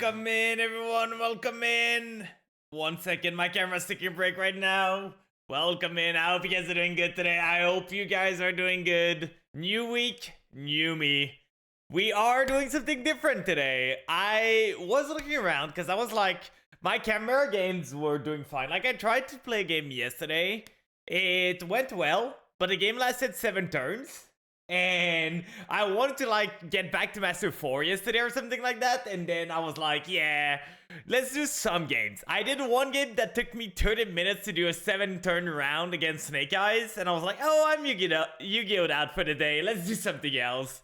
Welcome in, everyone. Welcome in. 1 second, my camera's taking a break right now. Welcome in. I hope you guys are doing good today. I hope you guys are doing good. New week, new me. We are doing something different today. I was looking around because I was like, my camera games were doing fine. Like, I tried to play a game yesterday. It went well, but the game lasted 7 turns. And I wanted to like get back to Master 4 yesterday or something like that. And then I was like, yeah, let's do some games. I did one game that took me 30 minutes to do a 7-turn round against Snake Eyes. And I was like, oh, I'm Yu-Gi-Oh! Out for the day. Let's do something else.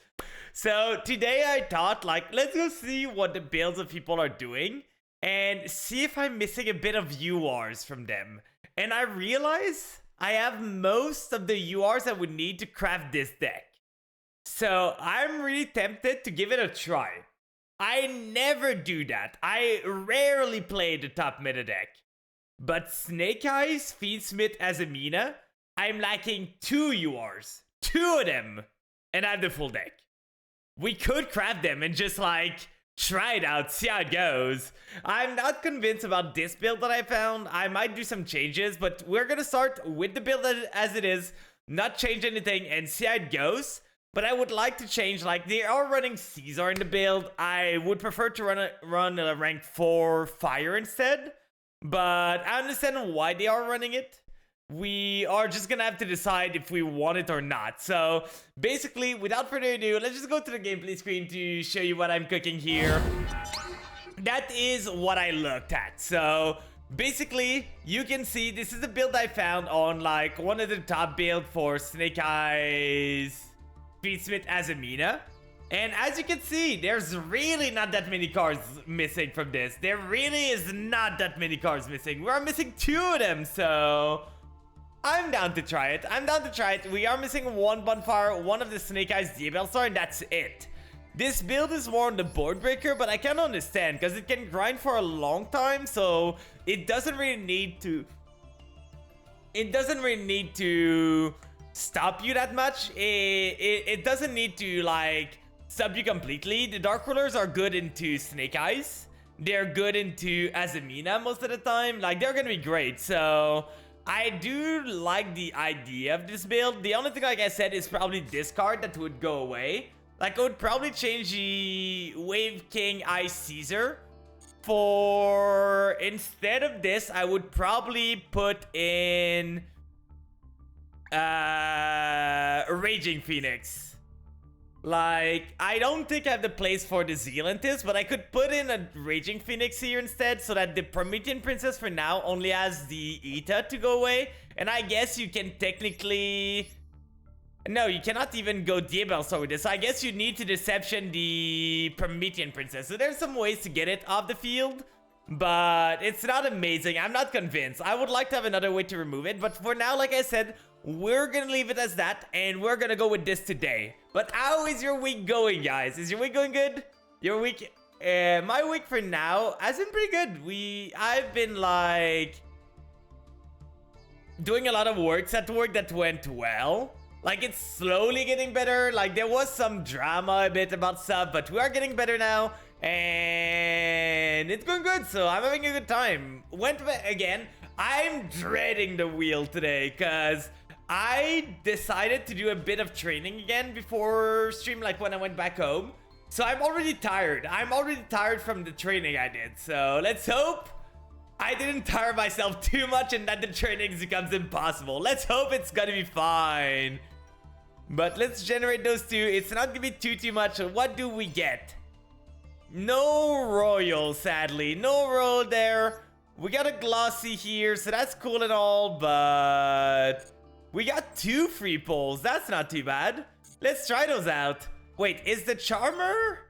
So today I thought like, let's go see what the builds of people are doing. And see if I'm missing a bit of URs from them. And I realize I have most of the URs I would need to craft this deck. So I'm really tempted to give it a try. I never do that. I rarely play the top meta deck. But Snake Eyes, Fiendsmith, Azamina, I'm lacking 2 URs. 2 of them. And I have the full deck. We could craft them and just like try it out, see how it goes. I'm not convinced about this build that I found. I might do some changes, but we're gonna start with the build as it is, not change anything and see how it goes. But I would like to change, like, they are running Caesar in the build. I would prefer to run a rank 4 Fire instead. But I understand why they are running it. We are just gonna have to decide if we want it or not. So, basically, without further ado, let's just go to the gameplay screen to show you what I'm cooking here. That is what I looked at. So, basically, you can see this is the build I found on, like, one of the top builds for Snake Eyes, Fiendsmith, Azamina. And as you can see, there's really not that many cards missing from this. There really is not that many cards missing. We're missing 2 of them, so I'm down to try it. We are missing 1 Bonfire, 1 of the Snake Eyes Diabellstar, and that's it. This build is more on the board breaker, but I can understand because it can grind for a long time, so it doesn't really need to stop you that much. It doesn't need to like stop you completely. The Dark Rulers are good into Snake Eyes. They're good into Azamina most of the time. Like, they're gonna be great. So I do like the idea of this build. The only thing, like I said, is probably this card that would go away. Like, I would probably change the Wave King Ice Caesar for, instead of this, I would probably put in Raging Phoenix. Like, I don't think I have the place for the Zealantis, but I could put in a Raging Phoenix here instead so that the Promethean Princess for now only has the Eta to go away. And I guess you can technically... No, you cannot even go Diabellstar with this. So I guess you need to Deception the Promethean Princess. So there's some ways to get it off the field, but it's not amazing. I'm not convinced. I would like to have another way to remove it, but for now, like I said, we're gonna leave it as that, and we're gonna go with this today. But how is your week going, guys? Is your week going good? Your week... my week for now has been pretty good. I've been, like, doing a lot of works at work that went well. Like, it's slowly getting better. Like, there was some drama a bit about stuff, but we are getting better now. And it's going good, so I'm having a good time. Again, I'm dreading the wheel today, because I decided to do a bit of training again before stream, like when I went back home. So I'm already tired. I'm already tired from the training I did. So let's hope I didn't tire myself too much and that the training becomes impossible. Let's hope it's gonna be fine. But let's generate those 2. It's not gonna be too much. So what do we get? No Royal, sadly. No Royal there. We got a Glossy here, so that's cool and all, but we got 2 free pulls. That's not too bad. Let's try those out. Wait, is the Charmer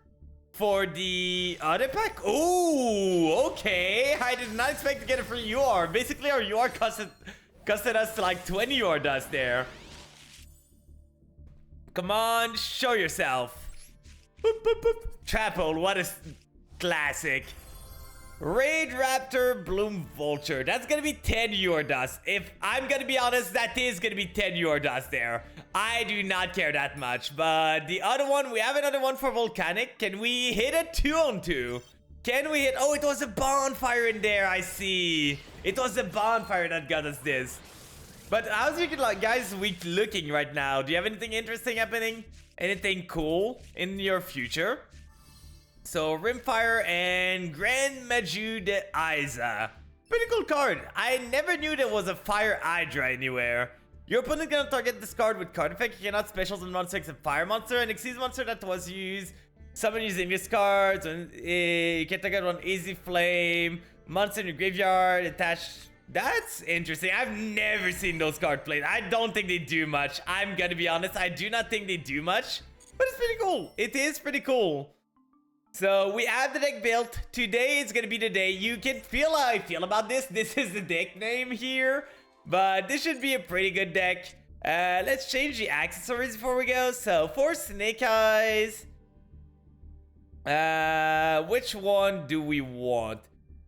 for the other pack? Ooh, okay. I did not expect to get a free UR. Basically, our UR costed us like 20 UR dust there. Come on, show yourself. Boop, boop, boop. Trap hole, what a classic. Raid Raptor, Bloom Vulture. That's gonna be 10 UR dust. If I'm gonna be honest, that is gonna be 10 UR dust there. I do not care that much. But the other one, we have another one for Volcanic. Can we hit a 2-on-2? Can we hit? Oh, it was a bonfire in there. I see. It was a bonfire that got us this. But how's your guys' week looking right now? Do you have anything interesting happening? Anything cool in your future? So Rimfire and Grand Maju de Aiza. Pretty cool card. I never knew there was a Fire Hydra anywhere. Your opponent gonna target this card with card effect. You cannot specials on monster except Fire monster and exceeds monster that was used. Summon using this card. You can target one Easy Flame. Monster in your graveyard. Attached. That's interesting. I've never seen those cards played. I don't think they do much. I'm gonna be honest. I do not think they do much. But it's pretty cool. It is pretty cool. So we have the deck built. Today is gonna be the day. You can feel how I feel about this. This is the deck name here. But this should be a pretty good deck. Let's change the accessories before we go. So for Snake Eyes. Which one do we want?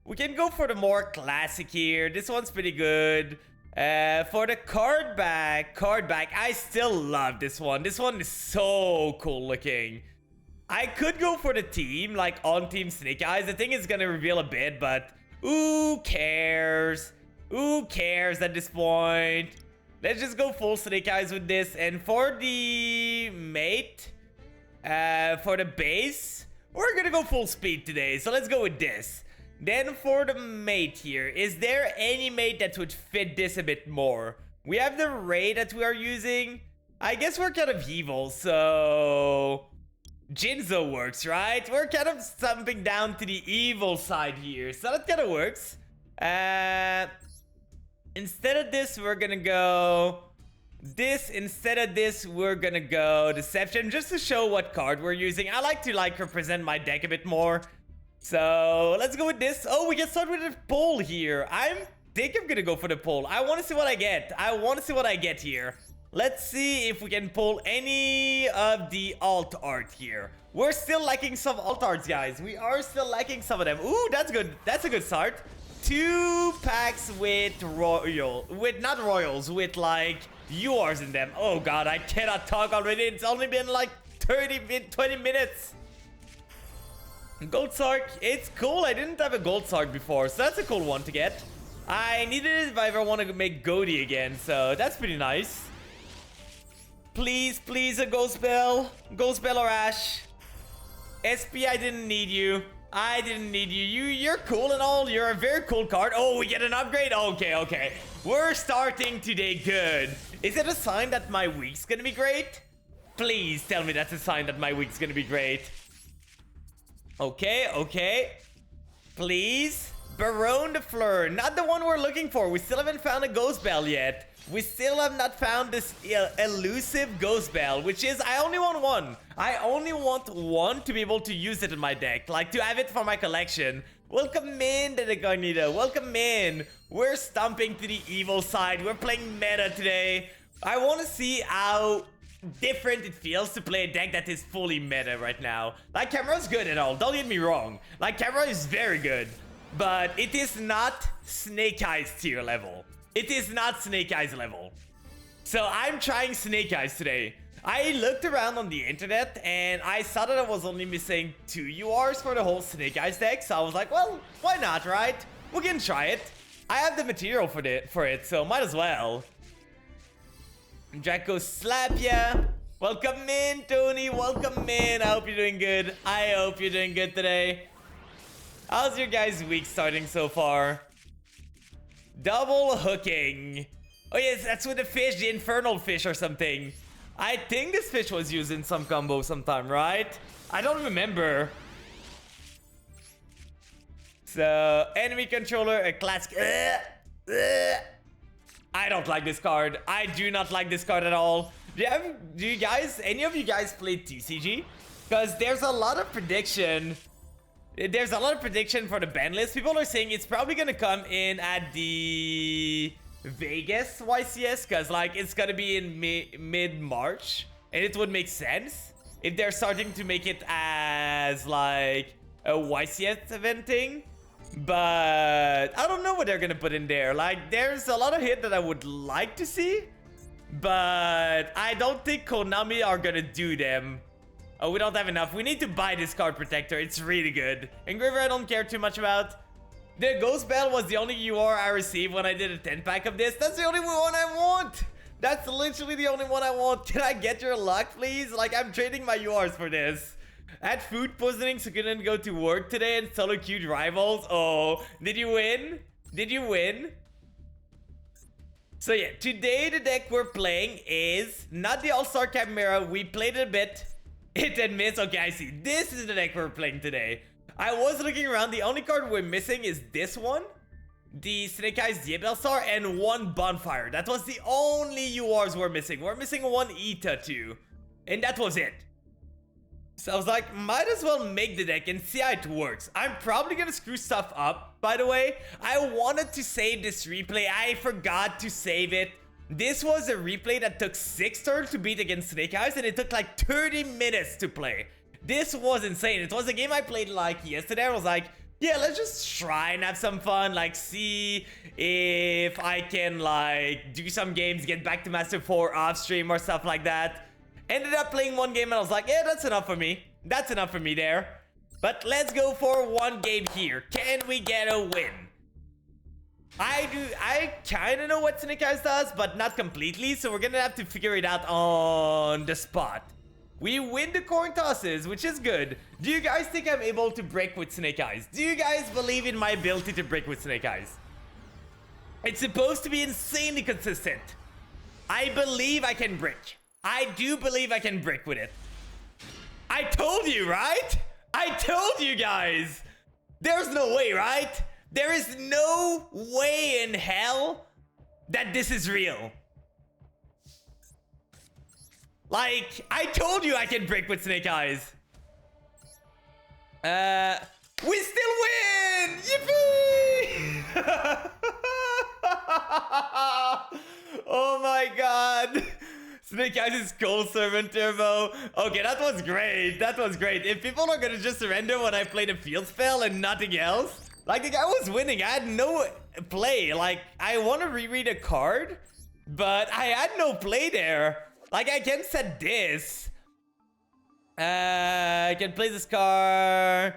We can go for the more classic here. This one's pretty good. For the card back, I still love this one. This one is so cool looking. I could go for the team, like on Team Snake Eyes. I think it's gonna reveal a bit, but who cares? Who cares at this point? Let's just go full Snake Eyes with this. And for the mate, for the base, we're gonna go full speed today. So let's go with this. Then for the mate here, is there any mate that would fit this a bit more? We have the Ray that we are using. I guess we're kind of evil, so Jinzo works, right? We're kind of stumping down to the evil side here, so that kind of works. Instead of this, we're gonna go this. Instead of this, we're gonna go Deception, just to show what card we're using. I like to represent my deck a bit more. So let's go with this. Oh, we can start with a pull here. I think I'm gonna go for the pull. I want to see what I get. I want to see what I get here. Let's see if we can pull any of the alt art here. We're still lacking some alt arts, guys. We are still lacking some of them. Ooh, that's good. That's a good start. 2 packs with not royals, with like URs in them. Oh god, I cannot talk already. It's only been like 20 minutes. Gold Sark, it's cool. I didn't have a Gold Sark before, so that's a cool one to get. I needed it if I ever want to make Goaty again, so that's pretty nice. Please, please, a Ghost Bell. Ghost Bell or Ash. SP, I didn't need you. I didn't need you. You're cool and all. You're a very cool card. Oh, we get an upgrade? Okay, okay. We're starting today good. Is it a sign that my week's gonna be great? Please tell me that's a sign that my week's gonna be great. Okay, okay. Please. Baronne de Fleur. Not the one we're looking for. We still haven't found a Ghost Bell yet. We still have not found this elusive Ghost Bell, which is, I only want one. I only want one to be able to use it in my deck, like to have it for my collection. Welcome in, Dedecognito. Welcome in. We're stomping to the evil side. We're playing meta today. I want to see how different it feels to play a deck that is fully meta right now. Like, Camera's good and all. Don't get me wrong. Like, Camera is very good. But it is not Snake Eyes tier level. It is not Snake Eyes level. So I'm trying Snake Eyes today. I looked around on the internet and I saw that I was only missing 2 URs for the whole Snake Eyes deck. So I was like, well, why not, right? We can try it. I have the material for it, so might as well. Draco slap ya. Welcome in, Tony. Welcome in. I hope you're doing good. I hope you're doing good today. How's your guys' week starting so far? Double hooking. Oh yes, that's with the fish, the infernal fish or something. I think this fish was used in some combo sometime, right? I don't remember. So, enemy controller, a classic. I don't like this card. I do not like this card at all. Do you guys, any of you guys play TCG? Because there's a lot of prediction. There's a lot of prediction for the ban list. People are saying it's probably gonna come in at the Vegas YCS, because like it's gonna be in mid-March, and it would make sense if they're starting to make it as like a YCS event thing. But I don't know what they're gonna put in there. Like, there's a lot of hit that I would like to see, but I don't think Konami are gonna do them. Oh, we don't have enough. We need to buy this card protector. It's really good. Engraver I don't care too much about. The Ghost Bell was the only UR I received when I did a 10-pack of this. That's the only one I want. That's literally the only one I want. Can I get your luck, please? Like, I'm trading my URs for this. I had food poisoning, so couldn't go to work today and solo queued rivals. Oh, did you win? Did you win? So yeah, today the deck we're playing is not the All-Star Chimera. We played it a bit. Hit and miss. Okay, I see. This is the deck we're playing today. I was looking around. The only card we're missing is this one. The Snake Eyes Diabellstar and one Bonfire. That was the only URs we're missing. We're missing one Ita too. And that was it. So I was like, might as well make the deck and see how it works. I'm probably gonna screw stuff up, by the way. I wanted to save this replay. I forgot to save it. This was a replay that took 6 turns to beat against Snake Eyes, and it took like 30 minutes to play. This was insane. It was a game I played like yesterday. I was like, yeah, let's just try and have some fun. Like, see if I can like do some games, get back to Master 4 off stream or stuff like that. Ended up playing one game and I was like, yeah, that's enough for me. That's enough for me there. But let's go for one game here. Can we get a win? I kind of know what Snake Eyes does, but not completely. So we're going to have to figure it out on the spot. We win the coin tosses, which is good. Do you guys think I'm able to break with Snake Eyes? Do you guys believe in my ability to break with Snake Eyes? It's supposed to be insanely consistent. I believe I can break. I do believe I can break with it. I told you, right? I told you guys. There's no way, right? There is no way in hell that this is real. Like, I told you I can break with Snake Eyes. We still win! Yippee! Oh my god. Snake Eyes is Cold Servant Turbo. Okay, that was great. That was great. If people are gonna just surrender when I play the field spell and nothing else. Like, the guy was winning. I had no play. Like, I want to reread a card, but I had no play there. Like, I can set this. I can play this card.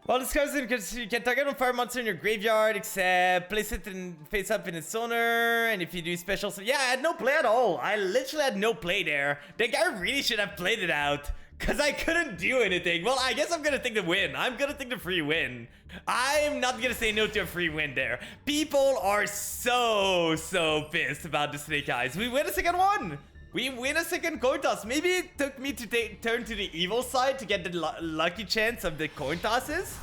Well, this card is you can target on fire monster in your graveyard, except place it in face up in its owner. And if you do special, so yeah, I had no play at all. I literally had no play there. The guy really should have played it out, because I couldn't do anything. Well, I guess I'm gonna take the win. I'm gonna take the free win. I'm not gonna say no to a free win there. People are so pissed about the Snake Eyes. We win a second one. We win a second coin toss. Maybe it took me to turn to the evil side to get the lucky chance of the coin tosses.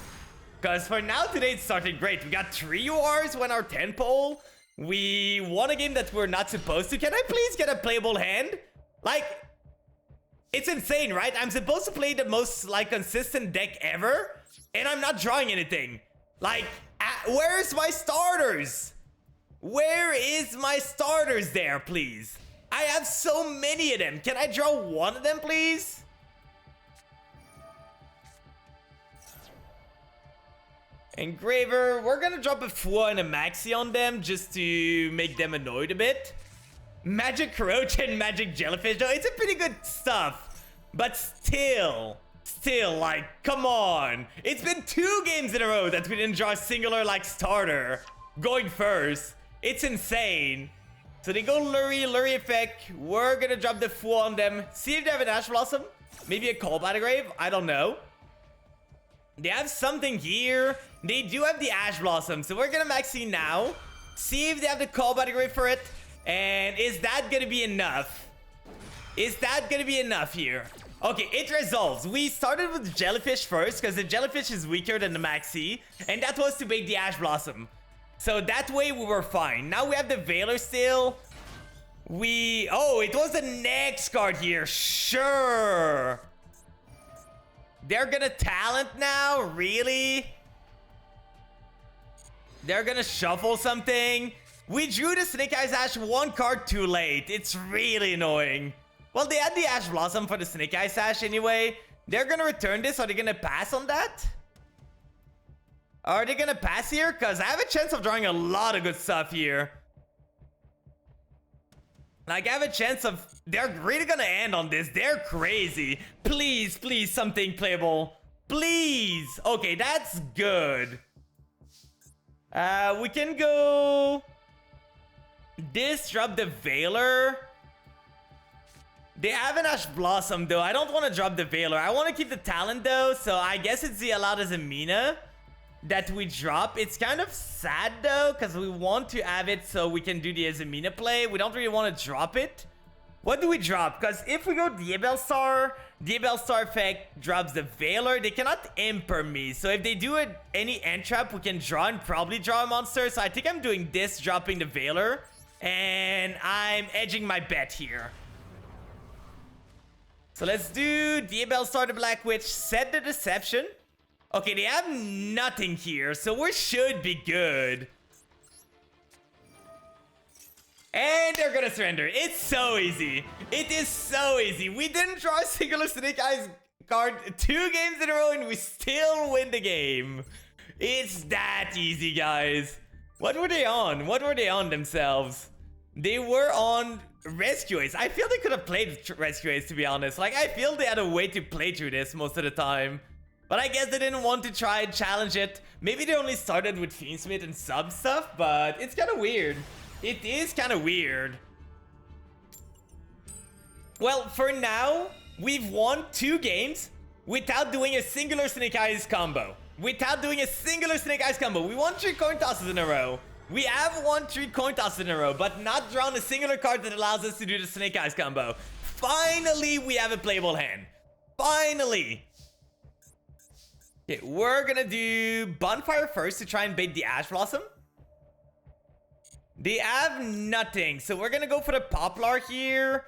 Because for now, today it's starting great. We got 3 URs when our 10 pole. We won a game that we're not supposed to. Can I please get a playable hand? Like, it's insane, right? I'm supposed to play the most, like, consistent deck ever. And I'm not drawing anything. Like, where's my starters? Where is my starters there, please? I have so many of them. Can I draw one of them, please? Engraver. We're gonna drop a Fua and a Maxi on them just to make them annoyed a bit. Magic Roach and Magic Jellyfish, though, it's a pretty good stuff. But still, like, come on. It's been 2 games in a row that we didn't draw a singular, like, starter going first. It's insane. So they go Lurie effect. We're gonna drop the Fua on them. See if they have an Ash Blossom. Maybe a Call by the Grave. I don't know. They have something here. They do have the Ash Blossom. So we're gonna Maxi now. See if they have the Call by the Grave for it. And is that gonna be enough? Is that gonna be enough here? Okay, it resolves. We started with the Jellyfish first, because the Jellyfish is weaker than the Maxi. And that was to bait the Ash Blossom. So that way we were fine. Now we have the Veiler still. Oh, it was the next card here. Sure. They're gonna talent now? Really? They're gonna shuffle something? We drew the Snake Eyes Ash 1 card too late. It's really annoying. Well, they had the Ash Blossom for the Snake Eyes Ash anyway. They're gonna return this. Are they gonna pass on that? Are they gonna pass here? Because I have a chance of drawing a lot of good stuff here. Like, I have a chance of They're really gonna end on this. They're crazy. Please, please, something playable. Please. Okay, that's good. We can go... Disrupt the Veiler. They have an Ash Blossom, though. I don't want to drop the Veiler. I want to keep the Talent, though. So I guess it's the Alada Zamina that we drop. It's kind of sad, though, because we want to have it so we can do the Azamina play. We don't really want to drop it. What do we drop? Because if we go Diabellstar effect drops the Veiler. They cannot Imper me. So if they do any end trap, we can draw and probably draw a monster. So I think I'm doing this, dropping the Veiler. And I'm edging my bet here. So let's do Diabellstar the Black Witch, set the Deception. Okay, they have nothing here, so we should be good. And they're gonna surrender. It's so easy. It is so easy. We didn't draw a singular Snake Eyes card 2 games in a row and we still win the game. It's that easy, guys. What were they on? What were they on themselves? They were on Rescue Ace. I feel they could have played Rescue Ace, to be honest. Like, I feel they had a way to play through this most of the time. But I guess they didn't want to try and challenge it. Maybe they only started with Fiendsmith and sub stuff, but it's kind of weird. It is kind of weird. Well, for now, we've won 2 games without doing a singular Snake Eyes combo. Without doing a singular Snake Eyes combo. We won 3 coin tosses in a row. We have won 3 coin tosses in a row, but not drawn a singular card that allows us to do the Snake Eyes combo. Finally, we have a playable hand. Finally. Okay, we're gonna do Bonfire first to try and bait the Ash Blossom. They have nothing, so we're gonna go for the Poplar here.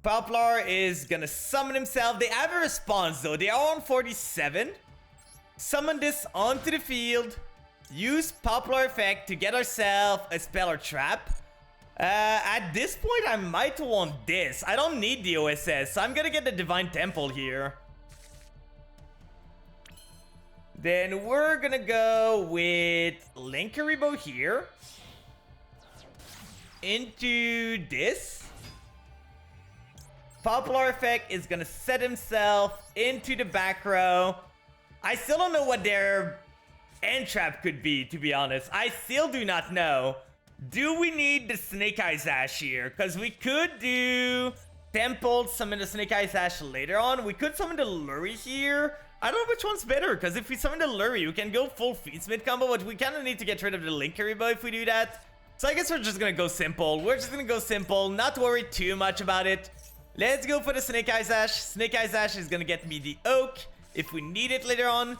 Poplar is gonna summon himself. They have a response, though. They are on 47. Summon this onto the field. Use Poplar effect to get ourselves a spell or trap. At this point, I might want this. I don't need the OSS, so I'm gonna get the Divine Temple here. Then we're gonna go with Linkuriboh here. Into this. Poplar effect is gonna set himself into the back row. I still don't know what their end trap could be, to be honest. I still do not know. Do we need the Snake Eyes Ash here? Because we could do Temple, summon the Snake Eyes Ash later on. We could summon the Lurie here. I don't know which one's better, because if we summon the Lurie, we can go full Fiendsmith combo, but we kind of need to get rid of the Linkuriboh if we do that. So I guess we're just going to go simple. We're just going to go simple, not worry too much about it. Let's go for the Snake Eyes Ash. Snake Eyes Ash is going to get me the Oak if we need it later on.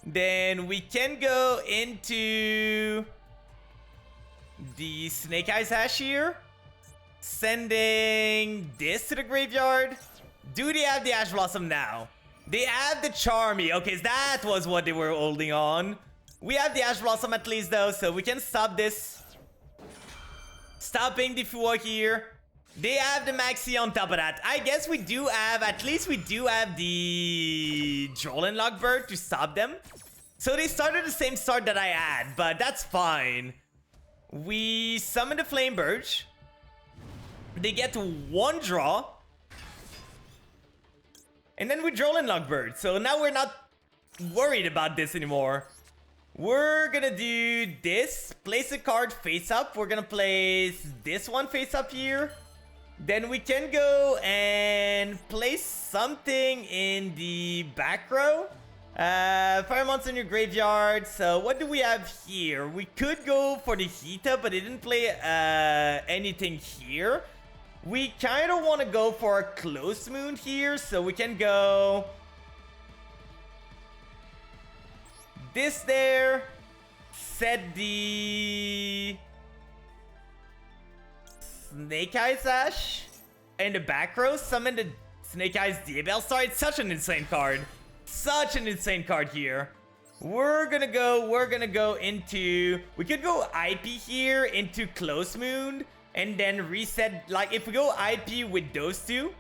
Then we can go into the Snake Eyes Ash here. Sending this to the graveyard. Do they have the Ash Blossom now? They have the Charmy. Okay, so that was what they were holding on. We have the Ash Blossom at least, though, so we can stop this. Stopping the Fua here. They have the Maxi on top of that. I guess we do have, at least we do have the Jolin Lockbird to stop them. So they started the same start that I had, but that's fine. We summon the Flame Birch. They get 1 draw. And then we Jolin Lockbird. So now we're not worried about this anymore. We're gonna do this. Place a card face up. We're gonna place this one face up here. Then we can go and place something in the back row. Fire monster in your graveyard. So what do we have here? We could go for the Hita, but they didn't play anything here. We kind of want to go for a Close Moon here, so we can go this there. Set the Snake Eyes Ash in the back row. Summon the Snake Eyes Diabellstar. It's such an insane card. Such an insane card here. We're gonna go into... We could go IP here into Close Moon. And then reset, like, if we go IP with those 2.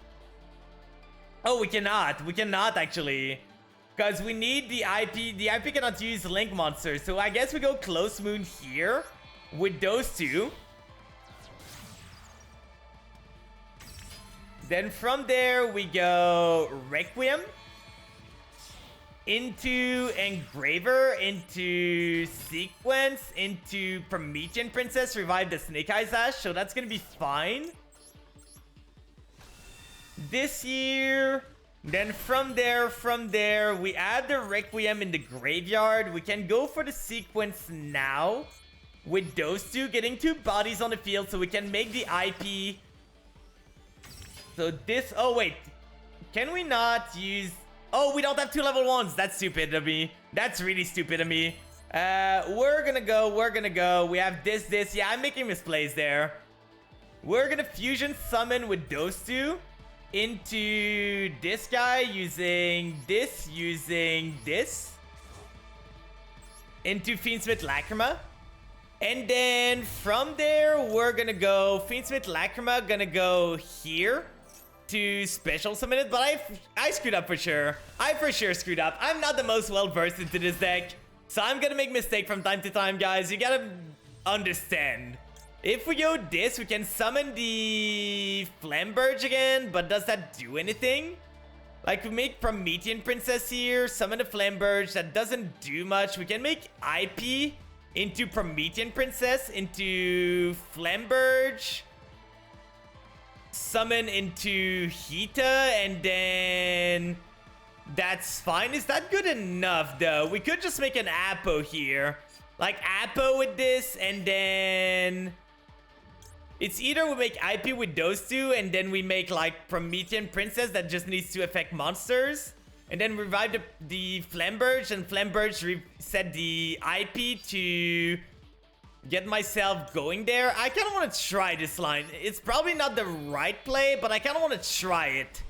Oh, we cannot. We cannot, actually. Because we need the IP. The IP cannot use Link monsters. So I guess we go Close Moon here with those 2. Then from there, we go Requiem into Engraver, into Sequence, into Promethean Princess, revive the Snake Eyes Ash, so that's gonna be fine. This year, then from there, we add the Requiem in the graveyard. We can go for the Sequence now with those two, getting 2 bodies on the field so we can make the IP. So this, oh wait, can we not use... Oh, we don't have 2 level 1s. That's stupid of me. That's really stupid of me. We're gonna go. We have this. Yeah, I'm making misplays there. We're gonna fusion summon with those 2 into this guy using this, into Fiendsmith Lacrima. And then from there, we're gonna go Fiendsmith Lacrima, gonna go here to special summon it, but I screwed up for sure. I for sure screwed up. I'm not the most well versed into this deck, so I'm gonna make mistake from time to time, guys. You gotta understand. If we go this, we can summon the Flamberge again, but does that do anything? Like, we make Promethean Princess here, summon the Flamberge, that doesn't do much. We can make IP into Promethean Princess, into Flamberge, summon into Hita, and then that's fine. Is that good enough, though? We could just make an Apo here. Like, Apo with this, and then... It's either we make IP with those 2, and then we make, like, Promethean Princess that just needs to affect monsters. And then revive the Flamberge, and Flamberge reset the IP to get myself going there. I kind of want to try this line. It's probably not the right play, but I kind of want to try it.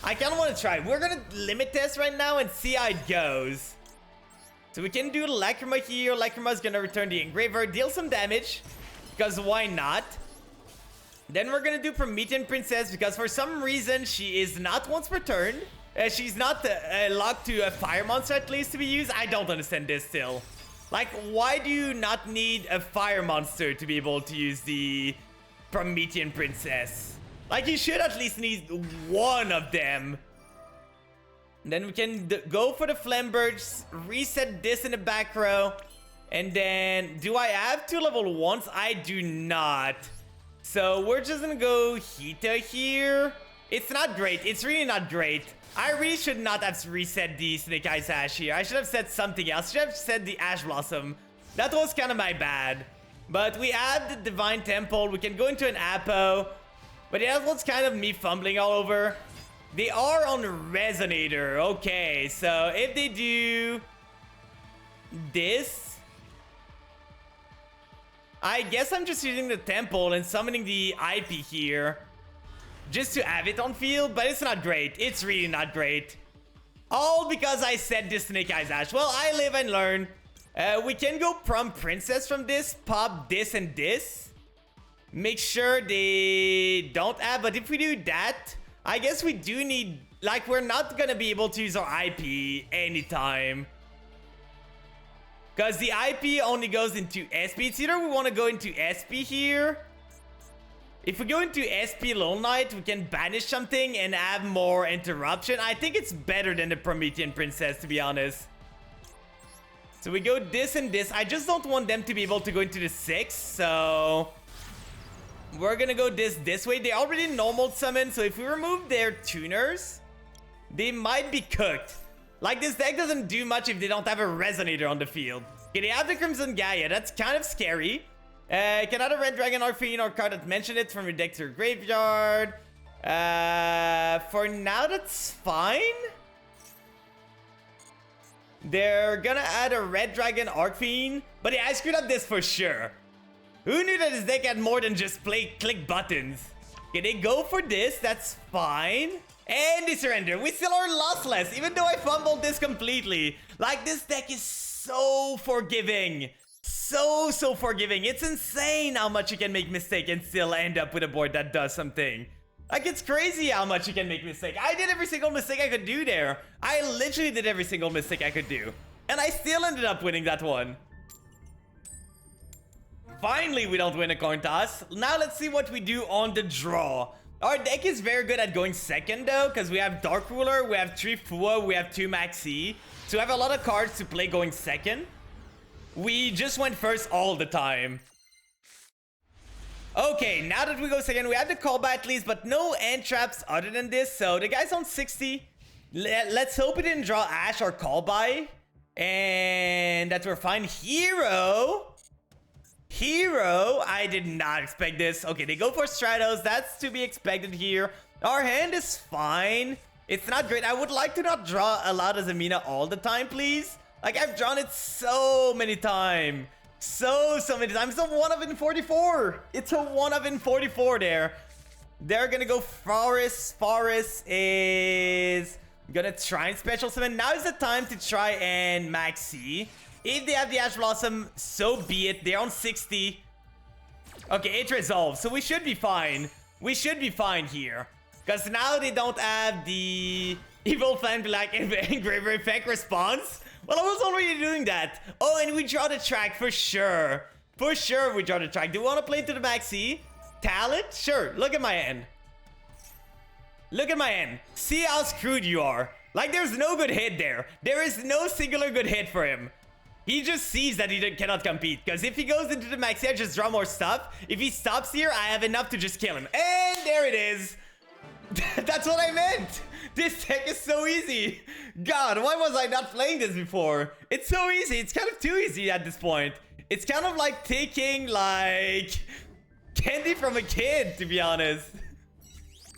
We're going to limit test right now and see how it goes. So we can do Lacrima here. Lacrima's going to return the Engraver, deal some damage, because why not? Then we're going to do Promethean Princess, because for some reason she is not once per turn. She's not locked to a fire monster at least to be used. I don't understand this still. Like, why do you not need a fire monster to be able to use the Promethean Princess? Like, you should at least need one of them. And then we can go for the Flamberge, reset this in the back row. And then, do I have 2 level 1s? I do not. So we're just gonna go Hita here. It's not great. It's really not great. I really should not have reset the Snake Eyes Ash here. I should have said something else. I should have said the Ash Blossom. That was kind of my bad. But we have the Divine Temple. We can go into an Apo. But yeah, that was kind of me fumbling all over. They are on Resonator. Okay, so if they do this, I guess I'm just using the Temple and summoning the IP here just to have it on field, but it's not great. It's really not great. All because I said this Snake Eyes Ash. Well, I live and learn. We can go Prom Princess from this, pop this and this. Make sure they don't have, but if we do that, I guess we do need, like, we're not gonna be able to use our IP anytime. Because the IP only goes into SP. It's either we want to go into SP here. If we go into SP Lone Knight, we can banish something and have more interruption. I think it's better than the Promethean Princess, to be honest. So we go this and this. I just don't want them to be able to go into the 6. So we're going to go this way. They already normal summon. So if we remove their tuners, they might be cooked. Like, this deck doesn't do much if they don't have a Resonator on the field. Okay, they have the Crimson Gaia. That's kind of scary. Can add a Red Dragon Arcane or card that mentioned it from your deck to your graveyard. For now, that's fine. They're gonna add a Red Dragon Arcane. But yeah, I screwed up this for sure. Who knew that this deck had more than just click buttons? Okay, they go for this. That's fine. And they surrender. We still are lossless, even though I fumbled this completely. Like, this deck is so forgiving. So forgiving. It's insane how much you can make mistake and still end up with a board that does something. Like, it's crazy how much you can make mistake. I did every single mistake I could do there. I literally did every single mistake I could do. And I still ended up winning that one. Finally, we don't win a coin toss. Now let's see what we do on the draw. Our deck is very good at going second though, because we have Dark Ruler, we have 3 Fua, we have 2 Maxi. So we have a lot of cards to play going second. We just went first all the time. Okay, now that we go second, we have the callback at least, but no end traps other than this. So the guy's on 60. Let's hope he didn't draw Ash or callback. And that we're fine. Hero, I did not expect this. Okay, they go for Stratos. That's to be expected here. Our hand is fine. It's not great. I would like to not draw a lot as Amina all the time, please. Like, I've drawn it so many times. So many times. It's a 1 of in 44. It's a 1 of in 44 there. They're gonna go Forest. Forest is gonna try and special summon. Now is the time to try and Maxi. If they have the Ash Blossom, so be it. They're on 60. Okay, it resolves. So we should be fine. We should be fine here. Because now they don't have the Evil Fan Black Engraver effect response. Well, I was already doing that. Oh, and we draw the track for sure. For sure we draw the track. Do we want to play to the Maxi? Talent? Sure. Look at my hand. Look at my hand. See how screwed you are. Like, there's no good hit there. There is no singular good hit for him. He just sees that he cannot compete. Because if he goes into the Maxi, I just draw more stuff. If he stops here, I have enough to just kill him. And there it is. That's what I meant. This deck is so easy. God, why was I not playing this before? It's so easy. It's kind of too easy at this point. It's kind of like taking, like, candy from a kid, to be honest.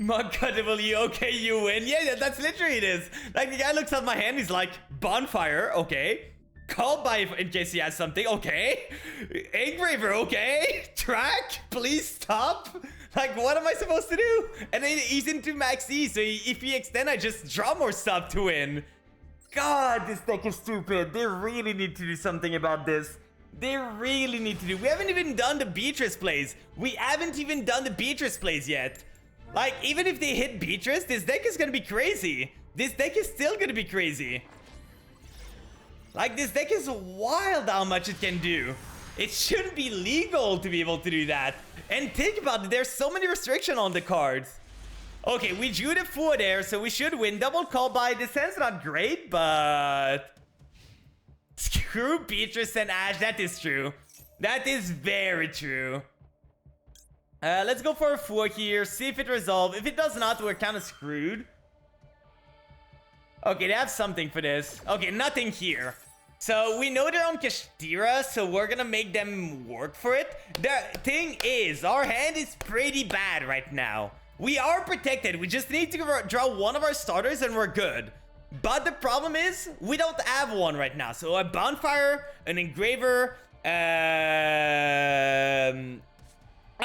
Mugcuttable, okay, you win. Yeah, that's literally it is. Like, the guy looks at my hand, he's like, bonfire, okay. Call by in case he has something, okay. Engraver, okay. Track, please stop. Like, what am I supposed to do? And then he's into Max E, so if he extend, I just draw more stuff to win. God, this deck is stupid. They really need to do something about this. They really need to do. We haven't even done the Beatrice plays. We haven't even done the Beatrice plays yet. Like, even if they hit Beatrice, this deck is gonna be crazy. This deck is still gonna be crazy. Like, this deck is wild how much it can do. It shouldn't be legal to be able to do that. And think about it, there's so many restrictions on the cards. Okay, we drew the 4 there, so we should win. Double call by. This hand's not great, but screw Beatrice and Ash. That is true. That is very true. Let's go for a 4 here. See if it resolves. If it does not, we're kind of screwed. Okay, they have something for this. Okay, nothing here. So we know they're on Kashtira, so we're gonna make them work for it. The thing is, our hand is pretty bad right now. We are protected. We just need to draw one of our starters and we're good. But the problem is, we don't have one right now. So a bonfire, an engraver, a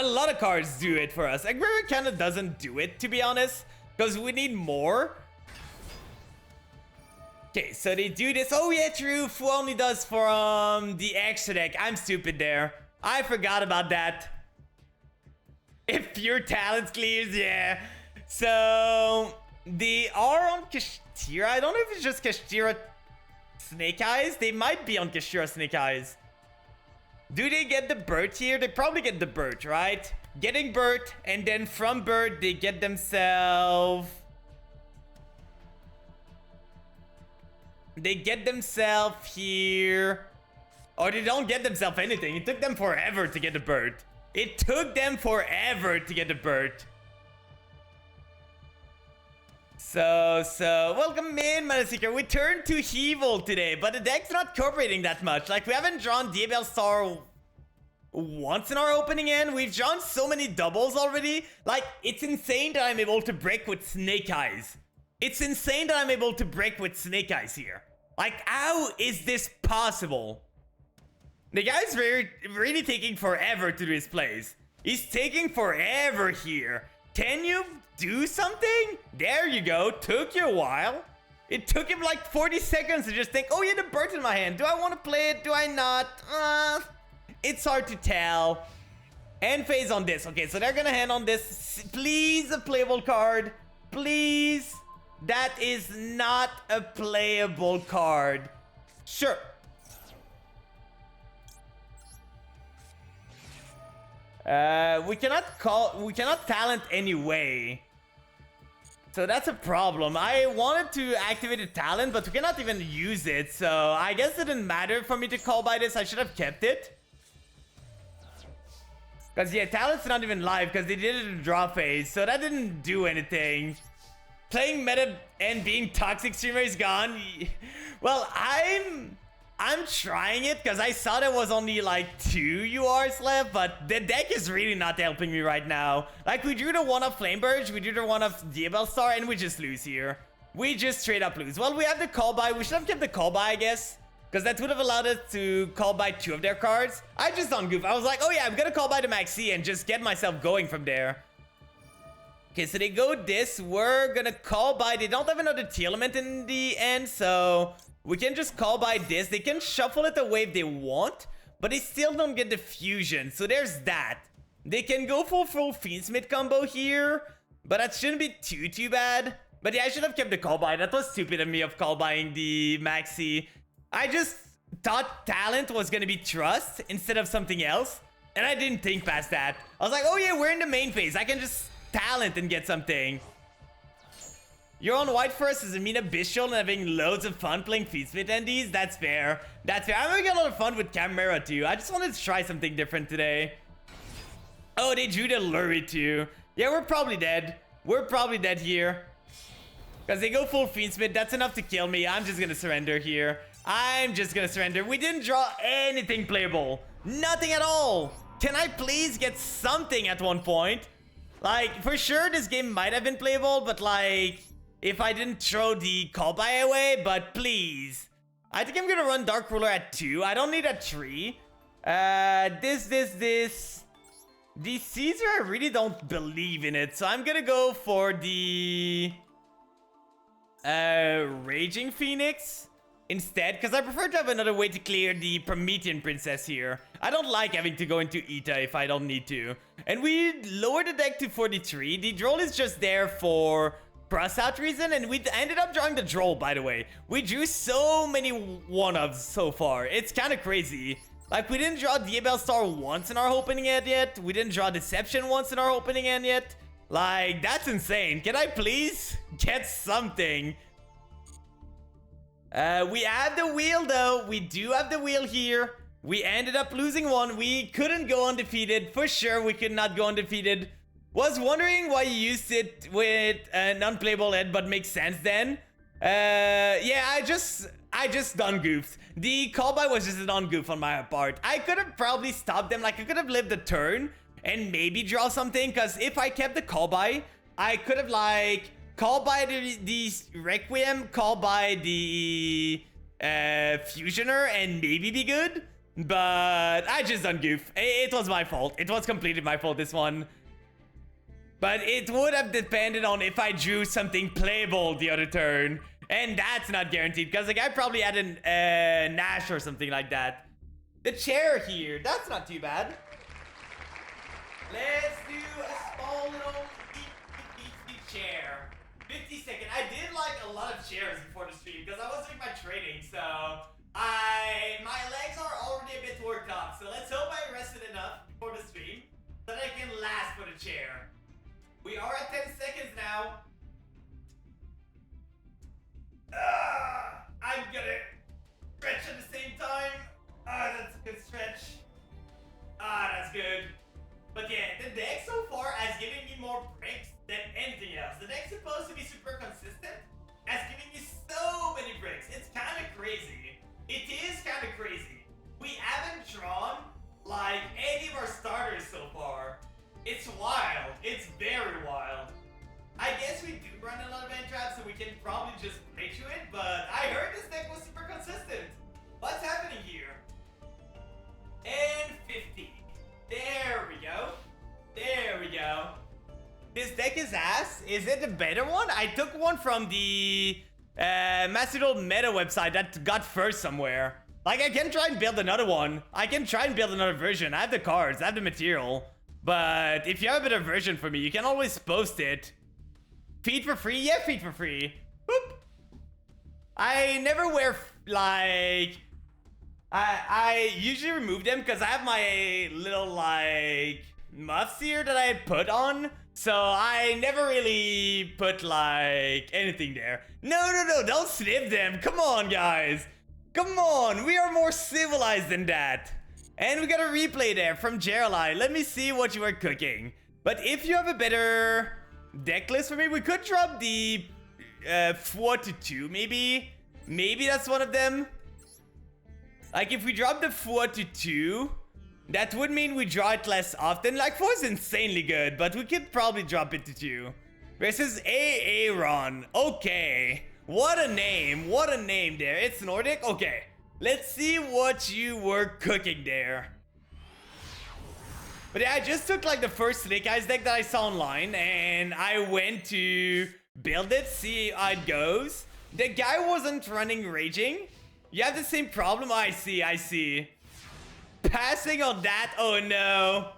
lot of cards do it for us. Engraver kind of doesn't do it, to be honest, because we need more. Okay, so they do this. Oh yeah, true. Fu only does from the extra deck. I'm stupid there. I forgot about that. If pure talent clears, yeah. So they are on Kashtira. I don't know if it's just Kashtira Snake Eyes. They might be on Kashtira Snake Eyes. Do they get the bird here? They probably get the bird, right? Getting bird, and then from bird they get themselves. They get themselves here. Or they don't get themselves anything. It took them forever to get the bird. It took them forever to get the bird. So, welcome in, Mana Seeker. We turned to evil today, but the deck's not cooperating that much. Like, we haven't drawn Diabell Star once in our opening end. We've drawn so many doubles already. Like, it's insane that I'm able to break with Snake Eyes. It's insane that I'm able to break with Snake Eyes here. Like, how is this possible? The guy's really taking forever to do his plays. He's taking forever here. Can you do something? There you go. Took you a while. It took him like 40 seconds to just think, oh yeah, the bird's in my hand. Do I want to play it? Do I not? It's hard to tell. End phase on this. Okay, so they're gonna hand on this. Please, a playable card. Please. That is not a playable card. Sure. We cannot talent anyway. So that's a problem. I wanted to activate a talent, but we cannot even use it. So I guess it didn't matter for me to call by this. I should have kept it. Because yeah, talent's not even live because they did it in draw phase. So that didn't do anything. Playing meta and being toxic streamer is gone. Well, I'm trying it because I saw there was only like 2 URs left, but the deck is really not helping me right now. Like, we drew the one of Flameburge, we drew the one of Diabell Star, and we just lose here. We just straight up lose. Well, we have the call by. We should have kept the call by, I guess, because that would have allowed us to call by 2 of their cards. I just on goof. I was like, oh yeah, I'm gonna call by the Maxi and just get myself going from there. Okay, so they go this. We're gonna call by. They don't have another T element in the end, so we can just call by this. They can shuffle it away if they want, but they still don't get the fusion. So there's that. They can go for full Fiendsmith combo here, but that shouldn't be too bad. But yeah, I should have kept the call by. That was stupid of me of call buying the Maxi. I just thought talent was gonna be trust instead of something else, and I didn't think past that. I was like, oh yeah, we're in the main phase. I can just talent and get something. You're on white first as Amina Bishul and having loads of fun playing Fiendsmith NDs. That's fair. That's fair. I'm having a lot of fun with Camera too. I just wanted to try something different today. Oh, they drew the Lurie too. Yeah, we're probably dead. We're probably dead here. Because they go full Fiendsmith. That's enough to kill me. I'm just going to surrender here. I'm just going to surrender. We didn't draw anything playable. Nothing at all. Can I please get something at one point? Like, for sure, this game might have been playable, but like, if I didn't throw the call by away, but please. I think I'm gonna run Dark Ruler at 2. I don't need a 3. This. The Caesar, I really don't believe in it, so I'm gonna go for the Raging Phoenix instead, because I prefer to have another way to clear the Promethean Princess here. I don't like having to go into Ita if I don't need to. And we lowered the deck to 43. The Droll is just there for cross out reason, and we ended up drawing the Droll, by the way. We drew so many one-ofs so far. It's kind of crazy. Like, we didn't draw Diabell Star once in our opening hand yet. We didn't draw Deception once in our opening hand yet. Like, that's insane. Can I please get something? We have the wheel, though. We do have the wheel here. We ended up losing one. We couldn't go undefeated. For sure, we could not go undefeated. Was wondering why you used it with an unplayable head, but makes sense then. Yeah, I just done goofed. The callby was just a non-goof on my part. I could have probably stopped them. Like, I could have lived the turn and maybe draw something. Because if I kept the callby, I could have, like, called by the Requiem, called by the Fusioner, and maybe be good. But I just done goof. It was my fault. It was completely my fault, this one. But it would have depended on if I drew something playable the other turn. And that's not guaranteed, because the guy probably had a Nash or something like that. The chair here, that's not too bad. Let's do a small little chair. 50 seconds. I did like a lot of chairs before the stream, because I was doing my training, so my legs are already a bit worked up. So let's hope I rested enough before the stream so that I can last for the chair. We are at 10 seconds now. I'm gonna stretch at the same time. That's a good stretch. That's good. But yeah, the deck so far has given me more breaks than anything else. The deck's supposed to be super consistent, has given me so many breaks. It's kind of crazy. It is kind of crazy. We haven't drawn like any of our starters so far. It's wild. It's very wild. I guess we do run a lot of end traps, so we can probably just play through it, but I heard this deck was super consistent. What's happening here? And 50. There we go. There we go. This deck is ass. Is it a better one? I took one from the Macedon Meta website that got first somewhere. Like, I can try and build another one. I can try and build another version. I have the cards. I have the material. But if you have a better version for me, you can always post it. Feed for free? Yeah, feed for free. Boop. I never wear, like... I usually remove them because I have my little, like, muffs here that I put on, so I never really put like anything there. No, don't snip them. Come on, guys. Come on, we are more civilized than that. And we got a replay there from Jereli. Let me see what you are cooking. But if you have a better deck list for me, we could drop the 4 to 2 maybe. Maybe that's one of them. Like if we drop the 4 to 2, that would mean we draw it less often. Like 4 is insanely good, but we could probably drop it to 2. Versus Aaron. Okay. What a name there. It's Nordic? Okay. Let's see what you were cooking there. But yeah, I just took like the first Snake Eyes deck that I saw online and I went to build it, see how it goes. The guy wasn't running Raging. You have the same problem? I see. Passing on that? Oh no.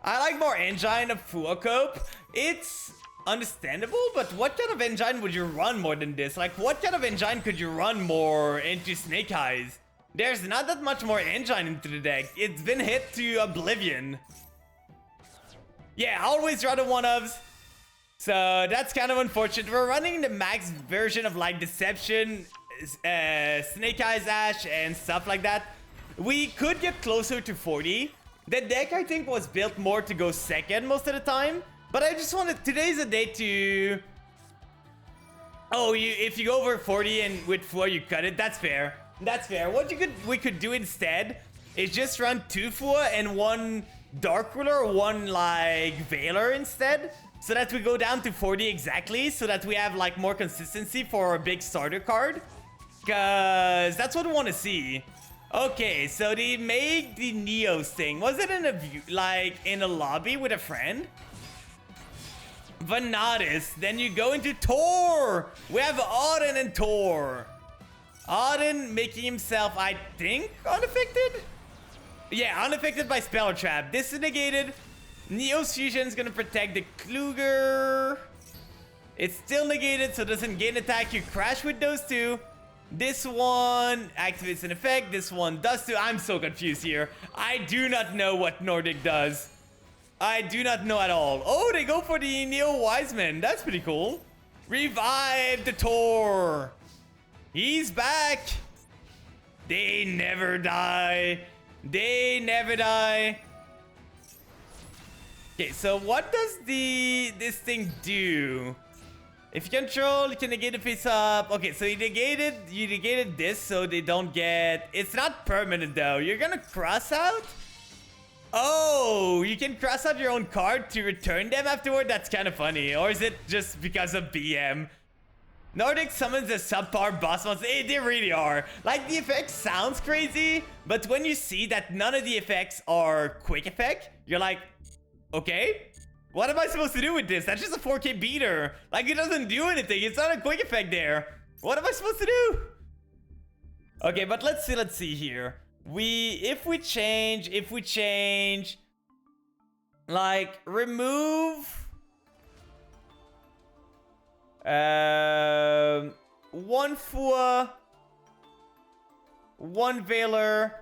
I like more engine of Fuocope. It's understandable, but what kind of engine would you run more than this? Like, what kind of engine could you run more into Snake Eyes? There's not that much more engine into the deck. It's been hit to oblivion. Yeah, I always draw the one-ofs. So that's kind of unfortunate. We're running the max version of like Deception, Snake Eyes Ash, and stuff like that. We could get closer to 40. The deck, I think, was built more to go second most of the time. But I just wanted, today's a day to... Oh, if you go over 40 and with 4 you cut it, that's fair. That's fair. What we could do instead is just run 2 Fua and 1 Dark Ruler, 1 like Veiler instead. So that we go down to 40 exactly, so that we have like more consistency for our big starter card. Cause that's what we want to see. Okay, so they made the Neos thing. Was it in a view, like in a lobby with a friend? Vanatis. Then you go into Tor. We have Auden and Tor. Auden making himself, I think, unaffected? Yeah, unaffected by Spell Trap. This is negated. Neos Fusion is gonna protect the Kluger. It's still negated, so it doesn't gain attack. You crash with those two. This one activates an effect. This one does too. I'm so confused here. I do not know what Nordic does. I do not know at all. Oh, they go for the Neo Wiseman. That's pretty cool. Revive the Tor. He's back. They never die. They never die. Okay, so what does this thing do? If you control, you can negate the face up. Okay, so you negated this so they don't get... It's not permanent though. You're gonna cross out? Oh, you can cross out your own card to return them afterward? That's kind of funny. Or is it just because of BM? Nordic summons a subpar boss monster. They really are. Like, the effect sounds crazy, but when you see that none of the effects are quick effect, you're like, okay, what am I supposed to do with this? That's just a 4K beater. Like, it doesn't do anything. It's not a quick effect there. What am I supposed to do? Okay, but let's see here. If we change, like, remove 1 Fua, 1 Veiler,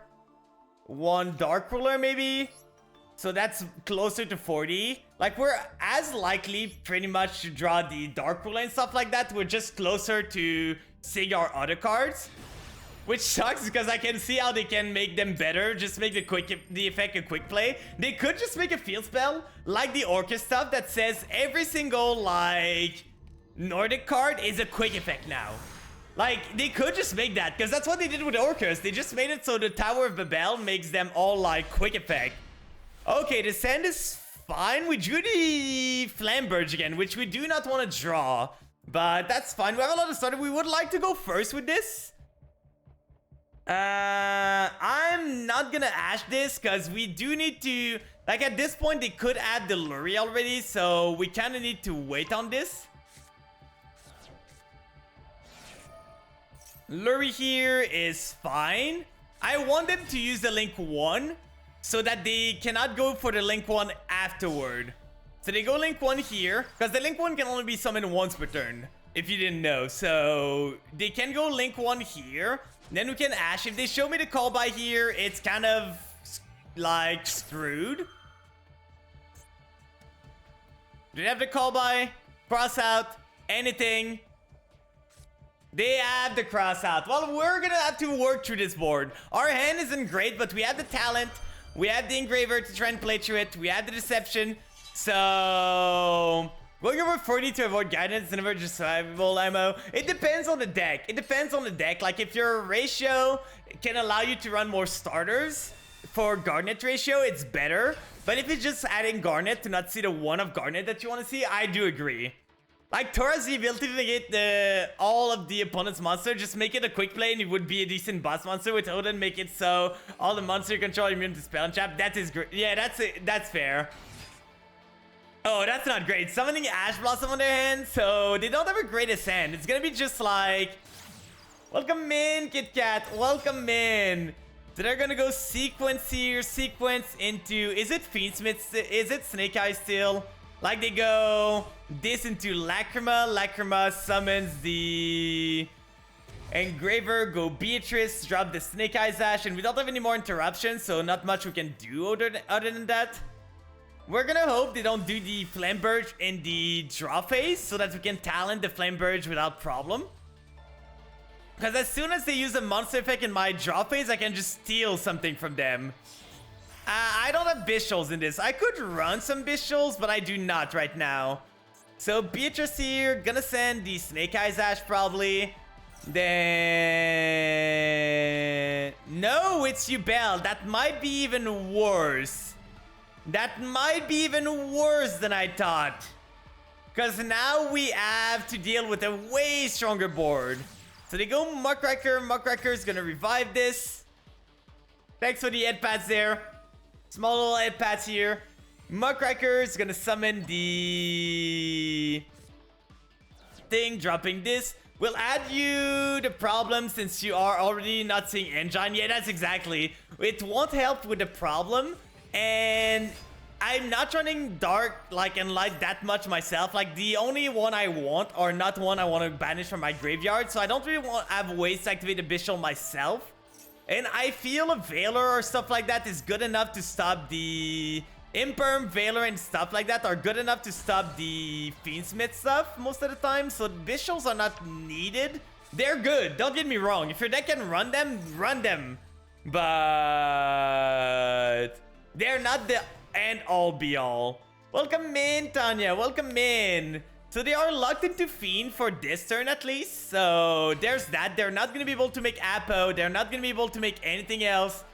1 Dark Ruler maybe. So that's closer to 40. Like, we're as likely pretty much to draw the Dark Ruler and stuff like that. We're just closer to seeing our other cards. Which sucks because I can see how they can make them better. Just make the effect a quick play. They could just make a field spell like the Orcus stuff that says every single, like, Nordic card is a quick effect now. Like, they could just make that because that's what they did with Orcus. They just made it so the Tower of Babel makes them all, like, quick effect. Okay, the sand is fine. We drew the Flamberge again, which we do not want to draw. But that's fine. We have a lot of starters. We would like to go first with this. I'm not gonna Ash this because we do need to... Like, at this point, they could add the Lurie already. So we kind of need to wait on this. Lurie here is fine. I want them to use the Link 1 so that they cannot go for the Link 1 afterward. So they go Link 1 here because the Link 1 can only be summoned once per turn, if you didn't know. So they can go Link 1 here. Then we can Ash. If they show me the call by here, it's kind of like, screwed. Do they have the call by? Cross out? Anything? They have the cross out. Well, we're gonna have to work through this board. Our hand isn't great, but we have the talent. We have the engraver to try and play through it. We have the deception. So going over 40 to avoid guidance and never just survivable ammo. It depends on the deck. It depends on the deck. Like if your ratio can allow you to run more starters for Garnet ratio, it's better. But if it's just adding Garnet to not see the one of Garnet that you want to see, I do agree. Like, Tor has the ability to negate all of the opponent's monster. Just make it a quick play and it would be a decent boss monster. With Odin, make it so all the monster you control are immune to spell and trap. That is great. Yeah, that's fair. Oh, that's not great. Summoning Ash Blossom on their hand, so they don't have a greatest hand. It's gonna be just like... Welcome in, Kit Kat. Welcome in. So they're gonna go sequence here, sequence into... Is it Fiendsmith? Is it Snake Eyes still? Like they go this into Lacrima. Lacrima summons the Engraver. Go Beatrice. Drop the Snake Eyes Ash. And we don't have any more interruptions, so not much we can do other than that. We're gonna hope they don't do the Flamberge in the draw phase so that we can talent the Flamberge without problem. Because as soon as they use a monster effect in my draw phase, I can just steal something from them. I don't have Bishols in this. I could run some Bishols, but I do not right now. So Beatrice here, gonna send the Snake Eyes Ash probably. Then... No, it's Yubel. That might be even worse. That might be even worse than I thought. Because now we have to deal with a way stronger board. So they go Muckraker. Muckraker is gonna revive this. Thanks for the head pads there. Small little head pads here. Muckraker is gonna summon the thing, dropping this. We'll add you the problem since you are already not seeing Engine. Yeah, that's exactly. It won't help with the problem. And I'm not running Dark like and Light that much myself. Like the only one I want or not one I want to banish from my graveyard. So I don't really have ways to activate the Bishop myself. And I feel a Veiler or stuff like that is good enough to stop the Imperm, Veiler, and stuff like that are good enough to stop the Fiendsmith stuff most of the time. So Bishops are not needed. They're good. Don't get me wrong. If your deck can run them, run them. But they're not the end all be all. Welcome in, Tanya. Welcome in. So they are locked into Fiend for this turn at least. So there's that. They're not going to be able to make Apo. They're not going to be able to make anything else.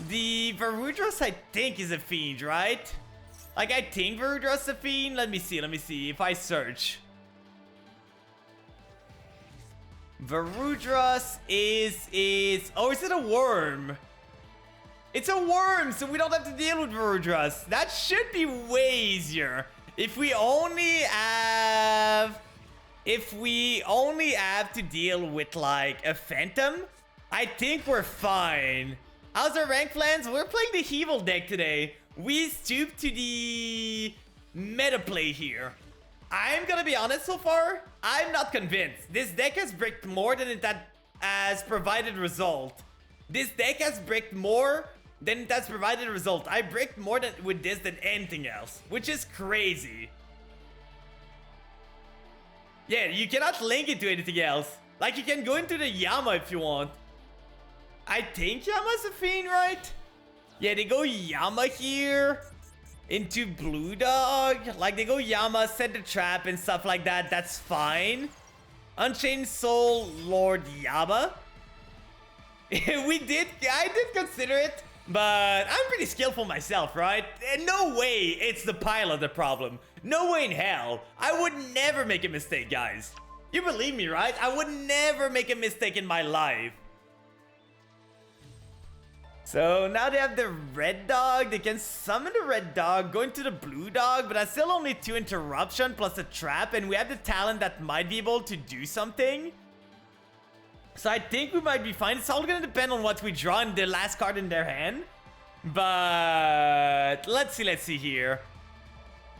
The Varudras, I think, is a Fiend, right? Like, I think Varudras is a Fiend. Let me see. Let me see if I search. Varudras is... Oh, is it a worm? It's a worm, so we don't have to deal with Varudras. That should be way easier. If we only have to deal with like a Phantom, I think we're fine. How's our rank plans? We're playing the Evil deck today. We stooped to the meta play here. I'm gonna be honest so far, I'm not convinced. This deck has bricked more than it has provided result. This deck has bricked more than it has provided a result. I bricked more with this than anything else, which is crazy. Yeah, you cannot link it to anything else. Like, you can go into the Yama if you want. I think Yama's a Fiend, right? Yeah, they go Yama here into Blue Dog. Like, they go Yama, set the trap and stuff like that. That's fine. Unchained Soul Lord Yama. I did consider it. But I'm pretty skillful myself, right? And no way it's the pilot the problem. No way in hell. I would never make a mistake, guys. You believe me, right? I would never make a mistake in my life. So now they have the red dog. They can summon the red dog, go into the blue dog, but that's still only 2 interruption plus a trap. And we have the talent that might be able to do something. So I think we might be fine. It's all going to depend on what we draw in the last card in their hand. But let's see here.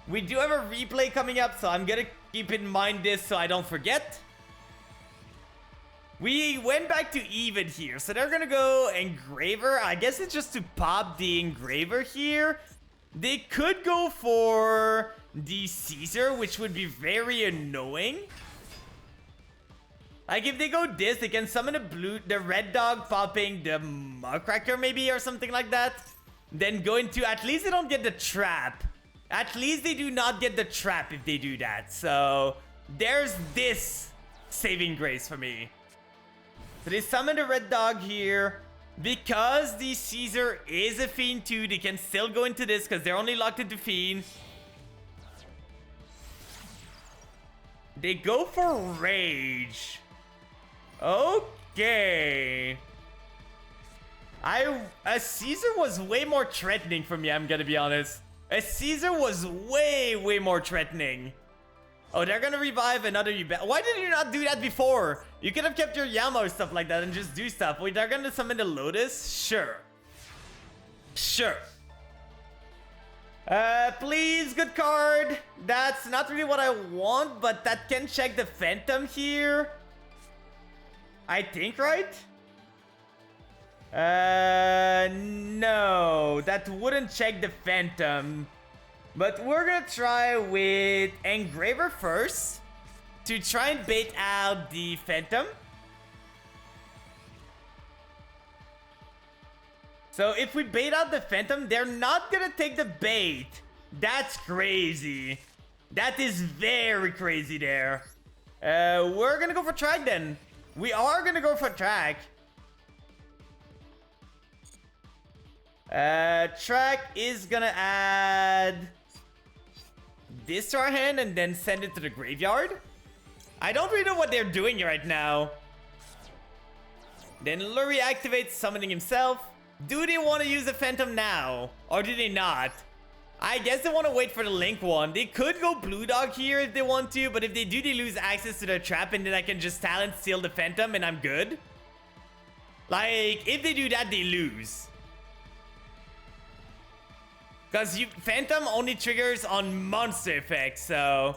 We do have a replay coming up, so I'm going to keep in mind this so I don't forget. We went back to even here. So they're gonna go Engraver. I guess it's just to pop the Engraver here. They could go for the Caesar, which would be very annoying. Like, if they go this, they can summon the red dog popping the Muckracker maybe or something like that. Then go into, at least they don't get the trap. At least they do not get the trap if they do that. So, there's this saving grace for me. So they summon the red dog here. Because the Caesar is a Fiend too, they can still go into this because they're only locked into Fiend. They go for Rage. Okay. A Caesar was way more threatening for me, I'm gonna be honest. A Caesar was way more threatening. Oh, they're gonna revive another Yubel. Why did you not do that before? You could have kept your Yama or stuff like that and just do stuff. Wait, they're gonna summon the Lotus? Sure. Sure. Please, good card. That's not really what I want, but that can check the Phantom here. I think, right? No. That wouldn't check the Phantom. But we're gonna try with Engraver first to try and bait out the Phantom. So if we bait out the Phantom, they're not gonna take the bait. That's crazy. That is very crazy there. We're gonna go for track then. We are gonna go for track. Track is gonna add this to our hand and then send it to the graveyard. I don't really know what they're doing right now. Then Lurie activates summoning himself. Do they want to use the Phantom now? Or do they not? I guess they want to wait for the Link one. They could go Blue Dog here if they want to, but if they do, they lose access to their trap and then I can just talent steal the Phantom and I'm good. Like, if they do that, they lose. Because Phantom only triggers on monster effects, so...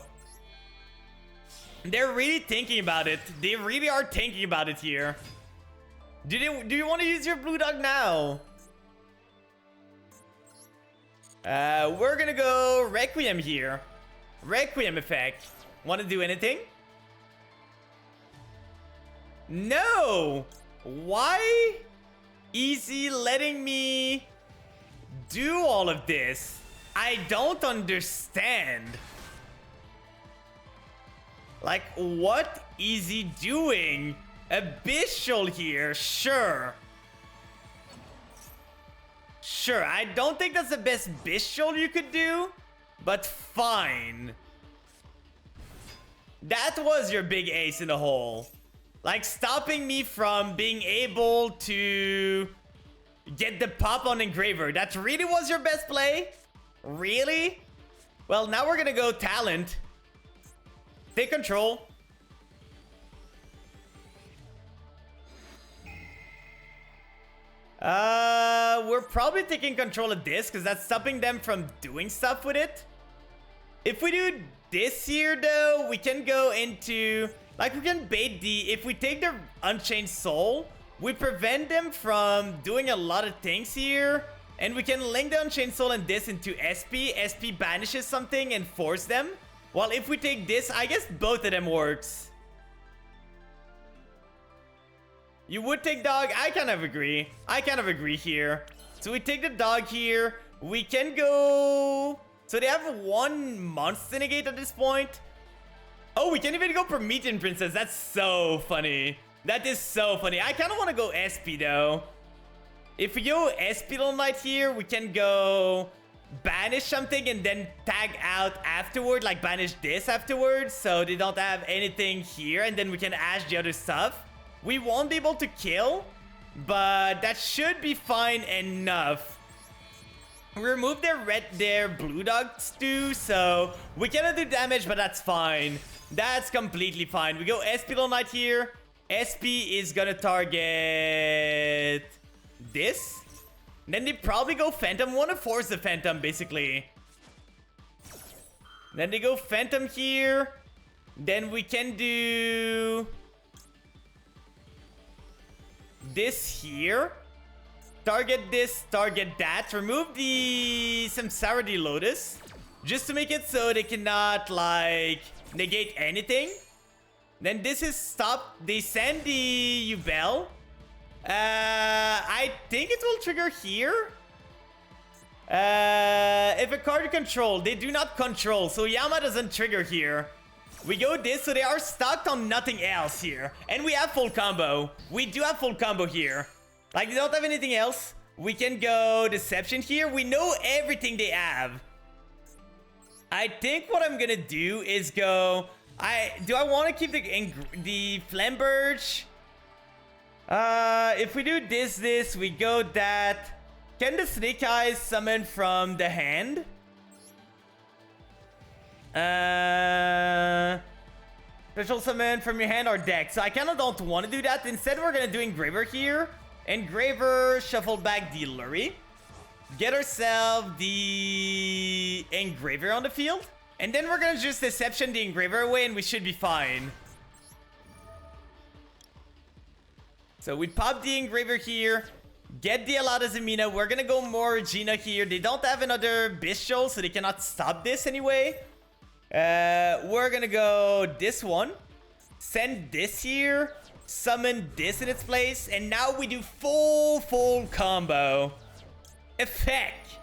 They're really thinking about it. They really are thinking about it here. Do you want to use your Blue Dog now? We're gonna go Requiem here. Requiem effect. Want to do anything? No! Why? Easy letting me do all of this. I don't understand. Like, what is he doing? Abyssal here, sure. Sure, I don't think that's the best Abyssal you could do, but fine. That was your big ace in the hole. Like, stopping me from being able to get the pop on Engraver. That really was your best play? Really? Well, now we're gonna go talent. Take control. We're probably taking control of this because that's stopping them from doing stuff with it. If we do this here though, we can go into, like, we can bait the, if we take their Unchained Soul, we prevent them from doing a lot of things here. And we can link the Unchained Soul and this into SP. SP banishes something and force them. While if we take this, I guess both of them works. You would take dog. I kind of agree. I kind of agree here. So we take the dog here. We can go... So they have one monster negate at this point. Oh, we can even go Promethean Princess. That's so funny. That is so funny. I kind of want to go SP though. If we go SP Lone Light here, we can go banish something and then tag out afterward. Like banish this afterwards. So they don't have anything here. And then we can ash the other stuff. We won't be able to kill, but that should be fine enough. We removed their blue dogs too, so we cannot do damage, but that's fine. That's completely fine. We go SP Lone Knight here. SP is gonna target this. Then they probably go Phantom. Want to force the Phantom, basically. Then they go Phantom here. Then we can do... this here. Target this, target that. Remove the Samsara Lotus. Just to make it so they cannot, like, negate anything. Then this is stop. They send the Yubel. I think it will trigger here. If a card you control, they do not control. So Yama doesn't trigger here. We go this, so they are stuck on nothing else here. And we have full combo. We do have full combo here. Like, they don't have anything else. We can go Deception here. We know everything they have. I think what I'm gonna do is go... Do I want to keep the Flamberge? If we do this, we go that. Can the Snake Eyes summon from the hand? Special summon from your hand or deck. So I kind of don't want to do that. Instead, we're gonna do Engraver here. Engraver, shuffle back the Lurie. Get ourselves the Engraver on the field. And then we're gonna just Deception the Engraver away and we should be fine. So we pop the Engraver here. Get the Alada Zamina. We're gonna go more Gina here. They don't have another Bestial, so they cannot stop this anyway. We're gonna go this one. Send this here. Summon this in its place. And now we do full combo. Effect.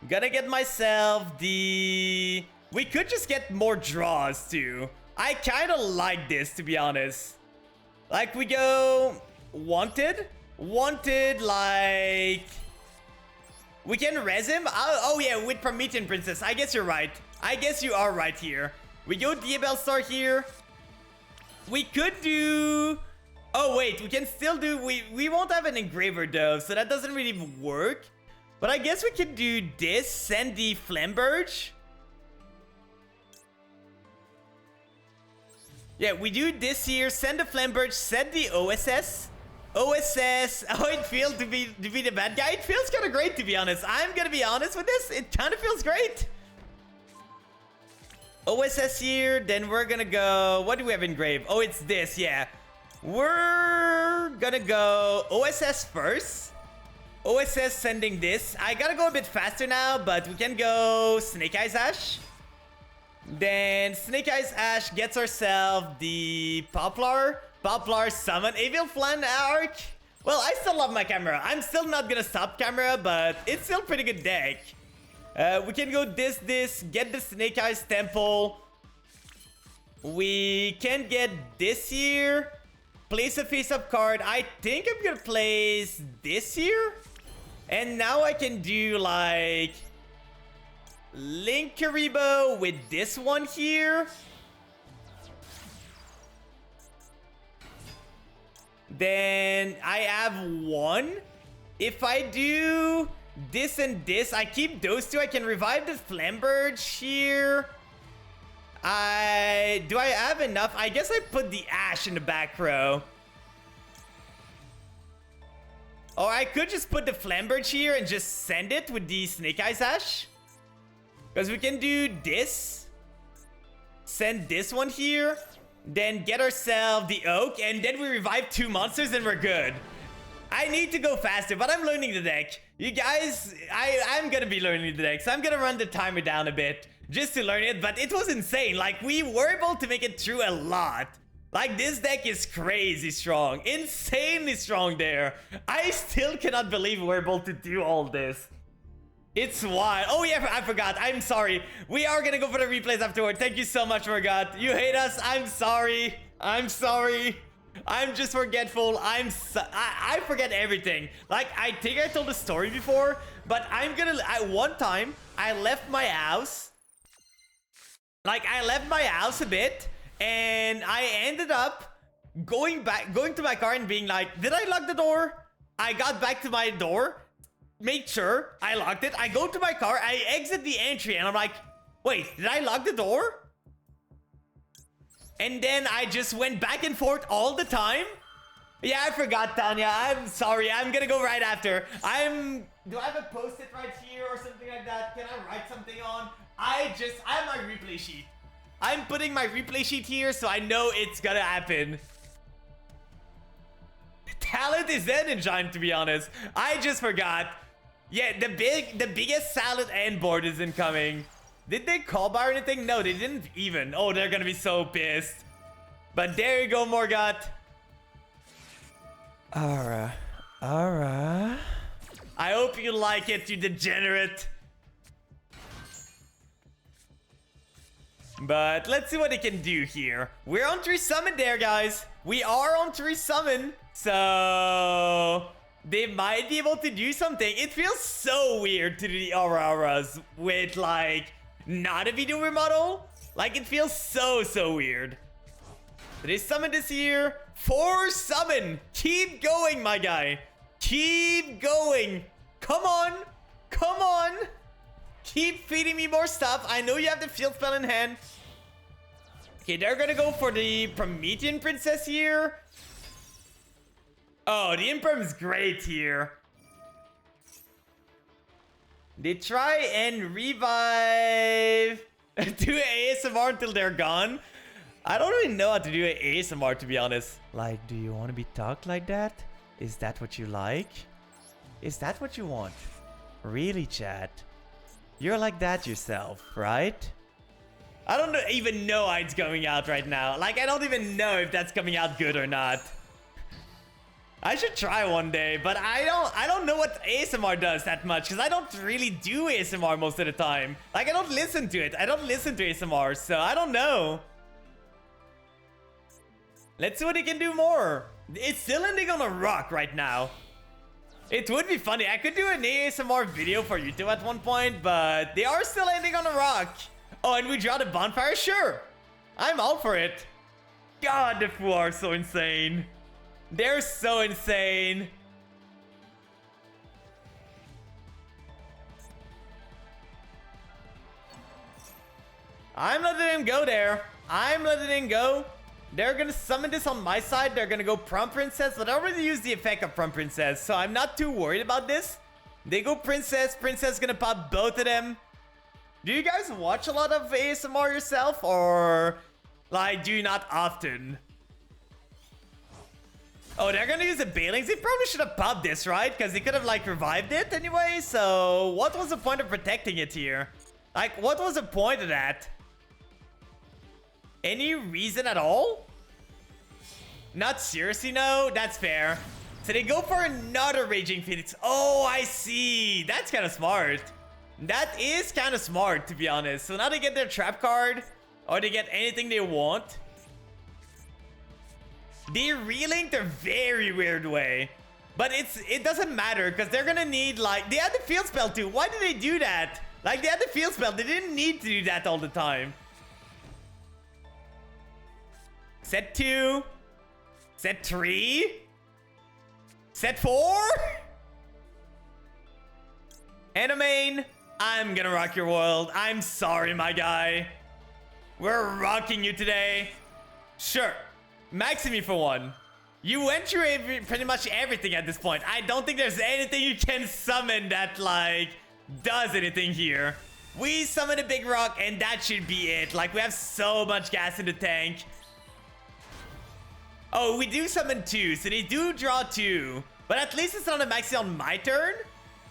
Gonna get myself the... We could just get more draws too. I kind of like this, to be honest. Like, we go... Wanted, like... We can res him? Oh yeah, with Promethean Princess. I guess you're right. I guess you are right here. We go Diabell Star here. We could do... Oh wait, we can still do... We won't have an Engraver though, so that doesn't really work. But I guess we could do this, send the Flamberge. Yeah, we do this here, send the Flamberge, send the OSS. OSS, how it feels to be the bad guy. It feels kind of great, to be honest. I'm gonna be honest with this. It kind of feels great. OSS here, then we're gonna go... What do we have engraved? Oh, it's this, yeah. We're gonna go OSS first. OSS sending this. I gotta go a bit faster now, but we can go Snake Eyes Ash. Then Snake Eyes Ash gets ourselves the Poplar. Poplar summon Evil Flan Arc. Well, I still love my camera. I'm still not gonna stop camera, but it's still a pretty good deck. We can go this, get the Snake Eyes Temple. We can get this here. Place a face-up card. I think I'm gonna place this here. And now I can do like Linkuriboh with this one here. Then I have one. If I do this and this, I keep those two. I can revive the Flamberge here. Do I have enough? I guess I put the Ash in the back row. Or I could just put the Flamberge here and just send it with the Snake Eyes Ash. Because we can do this. Send this one here. Then get ourselves the Oak. And then we revive 2 monsters and we're good. I need to go faster, but I'm learning the deck. You guys, I'm going to be learning the deck. So I'm going to run the timer down a bit just to learn it. But it was insane. Like, we were able to make it through a lot. Like, this deck is crazy strong. Insanely strong there. I still cannot believe we're able to do all this. It's wild. Oh, yeah, I forgot. I'm sorry. We are going to go for the replays afterward. Thank you so much, Morgat. You hate us. I'm sorry. I'm sorry. I'm just forgetful. I forget everything. Like, I think I told the story before, but I'm going to... One time, I left my house. Like, I left my house a bit. And I ended up going to my car and being like, did I lock the door? I got back to my door, made sure I locked it. I go to my car, I exit the entry, and I'm like, wait, did I lock the door? And then I just went back and forth all the time. Yeah, I forgot, Tanya. I'm sorry. I'm gonna go right after. Do I have a post-it right here or something like that? Can I write something on? I have my replay sheet. I'm putting my replay sheet here so I know it's gonna happen. Salad is Ending Giant, to be honest. I just forgot. Yeah, the biggest Salad and board is incoming. Did they call bar anything? No, they didn't even. Oh, they're gonna be so pissed. But there you go, Morgot. Aura. I hope you like it, you degenerate. But let's see what they can do here. We're on 3 summon there, guys. We are on 3 summon. So they might be able to do something. It feels so weird to do the Auras with like not a video remodel. Like it feels so weird. They summon this year. 4 summon. Keep going, my guy. Keep going. Come on. Keep feeding me more stuff. I know you have the field spell in hand. Okay, they're gonna go for the Promethean Princess here. Oh, the Imperm is great here. They try and revive. Do ASMR until they're gone. I don't really know how to do an ASMR, to be honest. Like, do you want to be talked like that? Is that what you like? Is that what you want? Really, chat? You're like that yourself, right? I don't even know how it's going out right now. Like, I don't even know if that's coming out good or not. I should try one day, but I don't know what ASMR does that much, because I don't really do ASMR most of the time. Like, I don't listen to it. I don't listen to ASMR, so I don't know. Let's see what he can do more. It's still ending on a rock right now. It would be funny. I could do an ASMR video for YouTube at one point, but they are still ending on a rock. Oh, and we draw the bonfire? Sure. I'm all for it. God, the Fu are so insane. They're so insane. I'm letting him go there. I'm letting him go. They're gonna summon this on my side. They're gonna go Prom Princess, but I already used the effect of Prom Princess, so I'm not too worried about this. They go Princess. Princess gonna pop both of them. Do you guys watch a lot of ASMR yourself, or like do you not often? Oh, they're gonna use the Bailings. They probably should have popped this, right? Because they could have like revived it anyway. So what was the point of protecting it here? Like, what was the point of that? Any reason at all? Not seriously, no. That's fair. So they go for another Raging Phoenix. Oh, I see. That's kind of smart. That is kind of smart, to be honest. So now they get their trap card, or they get anything they want. They relinked a very weird way. But it doesn't matter, because they're gonna need, like, they had the field spell too. Why did they do that? Like, they had the field spell. They didn't need to do that all the time. Set 2. Set 3. Set 4. Anamain, I'm gonna rock your world. I'm sorry, my guy. We're rocking you today. Sure. Maximi for one. You went through pretty much everything at this point. I don't think there's anything you can summon that, like, does anything here. We summon a big rock, and that should be it. Like, we have so much gas in the tank. Oh, we do summon 2, so they do draw 2. But at least it's not a maxi on my turn.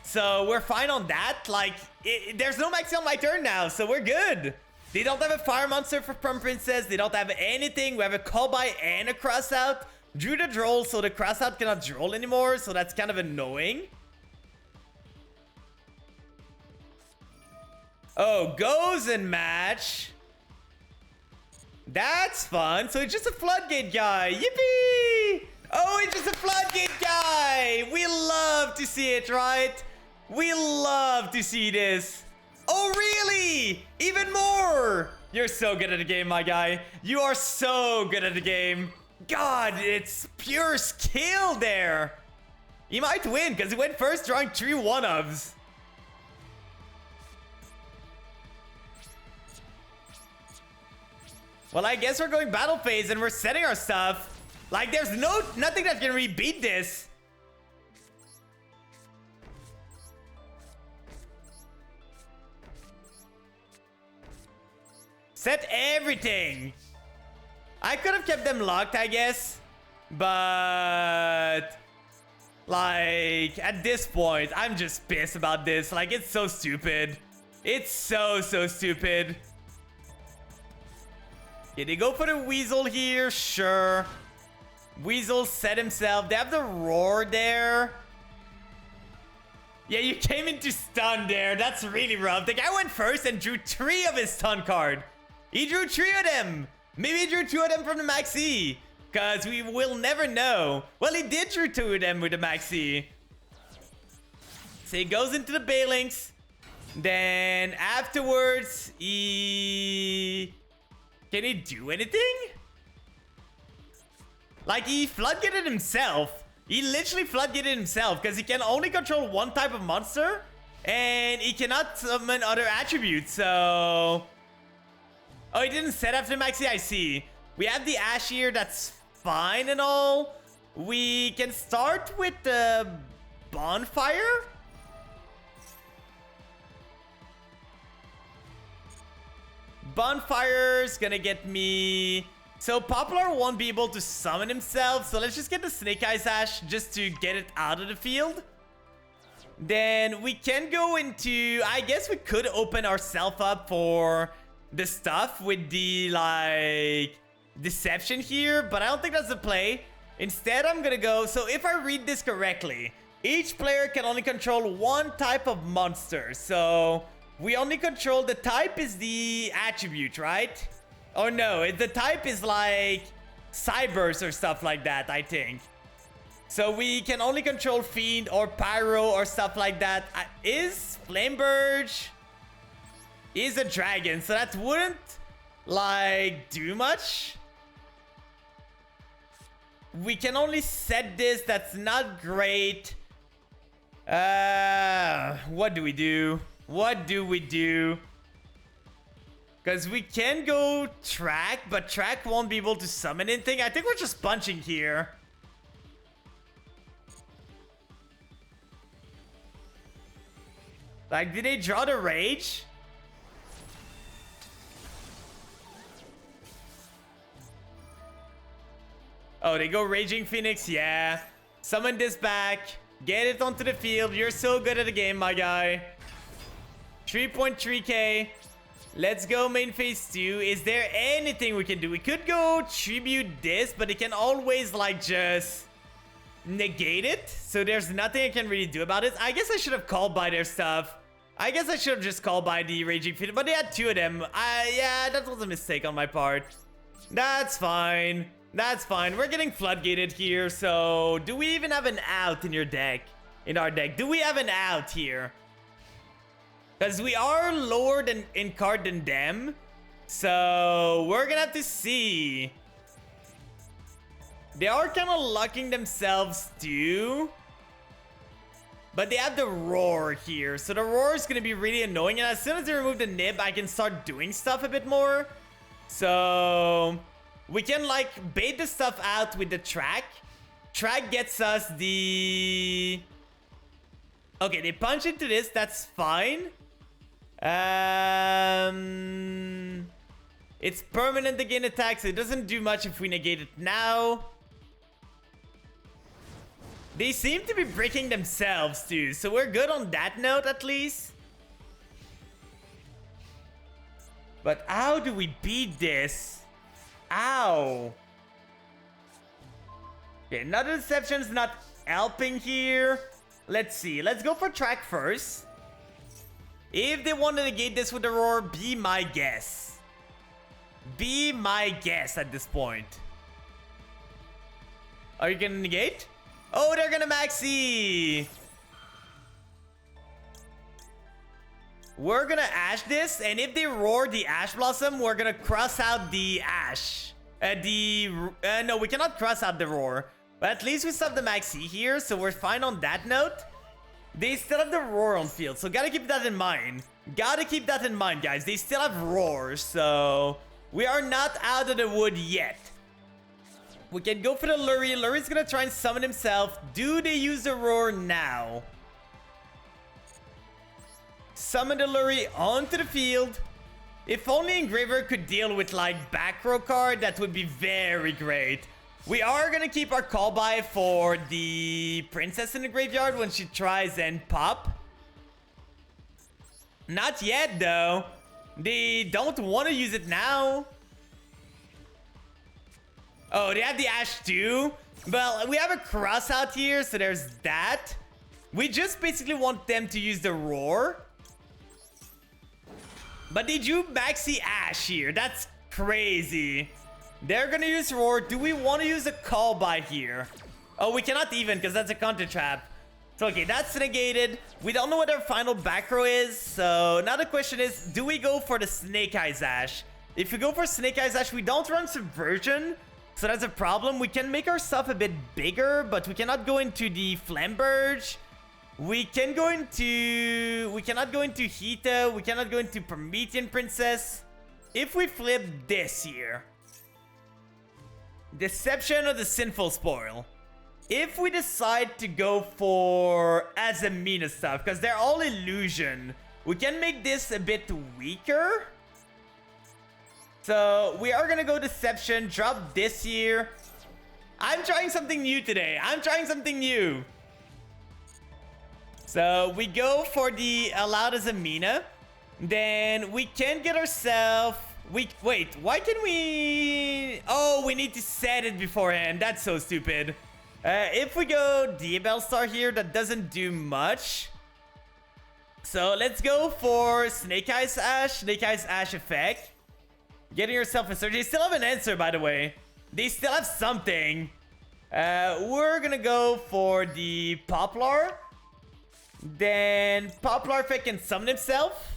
So we're fine on that. Like, there's no maxi on my turn now, so we're good. They don't have a fire monster for Prom Princess. They don't have anything. We have a call by and a cross out. Drew the droll, so the cross out cannot droll anymore. So that's kind of annoying. Oh, goes and match. That's fun. So it's just a floodgate guy. Yippee! Oh, it's just a floodgate guy. We love to see it, right? We love to see this. Oh, really? Even more. You're so good at the game, my guy. You are so good at the game. God, it's pure skill there. He might win because he went first drawing 3 one-ofs. Well, I guess we're going battle phase and we're setting our stuff. Like, there's nothing that can really beat this. Set everything. I could have kept them locked, I guess. But Like, at this point, I'm just pissed about this. Like, it's so stupid. It's so stupid. Okay, they go for the Weasel here. Sure. Weasel set himself. They have the Roar there. Yeah, you came into stun there. That's really rough. The guy went first and drew 3 of his stun card. He drew 3 of them. Maybe he drew 2 of them from the Max E. Because we will never know. Well, he did drew 2 of them with the Max E. So he goes into the Balinks. Then afterwards, he... Can he do anything? Like, he floodgated himself. He literally floodgated himself because he can only control one type of monster. And he cannot summon other attributes, so... Oh, he didn't set after Maxi, I see. We have the Ash here, that's fine and all. We can start with the Bonfire. Bonfire's gonna get me... So Poplar won't be able to summon himself, so let's just get the Snake Eyes Ash just to get it out of the field. Then we can go into... I guess we could open ourselves up for the stuff with the, like, Deception here, but I don't think that's the play. Instead, I'm gonna go... So if I read this correctly, each player can only control one type of monster. So we only control... The type is the attribute, right? Oh no, the type is like Cybers or stuff like that, I think. So we can only control Fiend or Pyro or stuff like that. Is Flamberge is a dragon, so that wouldn't like do much. We can only set this. That's not great. What do we do? What do we do? Because we can go Track, but Track won't be able to summon anything. I think we're just punching here. Like, did they draw the Rage? Oh, they go Raging Phoenix? Yeah. Summon this back. Get it onto the field. You're so good at the game, my guy. 3.3k. Let's go main phase 2. Is there anything we can do? We could go tribute this, but it can always, like, just negate it. So there's nothing I can really do about it. I guess I should have called by their stuff. I guess I should have just called by the Raging Phoenix, but they had 2 of them. Yeah, that was a mistake on my part. That's fine. That's fine. We're getting floodgated here, so do we even have an out in your deck? In our deck? Do we have an out here? Because we are lower than in card than them. So we're gonna have to see. They are kind of locking themselves too. But they have the Roar here. So the Roar is gonna be really annoying. And as soon as they remove the Nib, I can start doing stuff a bit more. So we can like bait the stuff out with the Track. Track gets us the... Okay, they punch into this. That's fine. It's permanent again attack, so it doesn't do much if we negate it now. They seem to be breaking themselves too, so we're good on that note at least. But how do we beat this? Ow. Okay, another Deception's not helping here. Let's see. Let's go for Track first. If they want to negate this with the Roar, be my guess. Be my guess at this point. Are you gonna negate? Oh, they're gonna Maxi. We're gonna Ash this, and if they Roar the Ash Blossom, we're gonna cross out the Ash. No, we cannot cross out the Roar. But at least we still have the Maxi here, so we're fine on that note. They still have the Roar on field, so gotta keep that in mind. Gotta keep that in mind, guys. They still have Roar, so we are not out of the wood yet. We can go for the Lurie. Lurie's gonna try and summon himself. Do they use the Roar now? Summon the Lurie onto the field. If only Engraver could deal with, like, back row card, that would be very great. We are gonna keep our call by for the princess in the graveyard when she tries and pop. Not yet, though. They don't want to use it now. Oh, they have the Ash too? Well, we have a cross out here, so there's that. We just basically want them to use the Roar. But they do Maxi Ash here. That's crazy. They're gonna use Roar. Do we want to use a call by here? Oh, we cannot even because that's a counter trap. So, okay, that's negated. We don't know what our final back row is. So now the question is, do we go for the Snake Eyes Ash? If we go for Snake Eyes Ash, we don't run Subversion. So that's a problem. We can make our stuff a bit bigger, but we cannot go into the Flamberge. We cannot go into Hita. We cannot go into Promethean Princess. If we flip this here. Deception or the Sinful Spoil. If we decide to go for Azamina stuff, because they're all illusion, we can make this a bit weaker. So we are gonna go Deception, drop this here. I'm trying something new today. I'm trying something new. So we go for the Allowed Azamina. Then we can get ourselves... Wait, why can we... Oh, we need to set it beforehand. That's so stupid. If we go Diabell Star here, that doesn't do much. So let's go for Snake Eyes Ash effect. Getting yourself a surge. They still have an answer, by the way. They still have something. We're gonna go for the Poplar. Then Poplar effect can summon himself.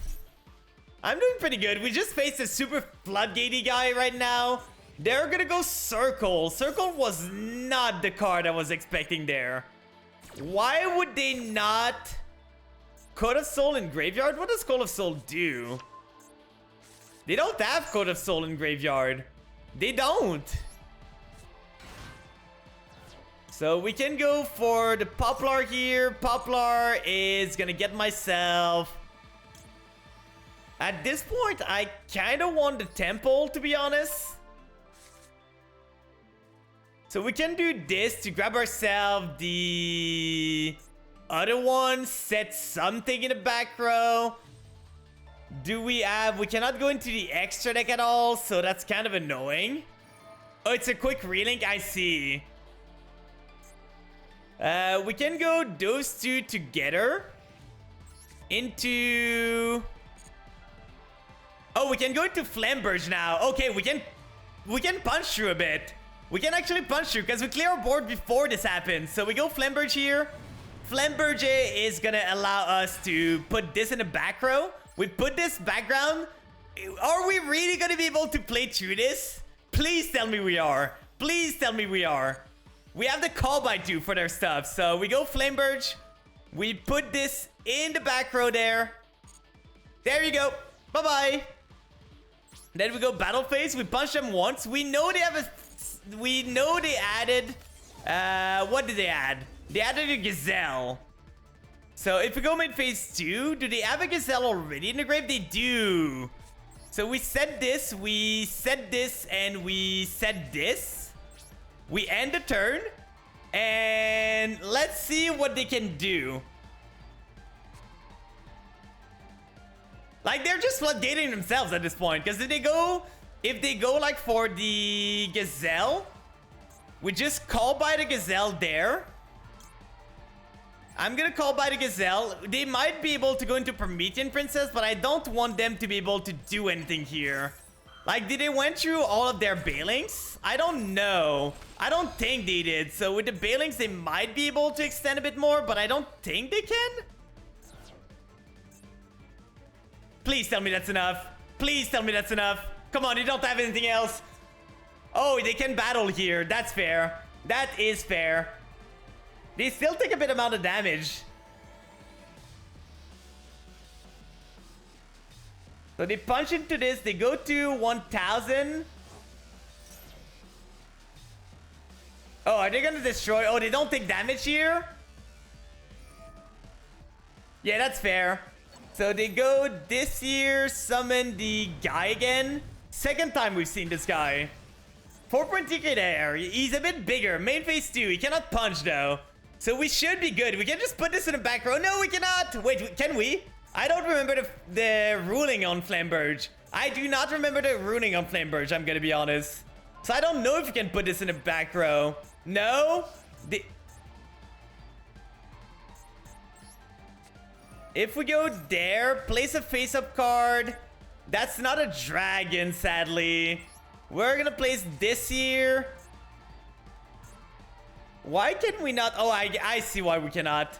I'm doing pretty good. We just faced a super floodgatey guy right now. They're gonna go Circle. Circle was not the card I was expecting there. Why would they not... Code of Soul in Graveyard? What does Code of Soul do? They don't have Code of Soul in Graveyard. They don't. So we can go for the Poplar here. Poplar is gonna get myself... At this point, I kind of want the Temple, to be honest. So we can do this to grab ourselves the other one, set something in the back row. Do we have... We cannot go into the extra deck at all, so that's kind of annoying. Oh, it's a quick relink, I see. We can go those two together. Into... Oh, we can go into Flamberge now. Okay, we can punch through a bit. We can actually punch through because we clear our board before this happens. So we go Flamberge here. Flamberge is gonna allow us to put this in the back row. We put this background. Are we really gonna be able to play through this? Please tell me we are. Please tell me we are. We have the call by 2 for their stuff. So we go Flamberge. We put this in the back row there. There you go. Bye-bye. Then we go Battle Phase. We punch them once. We know they have a... We know they added... what did they add? They added a Gazelle. So if we go mid phase 2, do they have a Gazelle already in the grave? They do. So we set this, and we set this. We end the turn. And let's see what they can do. Like, they're just floodgating themselves at this point. Because if they go like for the Gazelle, we just call by the Gazelle there. I'm gonna call by the Gazelle. They might be able to go into Promethean Princess, but I don't want them to be able to do anything here. Like, did they went through all of their Bailings? I don't know. I don't think they did. So with the Bailings, they might be able to extend a bit more, but I don't think they can. Please tell me that's enough. Please tell me that's enough. Come on, you don't have anything else. Oh, they can battle here. That's fair. That is fair. They still take a bit amount of damage. So they punch into this. They go to 1000. Oh, are they gonna destroy? Oh, they don't take damage here? Yeah, that's fair. So they go this year, summon the guy again. Second time we've seen this guy. 4.2k there. He's a bit bigger. Main phase 2. He cannot punch though. So we should be good. We can just put this in the back row. No, we cannot. Wait, can we? I don't remember the ruling on Flamberge. I do not remember the ruling on Flamberge, I'm gonna be honest. So I don't know if we can put this in the back row. No? If we go there, place a face-up card. That's not a dragon, sadly. We're gonna place this here. Why can we not? Oh, I see why we cannot.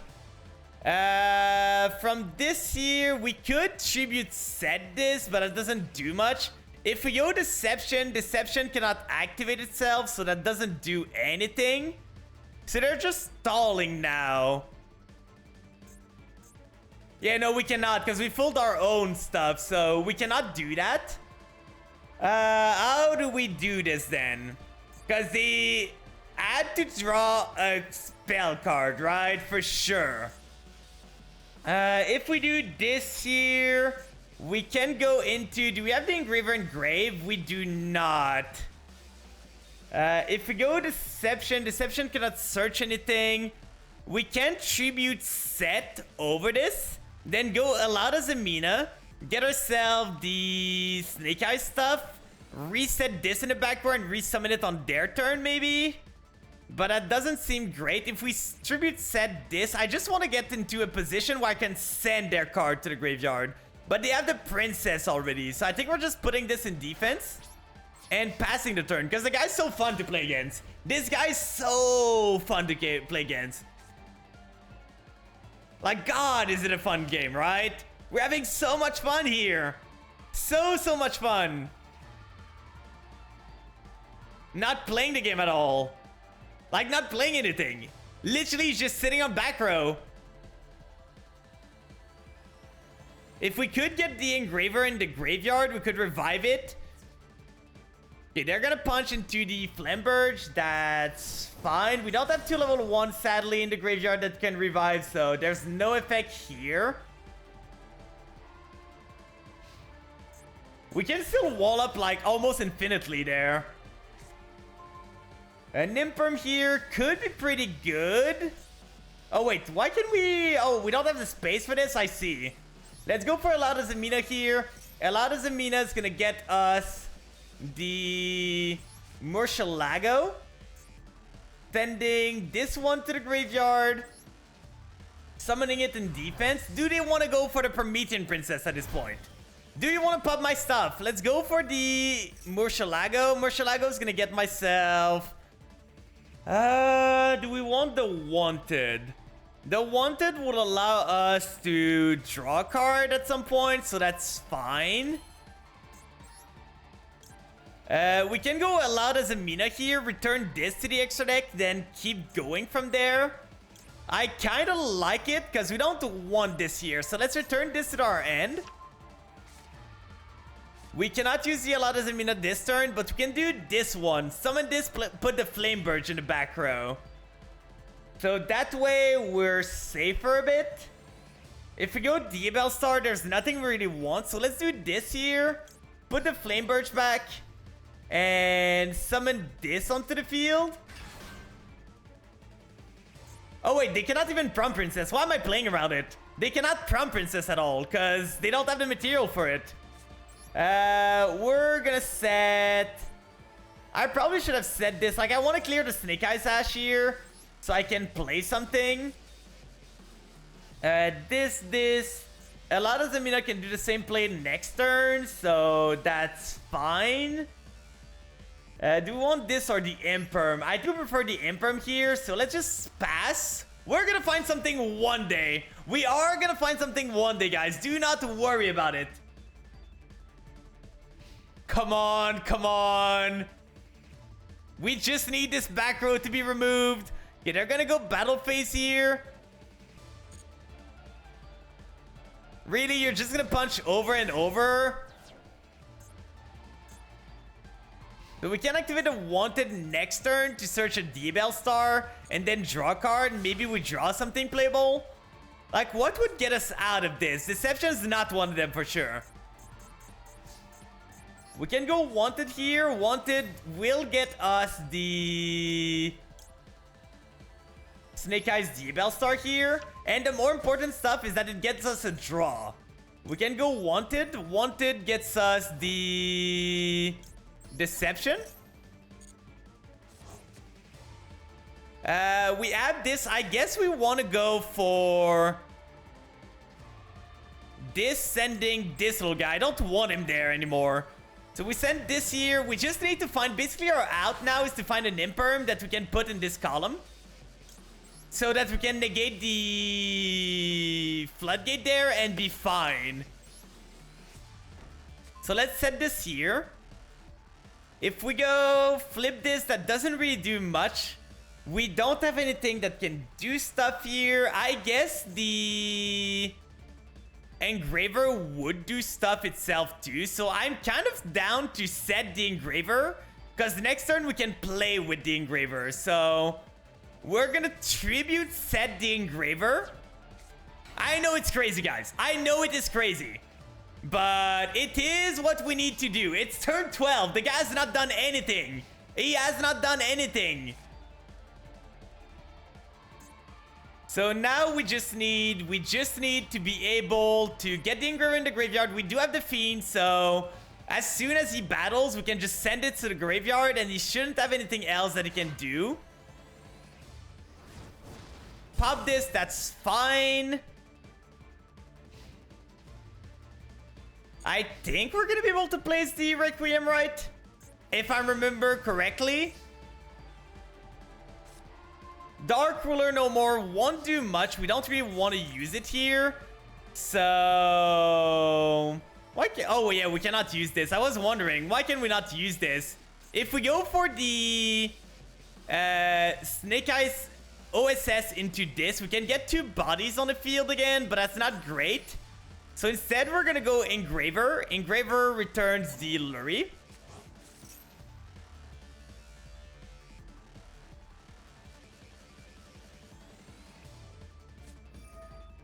From this here, we could tribute set this, but it doesn't do much. If we go Deception, Deception cannot activate itself, so that doesn't do anything. So they're just stalling now. Yeah, no, we cannot, because we filled our own stuff, so we cannot do that. How do we do this then? Because they had to draw a spell card, right? For sure. If we do this here, we can go into... Do we have the Engraver Engrave? We do not. If we go Deception, Deception cannot search anything. We can Tribute Set over this. Then go Alauda Zemina. Get ourselves the Snake Eye stuff. Reset this in the back row and resummon it on their turn, maybe? But that doesn't seem great. If we tribute set this, I just want to get into a position where I can send their card to the graveyard. But they have the princess already. So I think we're just putting this in defense and passing the turn. Because the guy's so fun to play against. This guy's so fun to play against. Like, God, is it a fun game, right? We're having so much fun here. So much fun. Not playing the game at all. Like, not playing anything. Literally just sitting on back row. If we could get the Engraver in the graveyard, we could revive it. Okay, they're gonna punch into the Flamberge. That's fine. We don't have 2 level 1, sadly, in the graveyard that can revive, so there's no effect here. We can still wall up, like, almost infinitely there. A Nimperm here could be pretty good. Oh, wait. Why can we... Oh, we don't have the space for this? I see. Let's go for Alauda Zemina here. Alauda Zemina is going to get us the Murcielago. Sending this one to the graveyard. Summoning it in defense. Do they want to go for the Promethean Princess at this point? Do you want to pop my stuff? Let's go for the Murcielago. Murcielago is going to get myself... do we want the Wanted? The Wanted will allow us to draw a card at some point, so that's fine. We can go Alauda Zemina here, return this to the extra deck, then keep going from there. I kind of like it, because we don't want this here. So let's return this to our end. We cannot use the Alauda Zemina this turn, but we can do this one. Summon this, put the Flamberge in the back row. So that way, we're safer a bit. If we go Diabell Star, there's nothing we really want. So let's do this here. Put the Flamberge back. And summon this onto the field. Oh wait, they cannot even Prom Princess. Why am I playing around it? They cannot Prom Princess at all, because they don't have the material for it. We're gonna set... I probably should have said this. Like, I want to clear the Snake Eyes Ash here, so I can play something. This. Alauda Zemina can do the same play next turn, so that's fine. Do we want this or the Imperm? I do prefer the Imperm here, so let's just pass. We're gonna find something one day. We are gonna find something one day, guys. Do not worry about it. Come on, come on. We just need this back row to be removed. Okay, they're gonna go battle phase here. Really? You're just gonna punch over and over? But we can activate a Wanted next turn to search a Diabell Star and then draw a card. Maybe we draw something playable. Like, what would get us out of this? Deception is not one of them for sure. We can go Wanted here. Wanted will get us the Snake Eyes Diabell Star here. And the more important stuff is that it gets us a draw. We can go Wanted. Wanted gets us the Deception. We add this. I guess we want to go for this, sending this little guy. I don't want him there anymore. So we send this here. We just need to find, basically our out now is to find an Imperm that we can put in this column. So that we can negate the Floodgate there and be fine. So let's set this here. If we go flip this, that doesn't really do much. We don't have anything that can do stuff here. I guess the Engraver would do stuff itself too. So I'm kind of down to set the Engraver, because the next turn we can play with the Engraver. So we're gonna tribute set the Engraver. I know it's crazy, guys. I know it is crazy. But it is what we need to do. It's turn 12. The guy's not done anything. He has not done anything. So now we just need to be able to get the Engraver in the graveyard. We do have the Fiend, so as soon as he battles, we can just send it to the graveyard, and he shouldn't have anything else that he can do. Pop this, that's fine. I think we're gonna be able to place the Requiem, right? If I remember correctly. Dark Ruler no more, won't do much. We don't really want to use it here. So why can, oh yeah, we cannot use this. I was wondering, why can we not use this? If we go for the Snake Eyes OSS into this, we can get 2 bodies on the field again, but that's not great. So instead, we're gonna go Engraver. Engraver returns the Lurie.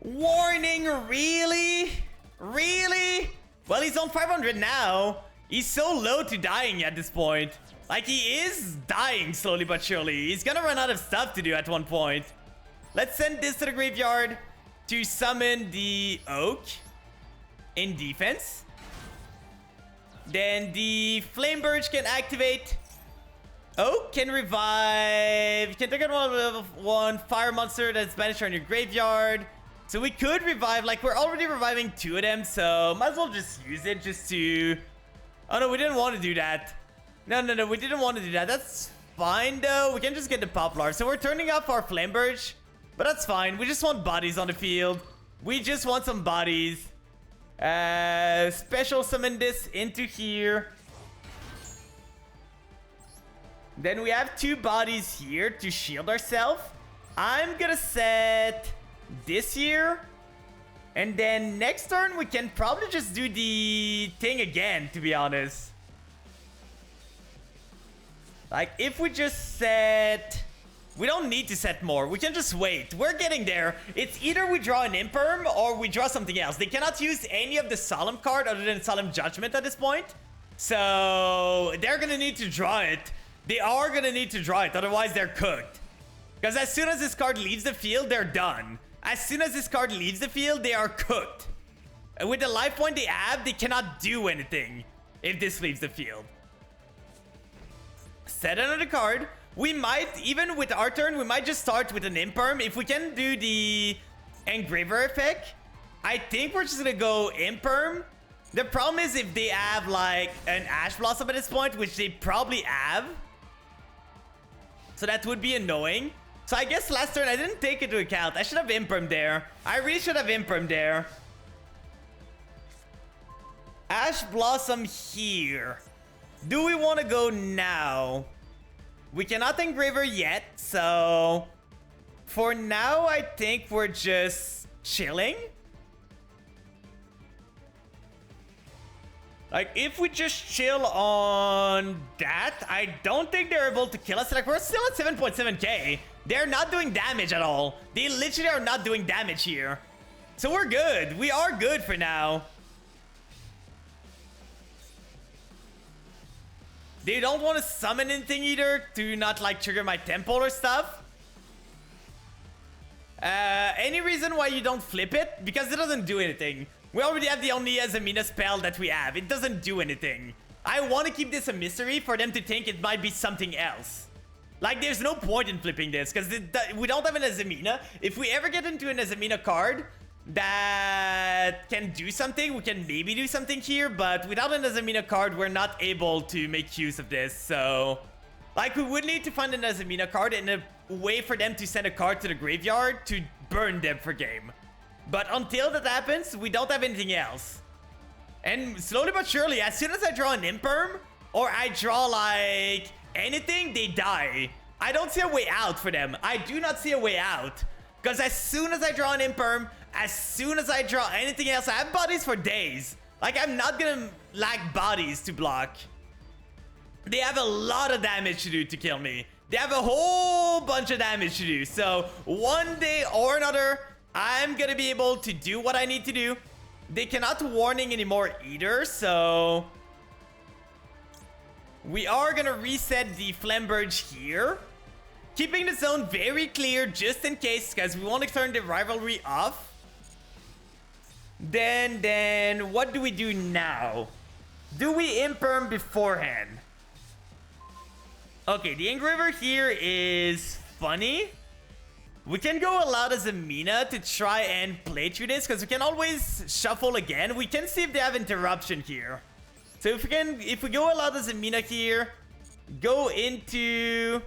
Warning, really? Really? Well, he's on 500 now. He's so low to dying at this point. Like, he is dying slowly but surely. He's gonna run out of stuff to do at one point. Let's send this to the graveyard to summon the Oak in defense. Then the Flame Birch can activate. Oak can revive. Can take out one fire monster that's banished from your graveyard. So we could revive, like we're already reviving 2 of them, so might as well just use it just to... Oh no, we didn't want to do that. No, we didn't want to do that. That's fine though. We can just get the Poplar. So we're turning off our Flame Birch, but that's fine. We just want bodies on the field. We just want some bodies. Special summon this into here. Then we have 2 bodies here to shield ourselves. I'm gonna set this here, and then next turn we can probably just do the thing again, to be honest. Like, if we just set... We don't need to set more. We can just wait. We're getting there. It's either we draw an Imperm or we draw something else. They cannot use any of the Solemn card other than Solemn Judgment at this point. So they're gonna need to draw it. They are gonna need to draw it, otherwise they're cooked. Because as soon as this card leaves the field, they're done. As soon as this card leaves the field, they are cooked. And with the life point they have, they cannot do anything if this leaves the field. Set another card. We might, even with our turn, we might just start with an Imperm. If we can do the Engraver effect, I think we're just gonna go Imperm. The problem is if they have like an Ash Blossom at this point, which they probably have. So that would be annoying. So I guess last turn I didn't take into account. I should have Imperm there. I really should have Imperm there. Ash Blossom here. Do we want to go now? We cannot Engraver yet, so for now I think we're just chilling. Like, if we just chill on that, I don't think they're able to kill us. Like, we're still at 7.7k. They're not doing damage at all. They literally are not doing damage here. So we're good. We are good for now. They don't want to summon anything either to not like trigger my temple or stuff. Any reason why you don't flip it? Because it doesn't do anything. We already have the only Zamina spell that we have. It doesn't do anything. I want to keep this a mystery for them to think it might be something else. Like, there's no point in flipping this because we don't have an Zamina. If we ever get into an Zamina card that can do something, we can maybe do something here. But without an Zamina card, we're not able to make use of this. So, like, we would need to find an Zamina card and a way for them to send a card to the graveyard to burn them for game. But until that happens, we don't have anything else. And slowly but surely, as soon as I draw an Imperm, or I draw, like, anything, they die. I don't see a way out for them. I do not see a way out. Because as soon as I draw an Imperm, as soon as I draw anything else, I have bodies for days. Like, I'm not gonna lack bodies to block. They have a lot of damage to do to kill me. They have a whole bunch of damage to do. So, one day or another, I'm gonna be able to do what I need to do. They cannot warning anymore either, so we are gonna reset the Flamberge here, keeping the zone very clear just in case, because we want to turn the rivalry off. Then what do we do now? Do we Imperm beforehand? Okay, the Engraver here is funny. We can go Alauda Zamina to try and play through this, because we can always shuffle again. We can see if they have interruption here. So if we go Alauda Zamina here, go into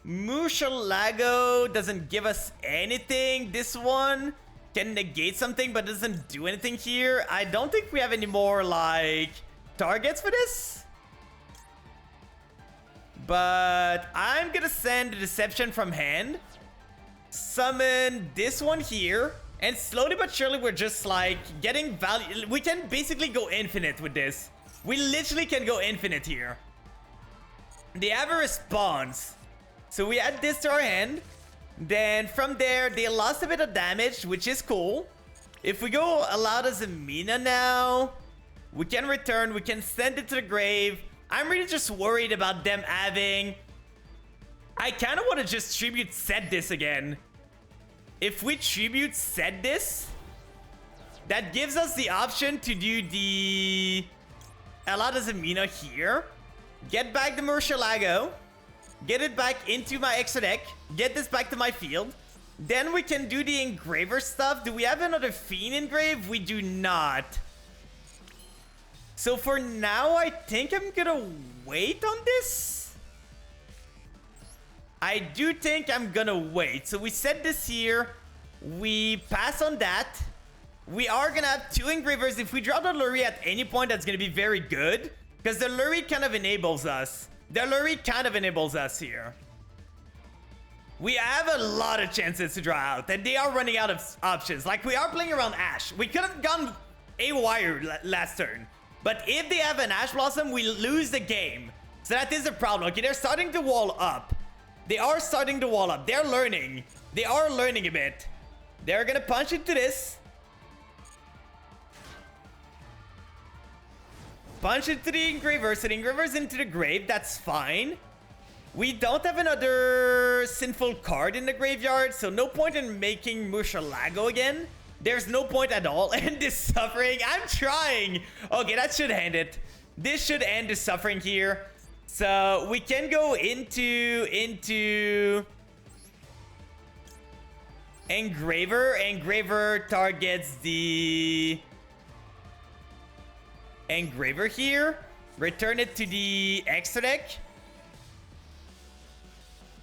Murcielago, doesn't give us anything. This one can negate something, but doesn't do anything here. I don't think we have any more, like, targets for this. But I'm gonna send a Deception from hand, summon this one here, and slowly but surely we're just like getting value. We can basically go infinite with this. We literally can go infinite here. They have a response, so we add this to our hand. Then from there, they lost a bit of damage, which is cool. If we go Alauda Zamina now, we can return, we can send it to the grave. I'm really just worried about them having... I kind of want to just tribute set this again. If we tribute set this, that gives us the option to do the Alauda Zamina here. Get back the Murcielago. Get it back into my extra deck. Get this back to my field. Then we can do the Engraver stuff. Do we have another Fiend Engrave? We do not. So for now, I think I'm gonna wait on this. I do think I'm gonna wait. So we set this here. We pass on that. We are gonna have two Engravers. If we draw the Lurrie at any point, that's gonna be very good. Because the Lurrie kind of enables us. The Lurrie kind of enables us here. We have a lot of chances to draw out. And they are running out of options. Like, we are playing around Ash. We could have gone A-Wire last turn. But if they have an Ash Blossom, we lose the game. So that is a problem. Okay, they're starting to wall up. They are starting to wall up. They're learning. They are learning a bit. They're gonna punch into this. Punch into the Engraver. So the Engraver's into the grave. That's fine. We don't have another Sinful card in the graveyard. So no point in making Murcielago again. There's no point at all. End this suffering. I'm trying. Okay, that should end it. This should end the suffering here. So we can go into Engraver. Engraver targets the Engraver here. Return it to the extra deck.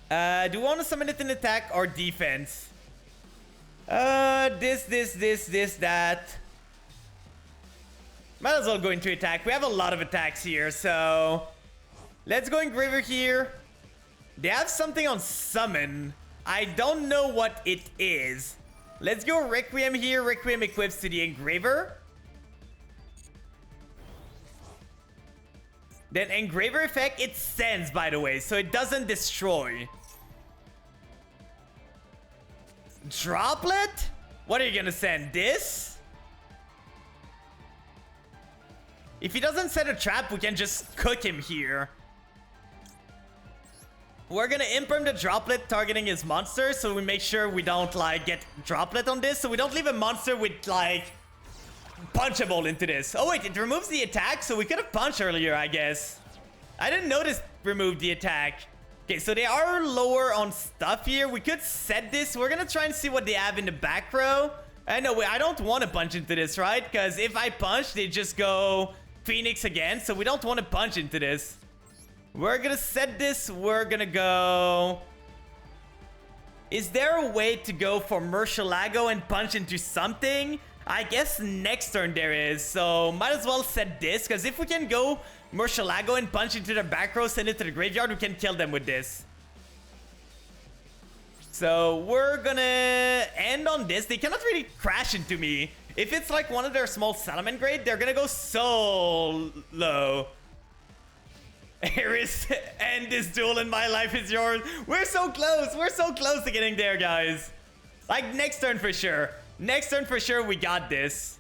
Do we want to summon it in attack or defense? This, that. Might as well go into attack. We have a lot of attacks here, so let's go Engraver here. They have something on summon. I don't know what it is. Let's go Requiem here. Requiem equips to the Engraver. Then Engraver effect, it sends, by the way, so it doesn't destroy. Droplet? What are you gonna send? This? If he doesn't set a trap, we can just cook him here. We're gonna imperm the droplet targeting his monster, so we make sure we don't, like, get droplet on this. So we don't leave a monster with, like, punchable into this. Oh, wait, it removes the attack, so we could have punched earlier, I guess. I didn't notice removed the attack. Okay, so they are lower on stuff here. We could set this. We're gonna try and see what they have in the back row. No, wait, I don't want to punch into this, right? Because if I punch, they just go Phoenix again. So we don't want to punch into this. We're gonna set this. We're gonna go... Is there a way to go for Murcielago and punch into something? I guess next turn there is. So might as well set this. Because if we can go Murcielago and punch into the back row, send it to the graveyard, we can kill them with this. So we're gonna end on this. They cannot really crash into me. If it's like one of their small Salamangreat, they're gonna go so low. Eris, end this duel and my life is yours. We're so close. We're so close to getting there, guys. Like, next turn for sure. Next turn for sure, we got this.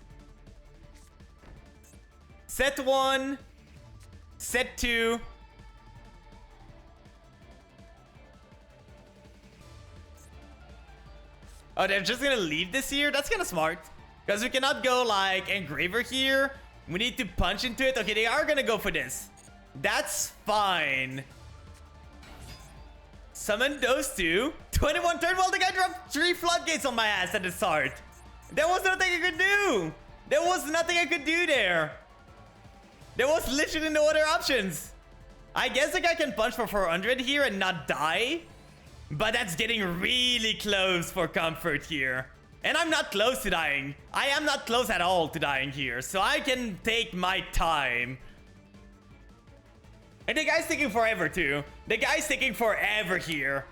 Set 1. Set 2. Oh, they're just gonna leave this here? That's kind of smart. Because we cannot go, like, Engraver here. We need to punch into it. Okay, they are gonna go for this. That's fine. Summon those two. 21 turn. Well, the guy dropped 3 floodgates on my ass at the start. There was nothing I could do. There was nothing I could do there. There was literally no other options. I guess the guy can punch for 400 here and not die. But that's getting really close for comfort here. And I'm not close to dying. I am not close at all to dying here. So I can take my time. And the guy's taking forever too. The guy's taking forever here.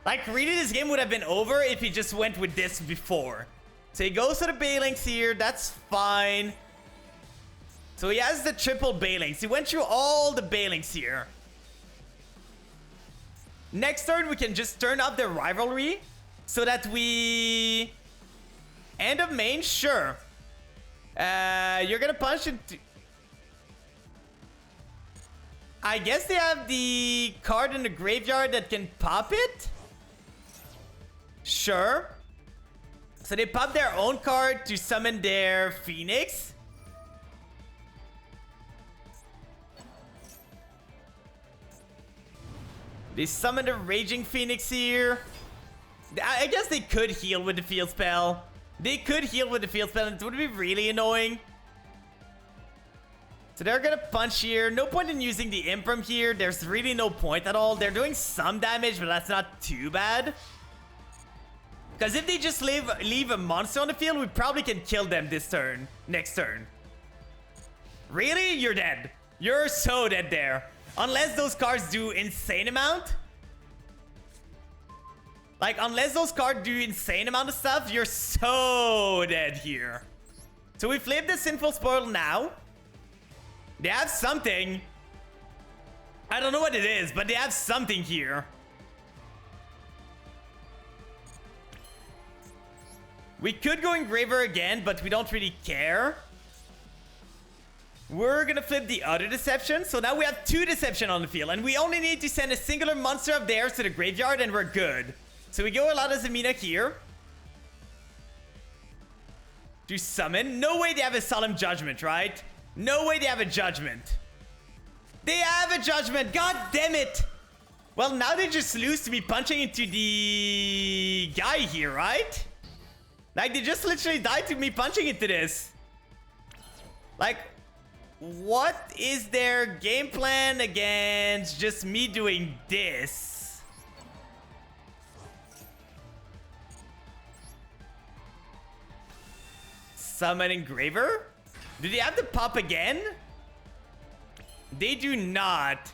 Like, really, this game would have been over if he just went with this before. So he goes to the Balinks here. That's fine. So he has the triple Balinks. He went through all the Balinks here. Next turn, we can just turn up the rivalry so that we... End of main? Sure. You're gonna punch into... I guess they have the card in the graveyard that can pop it? Sure. So they pop their own card to summon their Phoenix. They summon the Raging Phoenix here. I guess they could heal with the field spell. They could heal with the field spell, and it would be really annoying. So they're gonna punch here. No point in using the Imperm here. There's really no point at all. They're doing some damage, but that's not too bad. Because if they just leave a monster on the field, we probably can kill them this turn. Next turn. Really? You're dead. You're so dead there. Unless those cards do insane amount. Like, unless those cards do insane amount of stuff, you're so dead here. So we flip the Sinful Spoil now. They have something. I don't know what it is, but they have something here. We could go Engraver again, but we don't really care. We're gonna flip the other Deception. So now we have 2 Deception on the field. And we only need to send a singular monster of theirs to the graveyard and we're good. So we go Alada Zamina here. To summon. No way they have a Solemn Judgment, right? No way they have a Judgment. They have a Judgment. God damn it. Well, now they just lose to me punching into the guy here, right? Like, they just literally died to me punching into this. Like, what is their game plan against just me doing this? Summon Engraver? Do they have to pop again? They do not.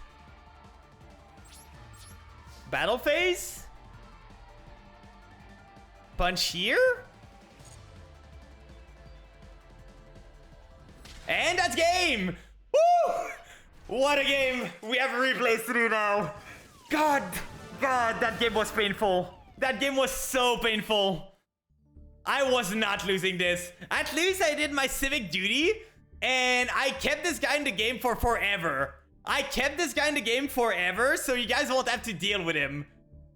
Battle phase? Punch here? And that's game! Woo! What a game! We have replays to do now. God, that game was painful. That game was so painful. I was not losing this. At least I did my civic duty. And I kept this guy in the game for forever. So you guys won't have to deal with him.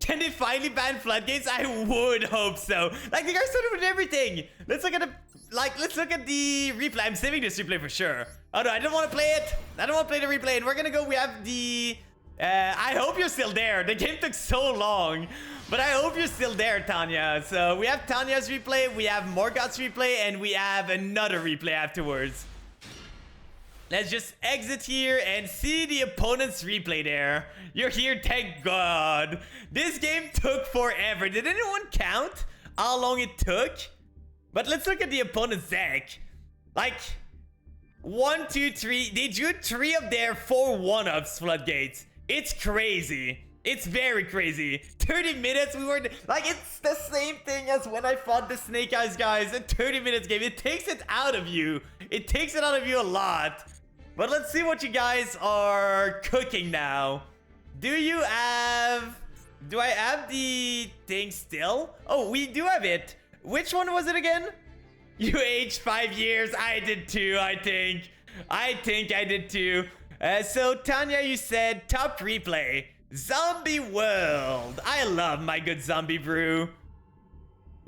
Can they finally ban floodgates? I would hope so. Like, the guy started with everything. Let's look at the replay. I'm saving this replay for sure. Oh no, I don't want to play it. I don't want to play the replay. And we're gonna go. We have the. I hope you're still there. The game took so long, but I hope you're still there, Tanya. So we have Tanya's replay, we have Morgoth's replay, and we have another replay afterwards. Let's just exit here and see the opponent's replay there. You're here, thank God. This game took forever. Did anyone count how long it took? But let's look at the opponent's deck. Like, 1, 2, 3. They drew 3 of their 4 1-ups floodgates. It's crazy. It's very crazy. 30 minutes, we were... Like, it's the same thing as when I fought the Snake Eyes guys. A 30 minutes game. It takes it out of you. It takes it out of you a lot. But let's see what you guys are cooking now. Do I have the thing still? Oh, we do have it. Which one was it again? You aged 5 years. I did too, I think. I did too. So, Tanya, you said top replay. Zombie World. I love my good zombie brew.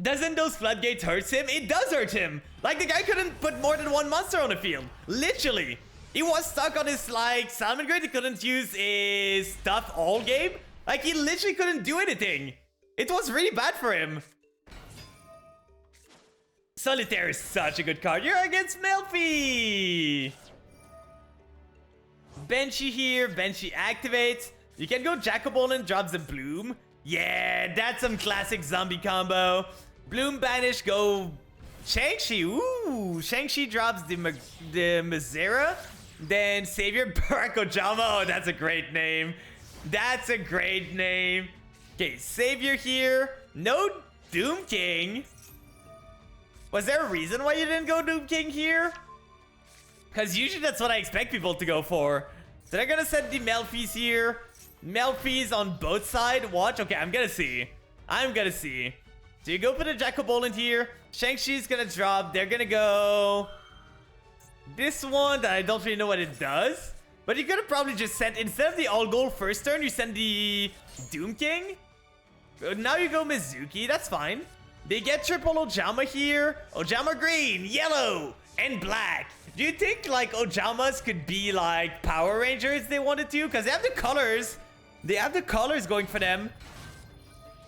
Doesn't those floodgates hurt him? It does hurt him. Like, the guy couldn't put more than 1 monster on the field. Literally. He was stuck on his, like, Salmon Grid. He couldn't use his stuff all game. Like, he literally couldn't do anything. It was really bad for him. Solitaire is such a good card. You're against Melfi. Banshee here. Banshee activates. You can go Jacobolin, drops a Bloom. Yeah, that's some classic zombie combo. Bloom, banish, go Shang-Chi. Ooh, Shang-Chi drops the Mazera. Then Savior, Barack Ojama. Oh, that's a great name. That's a great name. Okay, Savior here. No Doom King. Was there a reason why you didn't go Doom King here? Because usually that's what I expect people to go for. So they're gonna send the Melfis here. Melfis on both sides. Watch. Okay, I'm gonna see. So you go for the Jacobolin here. Shang-Chi's gonna drop. They're gonna go... this one that I don't really know what it does. But you could have probably just sent... instead of the all gold first turn, you send the Doom King. Now you go Mizuki. That's fine. They get triple Ojama here. Ojama green, yellow, and black. Do you think, like, Ojamas could be, like, Power Rangers if they wanted to? Because they have the colors. They have the colors going for them.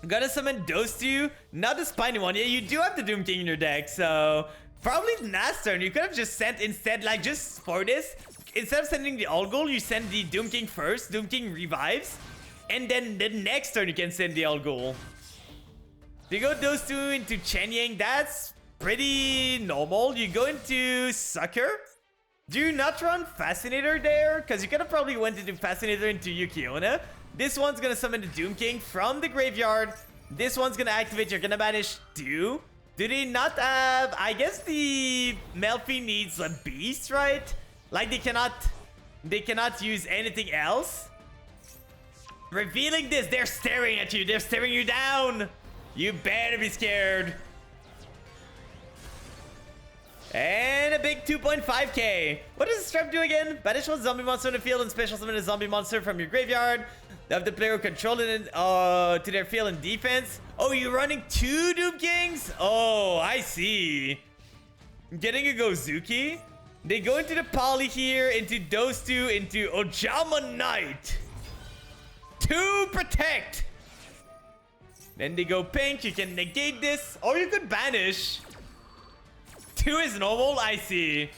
Gotta summon those two. Not the spiny one. Yeah, you do have the Doom King in your deck, so... probably last turn, you could have just sent instead, like, just for this. Instead of sending the all gold, you send the Doom King first. Doom King revives. And then the next turn, you can send the all gold. You go those two into Chen Yang. That's pretty normal. You go into Sucker. Do you not run Fascinator there? Because you could have probably went into Fascinator into Yukiona. This one's going to summon the Doom King from the graveyard. This one's going to activate. You're going to banish 2. Do they not have... I guess the Melfi needs a beast, right? Like, they cannot use anything else. Revealing this, they're staring at you. They're staring you down. You better be scared. And a big 2.5k. What does the strap do again? Banish one zombie monster in the field and special summon a zombie monster from your graveyard. Have the player control it to their field and defense. Oh, you're running 2 Doom Kings? Oh, I see. Getting a Gozuki. They go into the Poly here, into those two, into Ojama Knight. 2 protect. Then they go pink. You can negate this, or you could banish. 2 is normal, I see.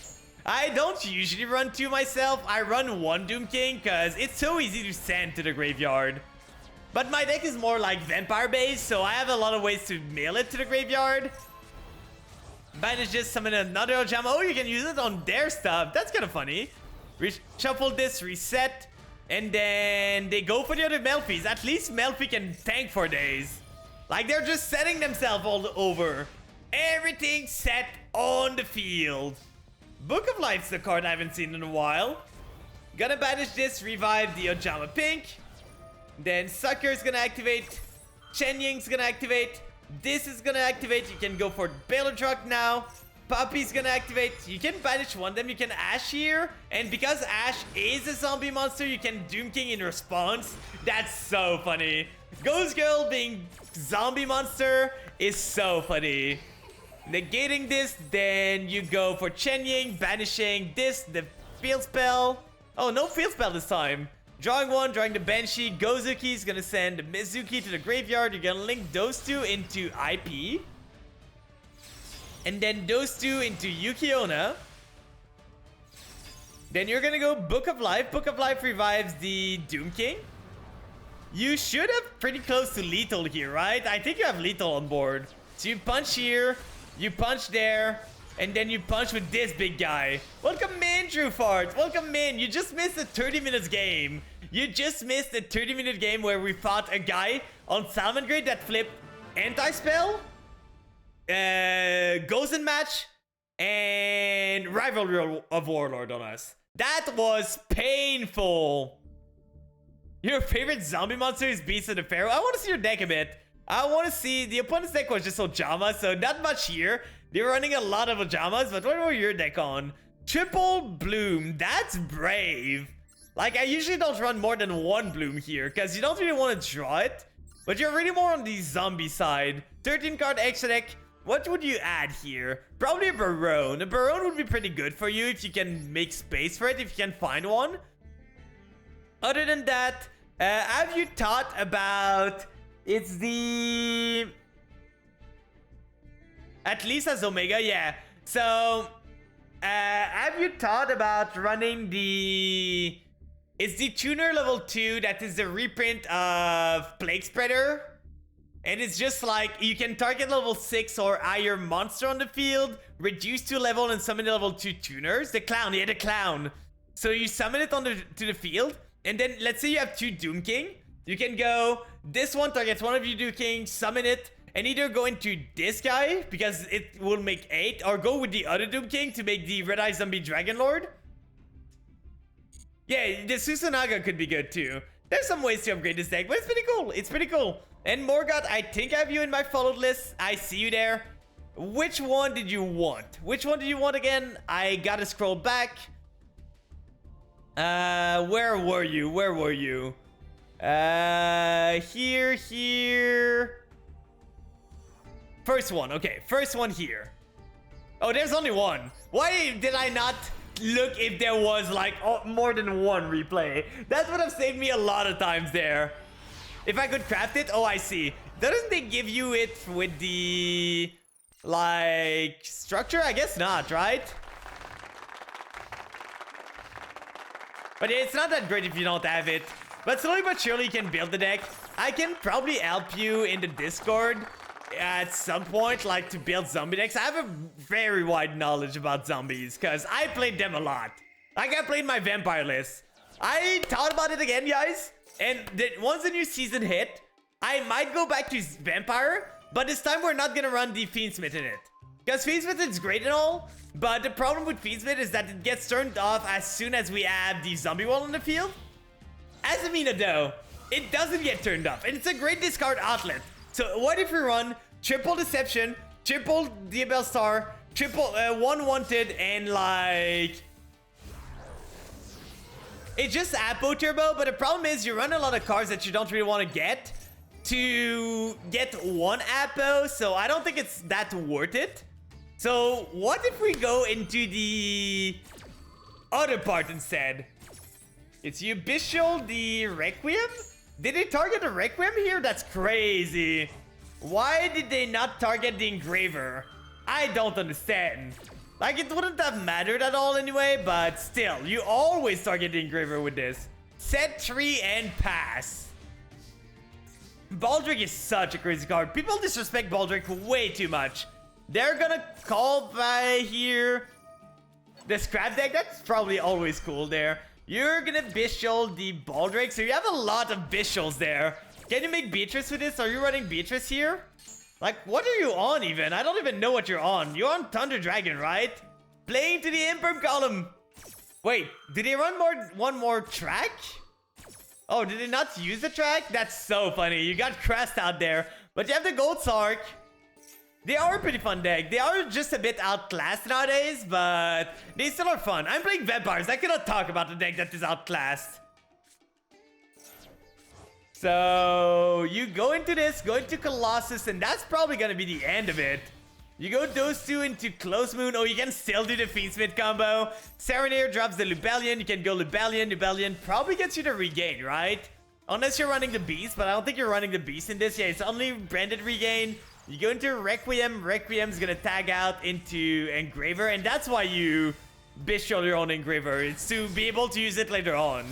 I don't usually run 2 myself. I run 1 Doom King because it's so easy to send to the graveyard. But my deck is more like vampire based, so I have a lot of ways to mail it to the graveyard. Banish just summon another Ojama. Oh, you can use it on their stuff. That's kind of funny. Shuffle this, reset, and then they go for the other Melfis. At least Melfi can tank for days. Like, they're just setting themselves all over. Everything set on the field. Book of Life's the card I haven't seen in a while. Gonna banish this, revive the Ojama Pink. Then Sucker's gonna activate. Chen Ying's gonna activate. This is gonna activate. You can go for Baylor Truck now. Puppy's gonna activate. You can banish one of them. You can Ash here. And because Ash is a zombie monster, you can Doom King in response. That's so funny. Ghost Girl being zombie monster is so funny. Negating this, then you go for Chen Ying, banishing this, the field spell. Oh, no field spell this time. Drawing one, drawing the Banshee. Gozuki is gonna send Mizuki to the graveyard. You're gonna link those two into IP. And then those two into Yukiona. Then you're gonna go Book of Life. Book of Life revives the Doom King. You should have pretty close to lethal here, right? I think you have lethal on board. So you punch here, you punch there, and then you punch with this big guy. Welcome in, True Fart. Welcome in. You just missed a 30 minutes game. You just missed a 30-minute game where we fought a guy on Salmon Grade that flipped Anti-Spell, Goes in Match, and Rivalry of Warlord on us. That was painful. Your favorite zombie monster is Beast of the Pharaoh. I want to see your deck a bit. I want to see... The opponent's deck was just Ojama, so not much here. They're running a lot of Ojamas, but what were your deck on? Triple Bloom. That's brave. Like, I usually don't run more than one Bloom here, because you don't really want to draw it. But you're really more on the zombie side. 13 card extra deck. What would you add here? Probably a Barone. A Barone would be pretty good for you if you can make space for it, if you can find one. Other than that, have you thought about... It's the... At least as Omega, yeah. So, have you thought about running the... It's the Tuner level 2 that is the reprint of Plague Spreader. And it's just like, you can target level 6 or higher monster on the field, reduce to level and summon the level 2 tuners. The clown, yeah, the clown. So you summon it to the field, and then let's say you have 2 Doom King. You can go, this one targets one of you Doom King, summon it, and either go into this guy, because it will make 8, or go with the other Doom King to make the Red Eye Zombie Dragon Lord. Yeah, the Susunaga could be good too. There's some ways to upgrade this deck, but it's pretty cool. It's pretty cool. And Morgoth, I think I have you in my followed list. I see you there. Which one did you want? Which one did you want again? I gotta scroll back. Where were you? Where were you? Here. First one, okay. First one here. Oh, there's only one. Why did I not look if there was like more than one replay? That would have saved me a lot of times there. If I could craft it, oh, I see. Doesn't they give you it with the like structure? I guess not, right? But it's not that great if you don't have it. But slowly but surely you can build the deck. I can probably help you in the Discord at some point, like to build zombie decks. I have a very wide knowledge about zombies because I played them a lot. Like I played my vampire list. I thought about it again, guys. And once the new season hit, I might go back to vampire. But this time we're not gonna run the Fiendsmith in it. Because Fiendsmith is great and all. But the problem with Fiendsmith is that it gets turned off as soon as we add the zombie wall on the field. As Amina though, it doesn't get turned off. And it's a great discard outlet. So what if we run triple Deception, triple Diabell Star, triple one Wanted, and like... It's just Apo Turbo, but the problem is you run a lot of cards that you don't really want to get one Apo, so I don't think it's that worth it. So what if we go into the other part instead? It's Ubishal, the Requiem? Did they target the Requiem here? That's crazy. Why did they not target the Engraver? I don't understand. Like, it wouldn't have mattered at all anyway, but still, you always target the Engraver with this. Set 3 and pass. Baldric is such a crazy card. People disrespect Baldric way too much. They're gonna call by here. The scrap deck, that's probably always cool there. You're gonna Bishul the Baldric, so you have a lot of Bishul's there. Can you make Beatrice with this? Are you running Beatrice here? Like, what are you on even? I don't even know what you're on. You're on Thunder Dragon, right? Playing to the Imperm column. Wait, did they run one more track? Oh, did they not use the track? That's so funny. You got Crest out there, but you have the Gold Sark. They are a pretty fun deck. They are just a bit outclassed nowadays, but they still are fun. I'm playing Vampires. I cannot talk about a deck that is outclassed. So you go into this, go into Colossus, and that's probably gonna be the end of it. You go those two into Close Moon. Oh, you can still do the Fiendsmith combo. Serenair drops the Lubellion. You can go Lubellion. Lubellion probably gets you the Regain, right? Unless you're running the Beast, but I don't think you're running the Beast in this. Yeah, it's only branded Regain. You go into Requiem. Requiem's gonna tag out into Engraver, and that's why you Bishop your own Engraver. It's to be able to use it later on.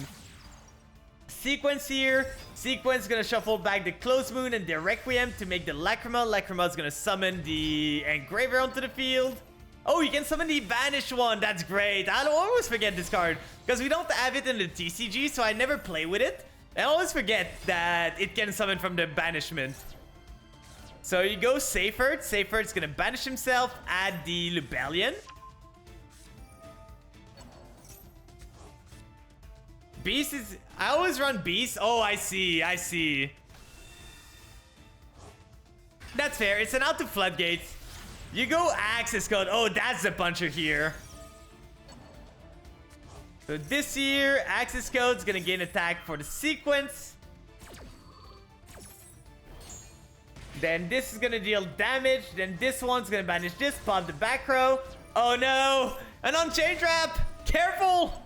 Sequence here. Sequence gonna shuffle back the Close Moon and the Requiem to make the Lacrima. Lacrima's gonna summon the Engraver onto the field. Oh, you can summon the Banished one. That's great. I always forget this card because we don't have it in the TCG, so I never play with it. I always forget that it can summon from the Banishment. So you go Seyfert. Seyfert's gonna banish himself, add the Lubellion. Beast is... I always run Beast. Oh, I see. I see. That's fair. It's an out to Floodgates. You go Access Code. Oh, that's the puncher here. So this here, Access Code's gonna gain attack for the sequence. Then this is gonna deal damage. Then this one's gonna banish this, pop the back row. Oh no! An Unchained Trap! Careful!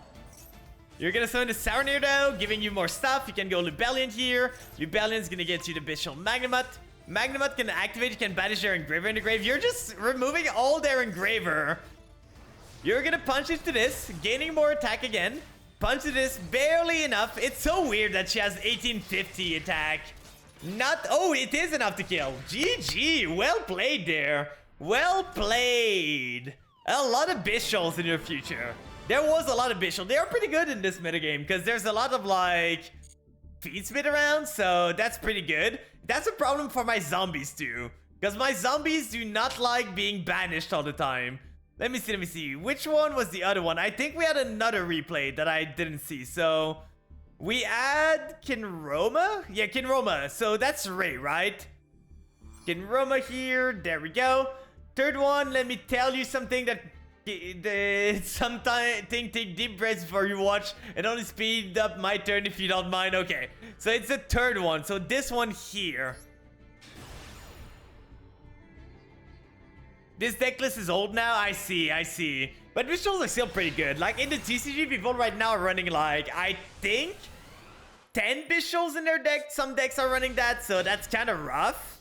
You're gonna summon the Serenair though, giving you more stuff. You can go Lubellion here. Lubellion's gonna get you the Bishop Magnamut. Magnamut can activate, you can banish their Engraver in the grave. You're just removing all their Engraver. You're gonna punch into this, gaining more attack again. Punch to this, barely enough. It's so weird that she has 1850 attack. Not... Oh, it is enough to kill. GG, well played there. Well played. A lot of Bishops in your future. There was a lot of Bishop. They are pretty good in this metagame because there's a lot of like Fiendsmith around, so that's pretty good. That's a problem for my zombies too, because my zombies do not like being banished all the time. Let me see. Which one was the other one? I think we had another replay that I didn't see. So we add Kinroma? Yeah, Kinroma. So that's Ray, right? Kinroma here. There we go. Third one, let me tell you something that... Sometimes take deep breaths before you watch and only speed up my turn if you don't mind. Okay, so it's the third one. So this one here. This deck list is old now. I see. But visuals are still pretty good. Like in the TCG, people right now are running like, I think 10 visuals in their deck. Some decks are running that, so that's kind of rough.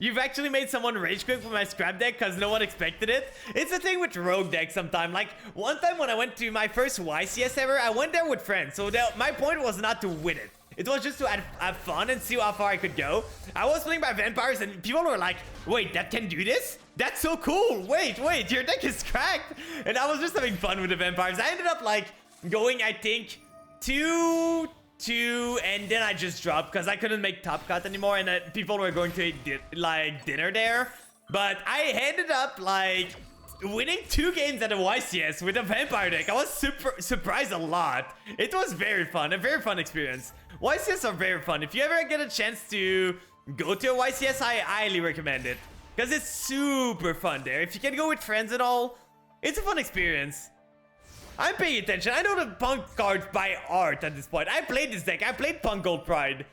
You've actually made someone rage quit with my scrap deck because no one expected it. It's a thing with rogue decks sometimes. Like, one time when I went to my first YCS ever, I went there with friends. So my point was not to win it. It was just to have fun and see how far I could go. I was playing by Vampires and people were like, wait, that can do this? That's so cool. Wait, your deck is cracked. And I was just having fun with the Vampires. I ended up like going, I think, 2, and then I just dropped because I couldn't make top cut anymore, and people were going to eat dinner there. But I ended up like winning 2 games at a YCS with a Vampire deck. I was surprised a lot. It was very fun, a very fun experience. YCS are very fun. If you ever get a chance to go to a YCS, I highly recommend it because it's super fun there. If you can go with friends and all, it's a fun experience. I'm paying attention. I know the Punk cards by heart at this point. I played this deck. I played Punk Gold Pride.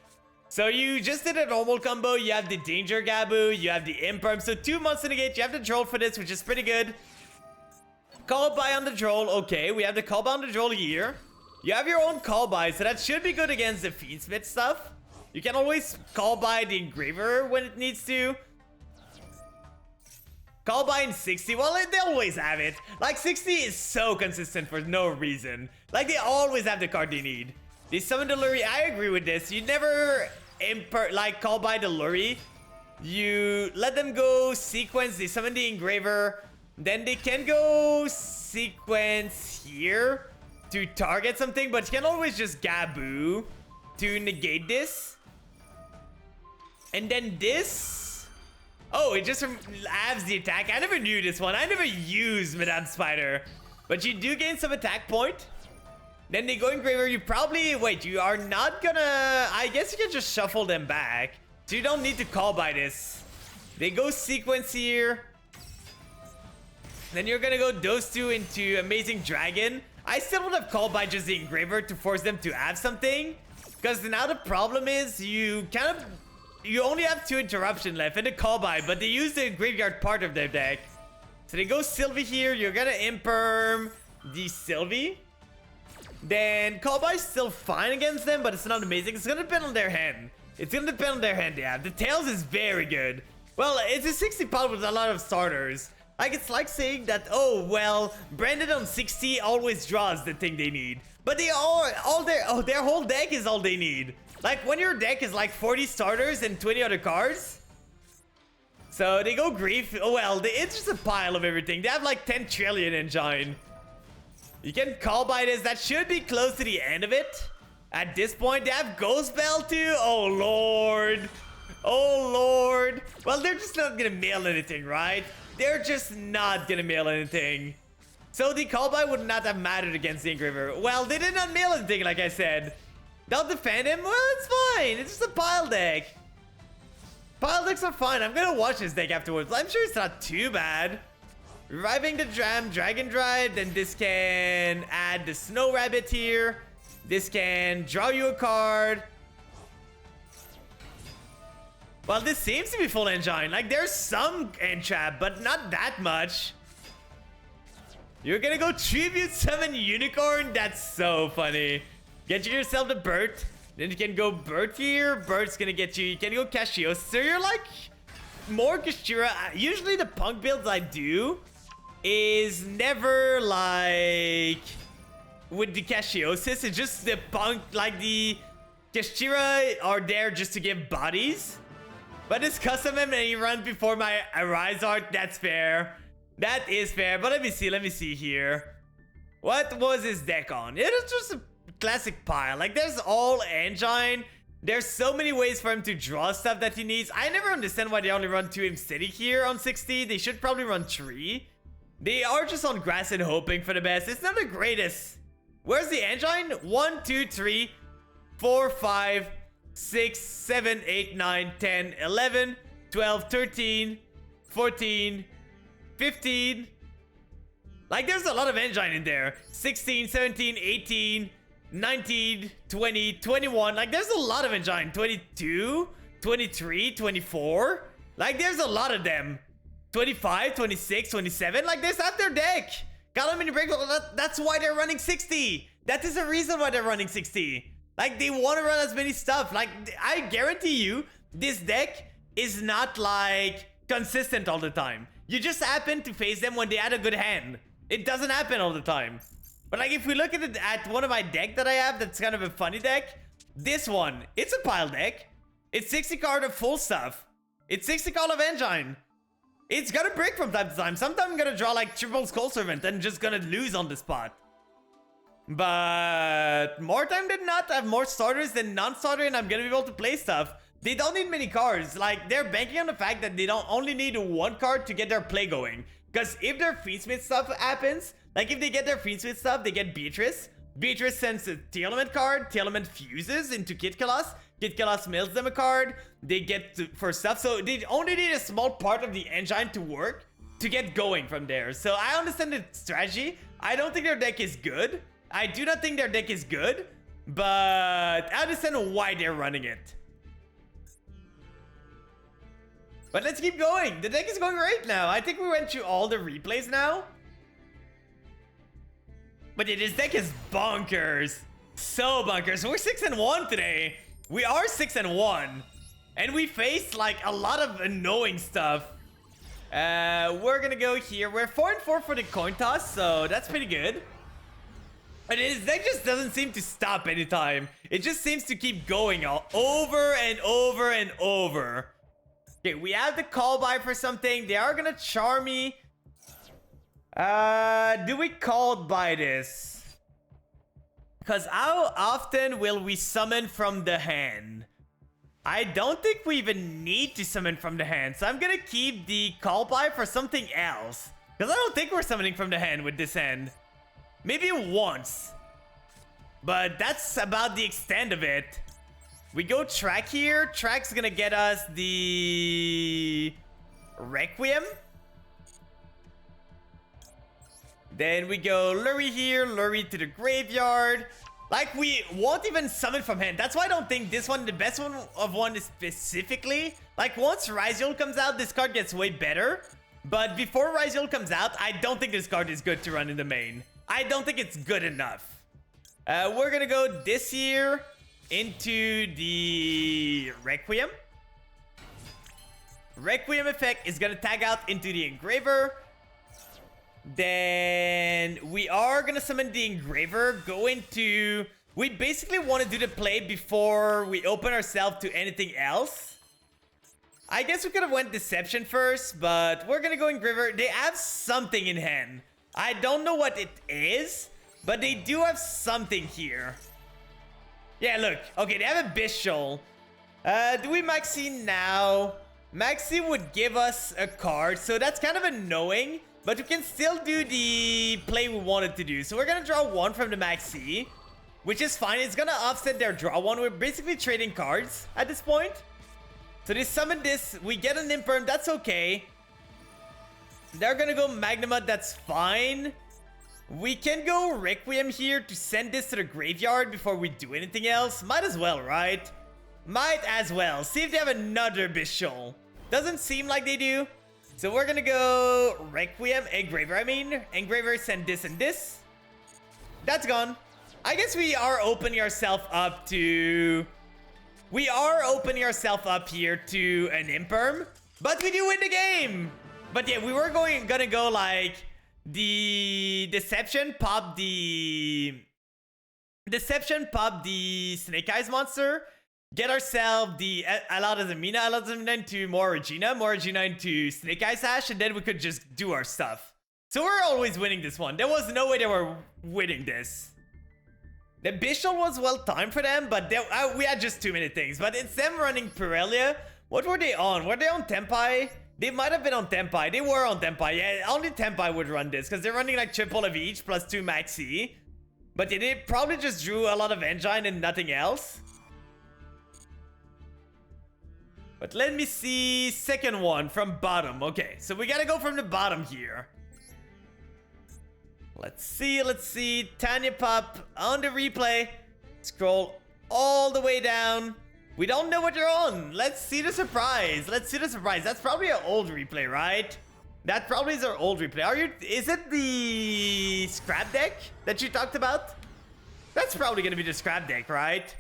So you just did a normal combo. You have the Danger Gabu. You have the Imperm. So 2 months in the gate. You have the Troll for this, which is pretty good. Call buy on the Troll. Okay, we have the call buy on the Troll here. You have your own call buy, so that should be good against the Fiendsmith stuff. You can always call buy the Engraver when it needs to. Call buy in 60, well, they always have it. Like, 60 is so consistent for no reason. Like, they always have the card they need. They summon the Lurie, I agree with this. You never, call buy the Lurie. You let them go sequence, they summon the Engraver. Then they can go sequence here to target something, but you can always just Gabu to negate this. And then this... Oh, it just halves the attack. I never knew this one. I never used Madame Spider. But you do gain some attack point. Then they go Engraver. You probably... Wait, you are not gonna... I guess you can just shuffle them back. So you don't need to call by this. They go sequence here. Then you're gonna go those two into Amazing Dragon. I still would have called by just the Engraver to force them to have something. Because now the problem is you only have 2 interruption left and a call by, but they use the graveyard part of their deck. So they go Sylvie here. You're gonna Imperm the Sylvie. Then call by is still fine against them, but it's not amazing. It's gonna depend on their hand. It's gonna depend on their hand they have. The Tails is very good. Well, it's a 60 pot with a lot of starters. Like, it's like saying that, oh, well, Brandon on 60 always draws the thing they need. But they their whole deck is all they need. Like, when your deck is like 40 starters and 20 other cards. So they go Grief. Oh, well, it's just a pile of everything. They have like 10 trillion engine. You can call by this. That should be close to the end of it. At this point, they have Ghost Bell too. Oh, Lord. Oh, Lord. Well, they're just not going to mail anything, right? They're just not going to mail anything. So the call by would not have mattered against the Engraver. Well, they did not mail anything, like I said. They'll defend him. Well, it's fine. It's just a pile deck. Pile decks are fine. I'm going to watch this deck afterwards. I'm sure it's not too bad. Reviving the Dragon Drive. Then this can add the Snow Rabbit here. This can draw you a card. Well, this seems to be full engine. Like, there's some entrap, but not that much. You're gonna go Tribute Summon Unicorn? That's so funny. Get yourself the Burt. Then you can go Burt here. Burt's gonna get you. You can go Cashios. So you're like more Kashira. Usually the Punk builds I do is never like with the Cashiosis. It's just the Punk, like the Kashira are there just to give bodies. But it's custom and he runs before my Arise art. That's fair. That is fair. But let me see here. What was his deck on? It is just a classic pile. Like, there's all engine. There's so many ways for him to draw stuff that he needs. I never understand why they only run 2 Imp City here on 60. They should probably run 3. They are just on grass and hoping for the best. It's not the greatest. Where's the engine? 1, 2, 3, 4, 5, 6, 7, 8, 9, 10, 11, 12, 13, 14, 15. Like, there's a lot of engine in there. 16, 17, 18, 19, 20, 21. Like, there's a lot of engine. 22, 23, 24. Like, there's a lot of them. 25, 26, 27. Like, there's not their deck. Got Mini Break. That's why they're running 60. That is the reason why they're running 60. Like, they want to run as many stuff. Like, I guarantee you, this deck is not, like, consistent all the time. You just happen to face them when they had a good hand. It doesn't happen all the time. But, like, if we look at it at one of my deck that I have that's kind of a funny deck, this one, it's a pile deck. It's 60 card of full stuff. It's 60 card of engine. It's gonna break from time to time. Sometimes I'm gonna draw, like, triple Skull Servant and just gonna lose on the spot. But more time than not, I have more starters than non-starter, and I'm gonna be able to play stuff. They don't need many cards. Like, they're banking on the fact that they don't only need 1 card to get their play going. Because if their Fiendsmith stuff happens, like if they get their Fiendsmith stuff, they get Beatrice. Beatrice sends a Telement card. Telement fuses into Kid Kalas. Kid Kalas mails them a card. They get for stuff. So they only need a small part of the engine to work to get going from there. So I understand the strategy. I don't think their deck is good. I do not think their deck is good, but I understand why they're running it. But let's keep going. The deck is going great now. I think we went through all the replays now. But yeah, this deck is bonkers. So bonkers. We're 6-1 today. We are 6-1. And we faced like a lot of annoying stuff. We're gonna go here. We're 4-4 for the coin toss, so that's pretty good. And his deck just doesn't seem to stop anytime. It just seems to keep going all over and over and over. Okay, we have the call by for something. They are gonna charm me. Do we call by this? Because how often will we summon from the hand? I don't think we even need to summon from the hand. So I'm gonna keep the call by for something else. Because I don't think we're summoning from the hand with this hand. Maybe once. But that's about the extent of it. We go track here. Track's gonna get us the Requiem. Then we go Lurie here, Lurie to the graveyard. Like, we won't even summon from hand. That's why I don't think this one, the best one of one is specifically. Like, once Ryziel comes out, this card gets way better. But before Ryziel comes out, I don't think this card is good to run in the main. I don't think it's good enough. We're gonna go this here into the Requiem. Requiem effect is gonna tag out into the Engraver. Then we are gonna summon the Engraver, go into... We basically want to do the play before we open ourselves to anything else. I guess we could have went Deception first, but we're gonna go Engraver. They have something in hand. I don't know what it is, but they do have something here. Yeah, look. Okay, they have a Bishol. Do we Maxi now? Maxi would give us a card, so that's kind of annoying. But we can still do the play we wanted to do. So we're going to draw one from the Maxi, which is fine. It's going to offset their draw one. We're basically trading cards at this point. So they summon this. We get an Imperm. That's okay. They're going to go Magnamut. That's fine. We can go Requiem here to send this to the graveyard before we do anything else. Might as well, right? Might as well. See if they have another Bishol. Doesn't seem like they do. So we're gonna go Requiem, Engraver, Engraver, send this and this. That's gone. I guess we are opening ourselves up to... We are opening ourselves up here to an Imperm. But we do win the game! But yeah, we were gonna go like... The Deception, pop the... Deception, pop the Snake Eyes monster. Get ourselves the Alazamina into Regina into Snake Eyes Ash, and then we could just do our stuff. So we're always winning this one. There was no way they were winning this. The Bishop was well timed for them, but we had just too many things. But it's them running Pirellia. What were they on? Were they on Tempai? They might have been on Tempai. They were on Tempai. Yeah, only Tempai would run this because they're running like triple of each plus 2 Maxi. But yeah, they probably just drew a lot of Engine and nothing else. But let me see. Second one from bottom. Okay, so we gotta go from the bottom here. Let's see. Tanya Pop on the replay. Scroll all the way down. We don't know what you're on. Let's see the surprise. That's probably an old replay, right? That probably is our old replay. Is it the scrap deck that you talked about? That's probably gonna be the scrap deck, right?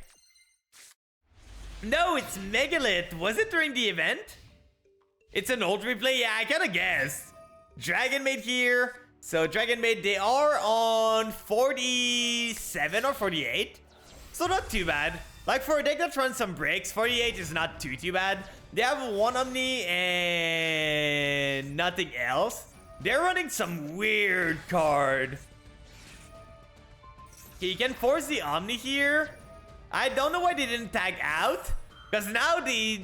No, it's Megalith. Was it during the event? It's an old replay? Yeah, I kinda guessed. Dragon Maid here. So Dragon Maid, they are on 47 or 48. So not too bad. Like for a deck that runs some breaks, 48 is not too bad. They have one Omni and nothing else. They're running some weird card. Okay, you can force the Omni here. I don't know why they didn't tag out. Because now they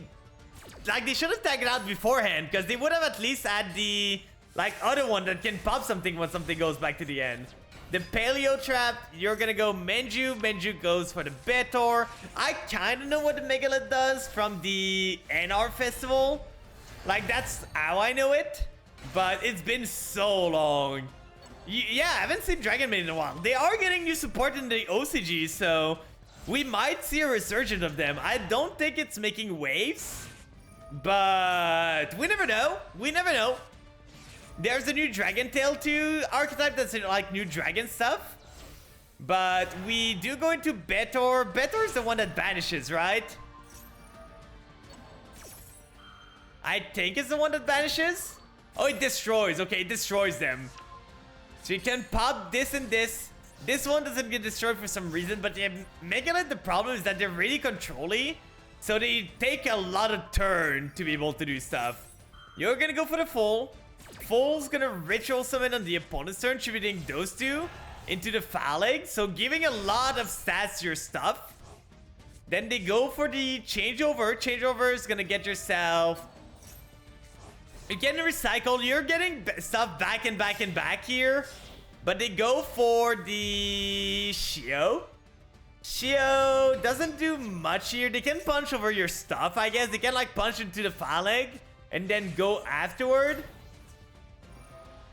should have tagged out beforehand. Because they would have at least had the other one that can pop something when something goes back to the end. The Paleo Trap, you're gonna go Menju. Menju goes for the Betor. I kind of know what the Megalith does from the NR Festival. Like, that's how I know it. But it's been so long. Yeah, I haven't seen Dragon Maid in a while. They are getting new support in the OCG, so we might see a resurgence of them. I don't think it's making waves, but we never know. We never know. There's a new Dragon Tail 2 archetype that's like new dragon stuff. But we do go into Betor. Betor is the one that banishes, right? I think it's the one that banishes. Oh, it destroys. Okay, it destroys them. So you can pop this and this. This one doesn't get destroyed for some reason, but yeah, Megalith, the problem is that they're really controlly. So they take a lot of turn to be able to do stuff. You're gonna go for the full. Full's gonna ritual summon on the opponent's turn, attributing those two into the Phalanx. So giving a lot of stats to your stuff. Then they go for the changeover. Changeover is gonna get yourself... You're getting recycled. You're getting stuff back and back and back here. But they go for the Shio. Shio doesn't do much here. They can punch over your stuff, I guess. They can like punch into the Phalanx. and then go afterward.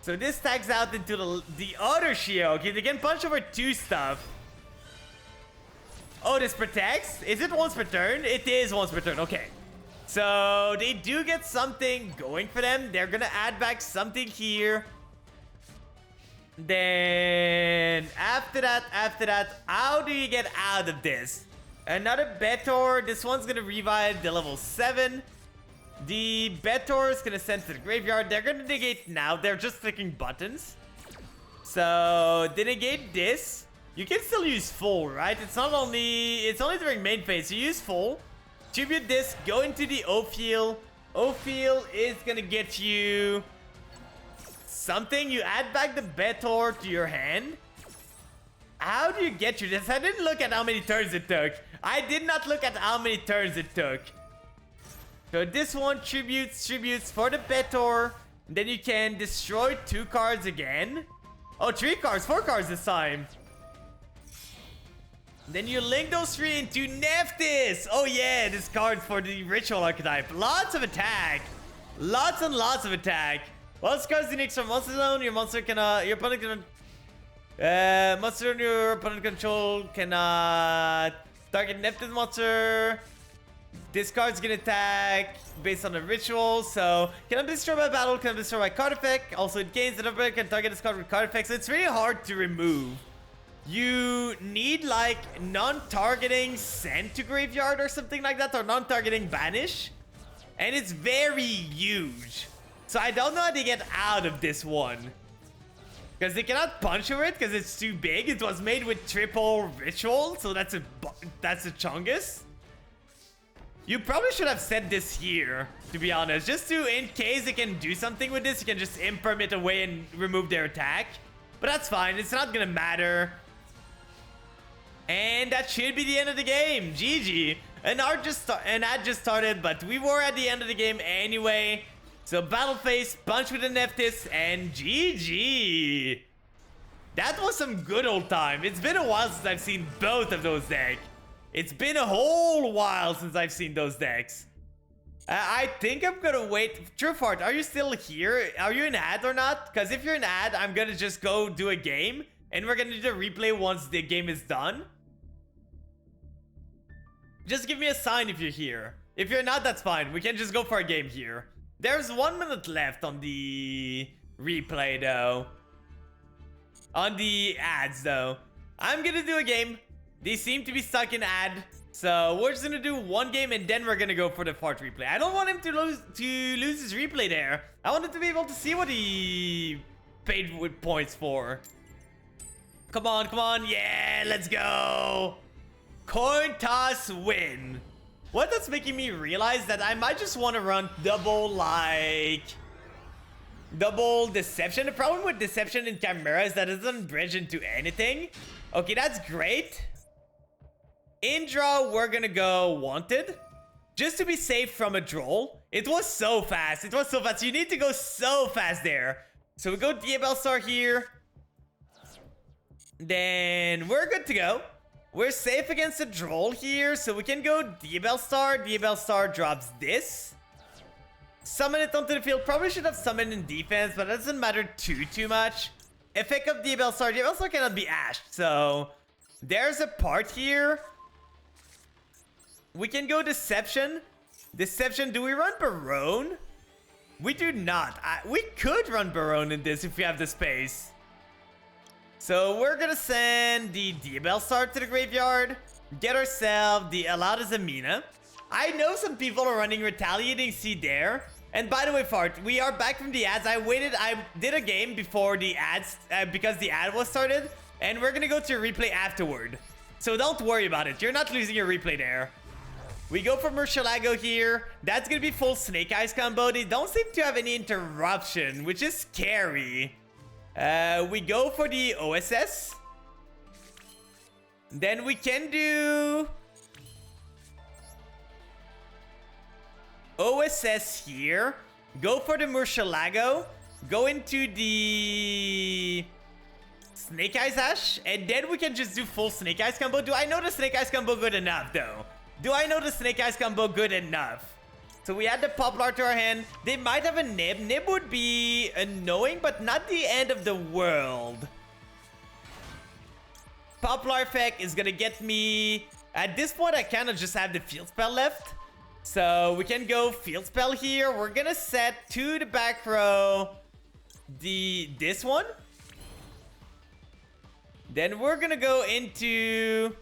So this tags out into the other shield. Okay, they can punch over 2 stuff. Oh, this protects? Is it once per turn? It is once per turn. Okay. So they do get something going for them. They're gonna add back something here. Then after that, how do you get out of this? Another Betor. This one's gonna revive the level 7. The Betor is gonna send to the graveyard. They're gonna negate now. They're just clicking buttons. So they negate this. You can still use full, right? It's only during main phase. You use full. Tribute this, go into the Ophiel. Ophiel is gonna get you something. You add back the Betor to your hand. How do you get you this? I didn't look at how many turns it took. I did not look at how many turns it took. So this one tributes for the Betor. Then you can destroy 2 cards again. Oh, 3 cards, 4 cards this time. Then you link those 3 into Nephthys. Oh yeah, this card for the ritual archetype. Lots of attack. Lots and lots of attack. Well, this card's unique from monster zone. Your monster cannot. Your opponent cannot. Monster on your opponent control cannot target Nephthys monster. This card's gonna attack based on the ritual. So cannot be destroyed by battle. Cannot be destroyed by card effect. Also, it gains another opponent can target this card with card effect. So it's really hard to remove. You need like non-targeting send to graveyard or something like that, or non-targeting banish, and it's very huge. So I don't know how they get out of this one, because they cannot punch over it because it's too big. It was made with triple ritual, so that's a chungus. You probably should have set this here, to be honest, just to, in case they can do something with this, you can just imperm it away and remove their attack. But that's fine, it's not gonna matter. And that should be the end of the game. GG. An ad just started, but we were at the end of the game anyway. So battle phase, punch with the Nephthys, and GG. That was some good old time. It's been a while since I've seen both of those decks. It's been a whole while since I've seen those decks. I think I'm gonna wait. Truefart, are you still here? Are you an ad or not? Because if you're an ad, I'm gonna just go do a game, and we're gonna do the replay once the game is done. Just give me a sign if you're here. If you're not, that's fine. We can just go for a game here. There's 1 minute left on the replay, though. On the ads, though. I'm gonna do a game. They seem to be stuck in ad. So we're just gonna do 1 game and then we're gonna go for the fart replay. I don't want him to lose his replay there. I want him to be able to see what he paid with points for. Come on, come on. Yeah, let's go. Coin toss win. What that's making me realize that I might just want to run double deception. The problem with deception in Chimera is that it doesn't bridge into anything. Okay, that's great. In draw, we're gonna go wanted. Just to be safe from a droll. It was so fast. It was so fast. You need to go so fast there. So we go Diabellstar here. Then we're good to go. We're safe against a droll here, so we can go Diabellstar. Diabellstar drops this. Summon it onto the field. Probably should have summoned in defense, but that doesn't matter too much. Effect of Diabellstar. Diabellstar cannot be ashed, so there's a part here. We can go Deception. Deception, do we run Barone? We do not. We could run Barone in this if we have the space. So we're gonna send the Diabellstar to the graveyard, get ourselves the Alauda Zamina. I know some people are running Retaliating Seed there. And by the way, Fart, we are back from the ads. I did a game before the ads because the ad was started. And we're gonna go to a replay afterward. So don't worry about it. You're not losing your replay there. We go for Murcielago here. That's gonna be full Snake Eyes combo. They don't seem to have any interruption, which is scary. We go for the OSS. Then we can do OSS here. Go for the Murcielago. Go into the Snake Eyes Ash. And then we can just do full Snake Eyes combo. Do I know the Snake Eyes combo good enough, though? Do I know the Snake Eyes combo good enough? So we add the Poplar to our hand. They might have a Nib. Nib would be annoying, but not the end of the world. Poplar effect is gonna get me... At this point, I kind of just have the field spell left. So we can go field spell here. We're gonna set to the back row this one. Then we're gonna go into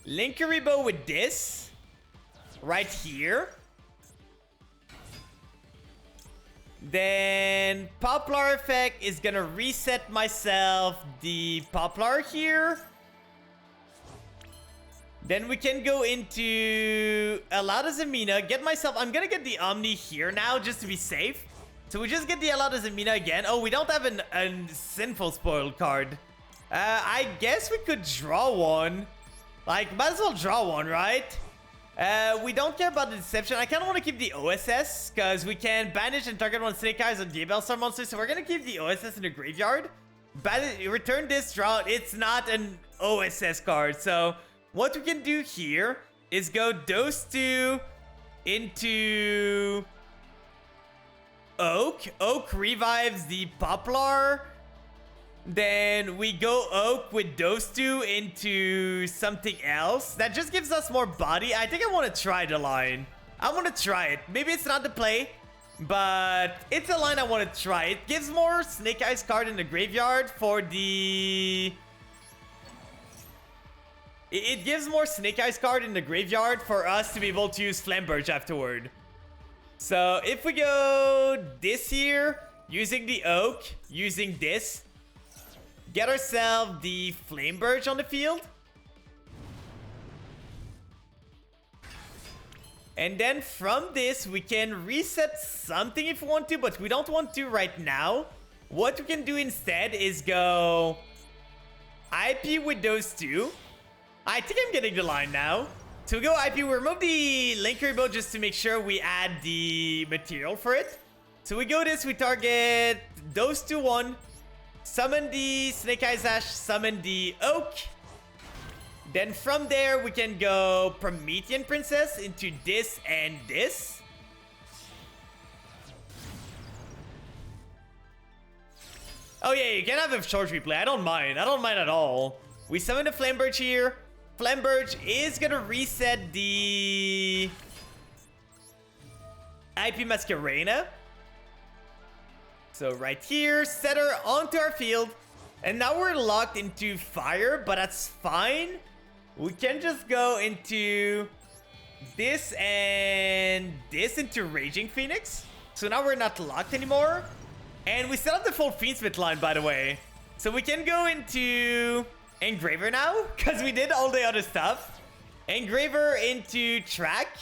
Linkuriboh with this right here. Then Poplar effect is gonna reset myself the Poplar here. Then we can go into Alauda Zamina, get myself... I'm gonna get the Omni here now just to be safe. So we just get the Alauda Zamina again. Oh, we don't have a Sinful Spoiled card. I guess we could draw one. Like, might as well draw one, right? We don't care about the Deception. I kind of want to keep the OSS because we can banish and target one Snake Eyes on Gabriel Star monster. So we're going to keep the OSS in the graveyard. Return this, draw it. It's not an OSS card. So what we can do here is go those two into Oak. Oak revives the Poplar. Then we go Oak with those two into something else. That just gives us more body. I think I want to try the line. I want to try it. Maybe it's not the play, but it's a line I want to try. It gives more Snake Eyes card in the graveyard for the... It gives more Snake Eyes card in the graveyard for us to be able to use Flamberge afterward. So if we go this here, using the Oak, using this, get ourselves the Flamberge on the field. And then from this, we can reset something if we want to, but we don't want to right now. What we can do instead is go IP with those two. I think I'm getting the line now. So we go IP, we remove the Linkuriboh just to make sure we add the material for it. So we go this, we target those two one. Summon the Snake Eyes Ash, summon the Oak. Then from there, we can go Promethean Princess into this and this. Oh yeah, you can have a short replay. I don't mind. I don't mind at all. We summon the Flamberge here. Flamberge is gonna reset the IP Masquerena. So right here, set her onto our field. And now we're locked into fire, but that's fine. We can just go into this and this into Raging Phoenix. So now we're not locked anymore. And we set up the full Fiendsmith line, by the way. So we can go into Engraver now, because we did all the other stuff. Engraver into Track.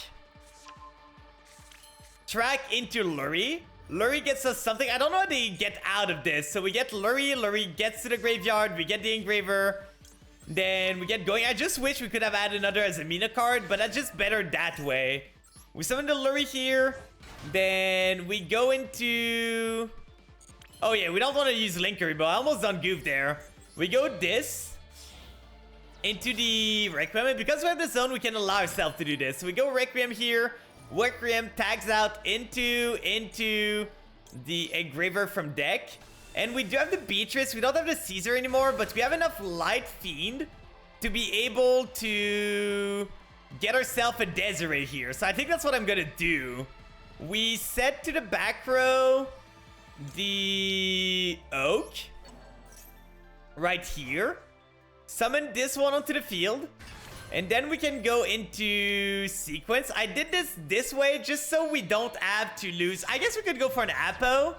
Track into Lurie. Lurie gets us something. I don't know how they get out of this. So we get Lurie. Lurie gets to the graveyard. We get the Engraver. Then we get going. I just wish we could have added another Zamina card, but that's just better that way. We summon the Lurie here. Then we go into... Oh yeah, we don't want to use Linkuriboh. I almost done goof there. We go this into the Requiem. And because we have the zone, we can allow ourselves to do this. So we go Requiem here. Requiem tags out into the Engraver from deck. And we do have the Beatrice. We don't have the Caesar anymore, but we have enough Light Fiend to be able to get ourselves a Desiree here. So I think that's what I'm gonna do. We set to the back row the Oak right here. Summon this one onto the field. And then we can go into sequence. I did this way just so we don't have to lose. I guess we could go for an Apo.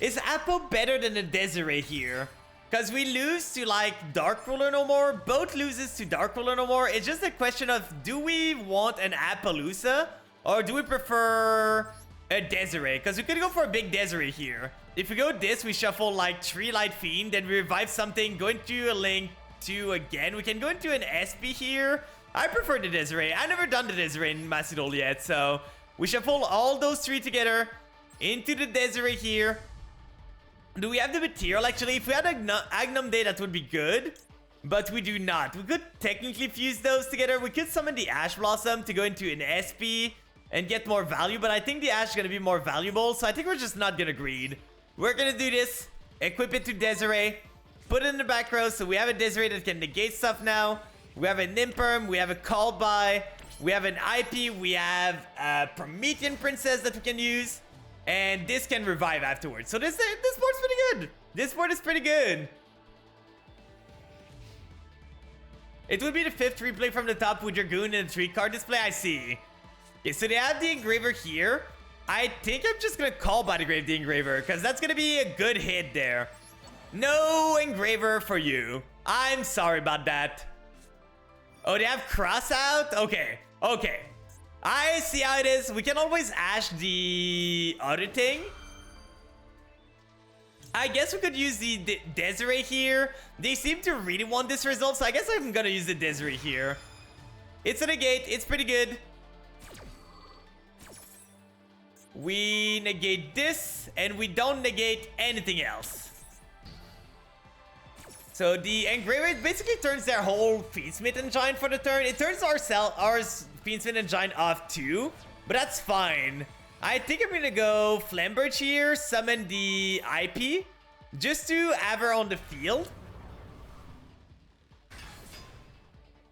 Is Apo better than a Desiree here? Because we lose to like Dark Ruler no more. Both loses to Dark Ruler no more. It's just a question of, do we want an Appaloosa? Or do we prefer a Desiree? Because we could go for a big Desiree here. If we go this, we shuffle like 3 Light Fiend. Then we revive something. Go into a Link 2 again. We can go into an SP here. I prefer the Desiree. I've never done the Desiree in Macedol yet. So we shuffle all those 3 together into the Desiree here. Do we have the material actually? If we had Agnum Day, that would be good. But we do not. We could technically fuse those together. We could summon the Ash Blossom to go into an SP. and get more value, but I think the Ash is gonna be more valuable, so I think we're just not gonna greed. We're gonna do this, equip it to Desiree, put it in the back row, so we have a Desiree that can negate stuff now. We have an Imperm, we have a Call By, we have an IP, we have a Promethean Princess that we can use, and this can revive afterwards. So this board's pretty good. This board is pretty good. It would be the 5th replay from the top with Dragoon and a 3-card display, I see. Okay, so they have the Engraver here. I think I'm just gonna Call By the Grave the Engraver, because that's gonna be a good hit there. No Engraver for you. I'm sorry about that. Oh, they have Cross out? Okay, okay. I see how it is. We can always Ash the other thing. I guess we could use the Desiree here. They seem to really want this result, so I guess I'm gonna use the Desiree here. It's a negate. It's pretty good. We negate this, and we don't negate anything else. So the Engraver basically turns their whole Fiendsmith and Giant for the turn. It turns our Fiendsmith and Giant off too, but that's fine. I think I'm gonna go Flamberge here, summon the IP, just to have her on the field.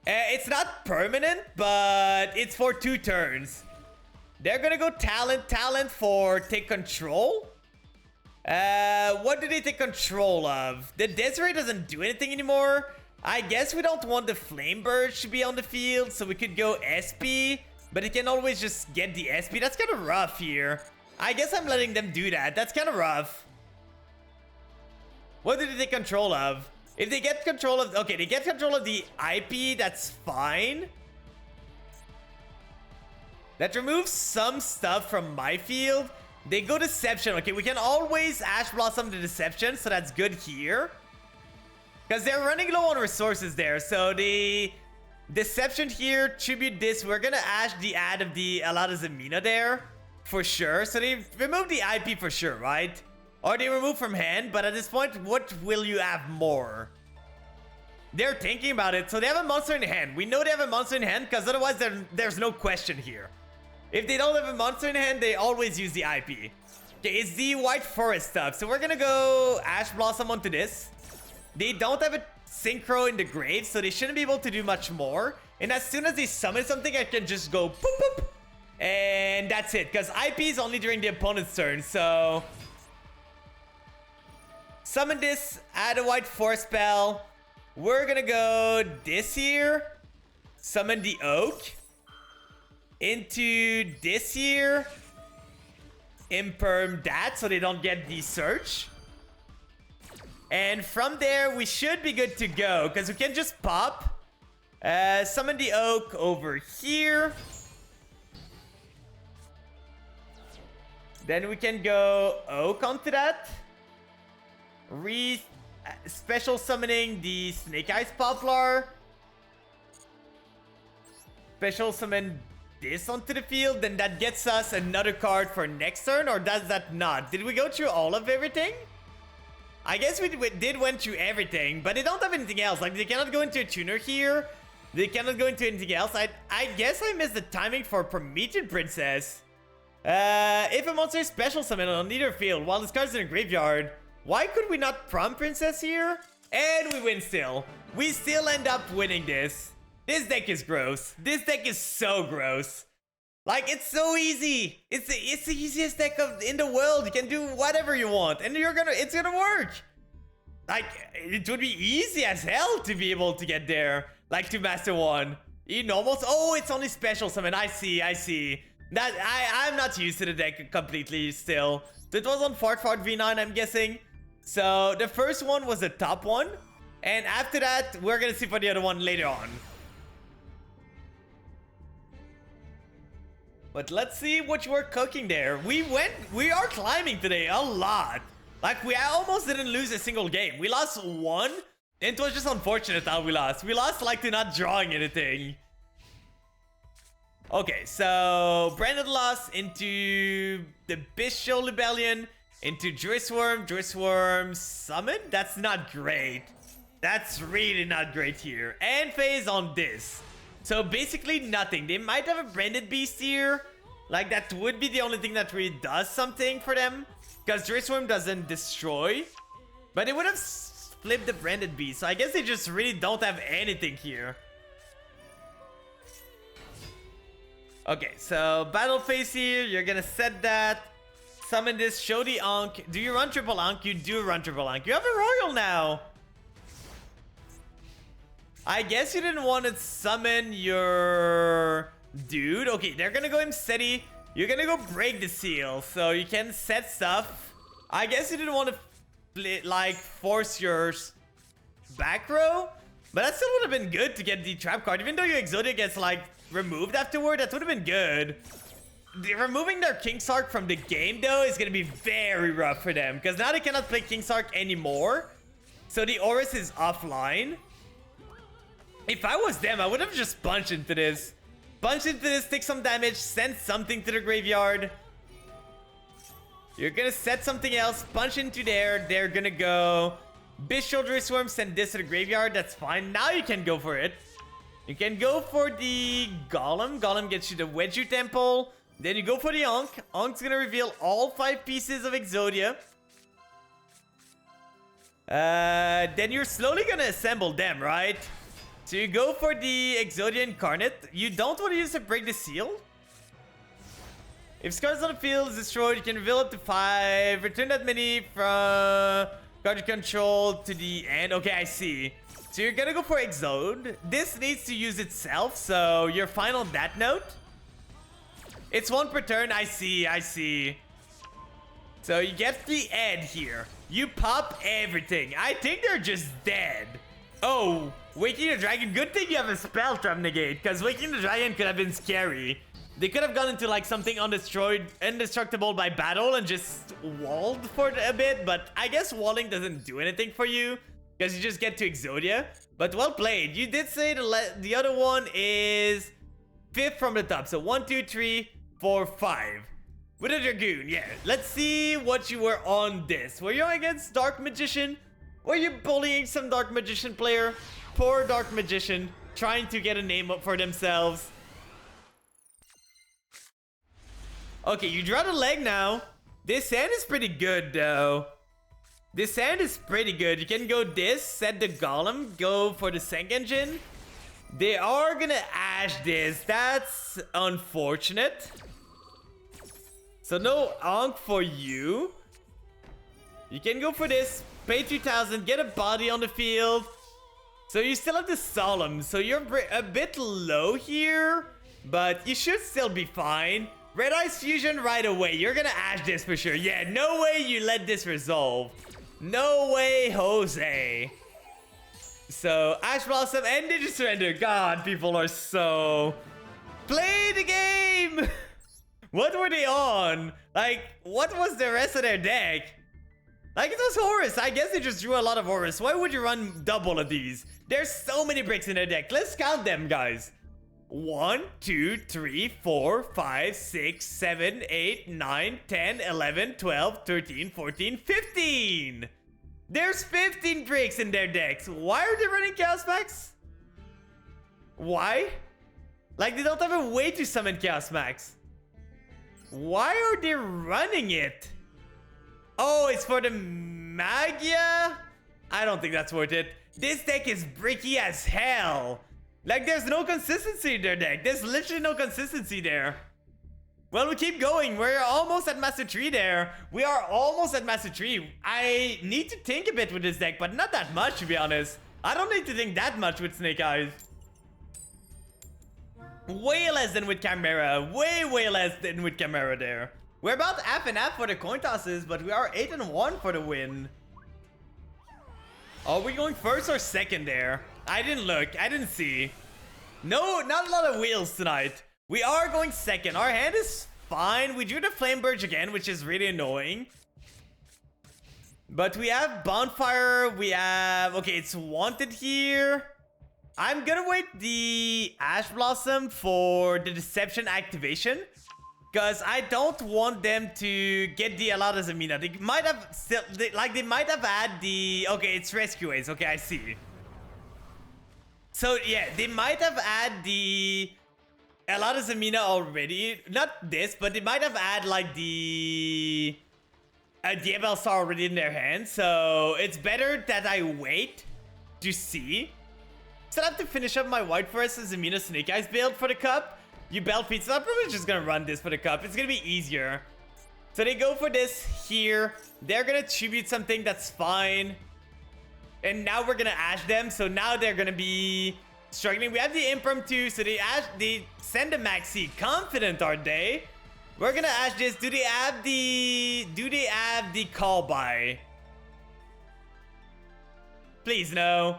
It's not permanent, but it's for 2 turns. They're gonna go Talent for take control. What do they take control of? The Desiree doesn't do anything anymore. I guess we don't want the Flamberge to be on the field, so we could go SP, but it can always just get the SP. That's kind of rough here. I guess I'm letting them do that. That's kind of rough. What do they take control of? If they get control of... Okay, they get control of the IP. That's fine. That removes some stuff from my field. They go Deception. Okay, we can always Ash Blossom the Deception, so that's good here. Because they're running low on resources there. So the Deception here, tribute this. We're going to Ash the ad of the Alada Zamina there. For sure. So they remove the IP for sure, right? Or they remove from hand. But at this point, what will you have more? They're thinking about it. So they have a monster in hand. We know they have a monster in hand because otherwise there's no question here. If they don't have a monster in hand, they always use the IP. Okay, it's the White Forest stuff. So we're gonna go Ash Blossom onto this. They don't have a Synchro in the grave, so they shouldn't be able to do much more. And as soon as they summon something, I can just go poop poop. And that's it, because IP is only during the opponent's turn, so... Summon this, add a White Forest spell. We're gonna go this here. Summon the Oak. Into this here. Imperm that so they don't get the search. And from there we should be good to go because we can just pop. Summon the Oak over here. Then we can go Oak onto that. Special summoning the Snake Eyes Poplar. Special summon this onto the field, then that gets us another card for next turn, or does that not? Did we go through all of everything? I guess we did went through everything, but they don't have anything else. Like, they cannot go into a tuner here. They cannot go into anything else. I guess I missed the timing for Promethean Princess. If a monster is special summoned on either field while this card's in a graveyard, why could we not Prom Princess here? And we win still. We still end up winning this. This deck is gross. This deck is so gross. Like, it's so easy. It's the easiest deck in the world. You can do whatever you want, and it's gonna work. Like, it would be easy as hell to be able to get there. Like, to Master 1. You almost... Oh, it's only special summon. I see. That I'm not used to the deck completely still. It was on Fart V9, I'm guessing. So, the first one was the top one. And after that, we're gonna see for the other one later on. But let's see what you were cooking there. We are climbing today a lot. Like, we almost didn't lose a single game. We lost one. And it was just unfortunate how we lost. We lost like to not drawing anything. Okay, so Brandon lost into the Bishop Rebellion, into Drissworm Summon. That's not great. That's really not great here. And phase on this. So basically nothing. They might have a Branded Beast here. Like, that would be the only thing that really does something for them. Because Druid Swarm doesn't destroy. But it would have flipped the Branded Beast. So I guess they just really don't have anything here. Okay, so battle phase here. You're gonna set that. Summon this, show the Ankh. Do you run triple Ankh? You do run triple Ankh. You have a Royal now. I guess you didn't want to summon your dude. Okay, they're gonna go Imseti. You're gonna go break the seal, so you can set stuff. I guess you didn't want to like force your back row, but that still would have been good to get the trap card. Even though your Exodia gets like removed afterward, that would have been good. Removing their Kingsark from the game though is gonna be very rough for them, because now they cannot play Kingsark anymore. So the Aurus is offline. If I was them, I would have just punched into this. Punch into this, take some damage, send something to the graveyard. You're gonna set something else, punch into there. They're gonna go Bishop Druid Swarm, send this to the graveyard. That's fine. Now you can go for it. You can go for the Golem. Golem gets you the Wedju Temple. Then you go for the Ankh. Ankh's gonna reveal all 5 pieces of Exodia. Then you're slowly gonna assemble them, right? So you go for the Exodia Incarnate. You don't want to use to break the seal. If Scar's on the field is destroyed, you can reveal up to 5. Return that many from card control to the end. Okay, I see. So you're gonna go for Exode. This needs to use itself, so you're fine on that note. It's 1 per turn. I see. So you get the Ed here. You pop everything. I think they're just dead. Oh, Waking the Dragon. Good thing you have a Spell Trap Negate, because Waking the Dragon could have been scary. They could have gone into like something indestructible by battle and just walled for a bit, but I guess walling doesn't do anything for you, because you just get to Exodia. But well played. You did say the other one is 5th from the top. So 1, 2, 3, 4, 5. With a Dragoon, yeah. Let's see what you were on this. Were you against Dark Magician? Were you bullying some Dark Magician player? Poor Dark Magician, trying to get a name up for themselves. Okay, you draw the leg now. This hand is pretty good, though. This hand is pretty good. You can go this, set the Golem, go for the Sank Engine. They are gonna Ash this. That's unfortunate. So no Ankh for you. You can go for this, pay 2,000, get a body on the field. So you still have the Solemn, so you're a bit low here, but you should still be fine. Red Eyes Fusion right away. You're gonna Ash this for sure. Yeah, no way you let this resolve. No way, Jose. So Ash Blossom and Ninja Surrender. God, people are so... Play the game! What were they on? Like, what was the rest of their deck? Like, it was Horus. I guess they just drew a lot of Horus. Why would you run double of these? There's so many bricks in their deck. Let's count them, guys. 1, 2, 3, 4, 5, 6, 7, 8, 9, 10, 11, 12, 13, 14, 15. There's 15 bricks in their decks. Why are they running Chaos Max? Why? Like, they don't have a way to summon Chaos Max. Why are they running it? Oh, it's for the Magia? I don't think that's worth it. This deck is bricky as hell. Like, there's no consistency in their deck. There's literally no consistency there. Well, we keep going. We're almost at Master 3 there. We are almost at Master 3. I need to think a bit with this deck, but not that much, to be honest. I don't need to think that much with Snake Eyes. Way less than with Chimera. Way less than with Chimera there. We're about half and half for the coin tosses, but we are 8-1 for the win. Are we going first or second there? I didn't look. I didn't see. No, not a lot of wheels tonight. We are going second. Our hand is fine. We drew the Flame Burge again, which is really annoying. But we have Bonfire. We have... Okay, it's Wanted here. I'm gonna wait the Ash Blossom for the Deception activation. Because I don't want them to get the Alada Zamina. They might have still... They might have had the... Okay, it's Rescue Ace. Okay, I see. So, yeah, they might have had the a lot of Zamina already. Not this, but they might have had like the Diabellstar already in their hands. So it's better that I wait to see. So I have to finish up my White Forest and Zamina Snake Eyes build for the cup. You belt pizza. I'm probably just gonna run this for the cup. It's gonna be easier. So they go for this here. They're gonna tribute something, that's fine. And now we're gonna Ash them. So now they're gonna be struggling. We have the Impromptu, so they send a Maxi. Confident, are they? We're gonna Ash this. Do they have the call by? Please no.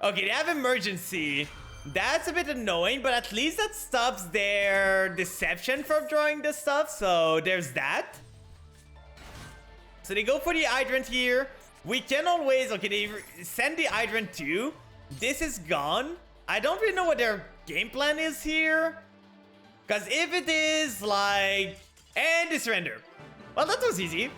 Okay, they have emergency. That's a bit annoying, but at least that stops their deception from drawing this stuff. So there's that. So they go for the Hydrant here. We can always... Okay, they send the Hydrant too. This is gone. I don't really know what their game plan is here. Because if it is like... And they surrender. Well, that was easy.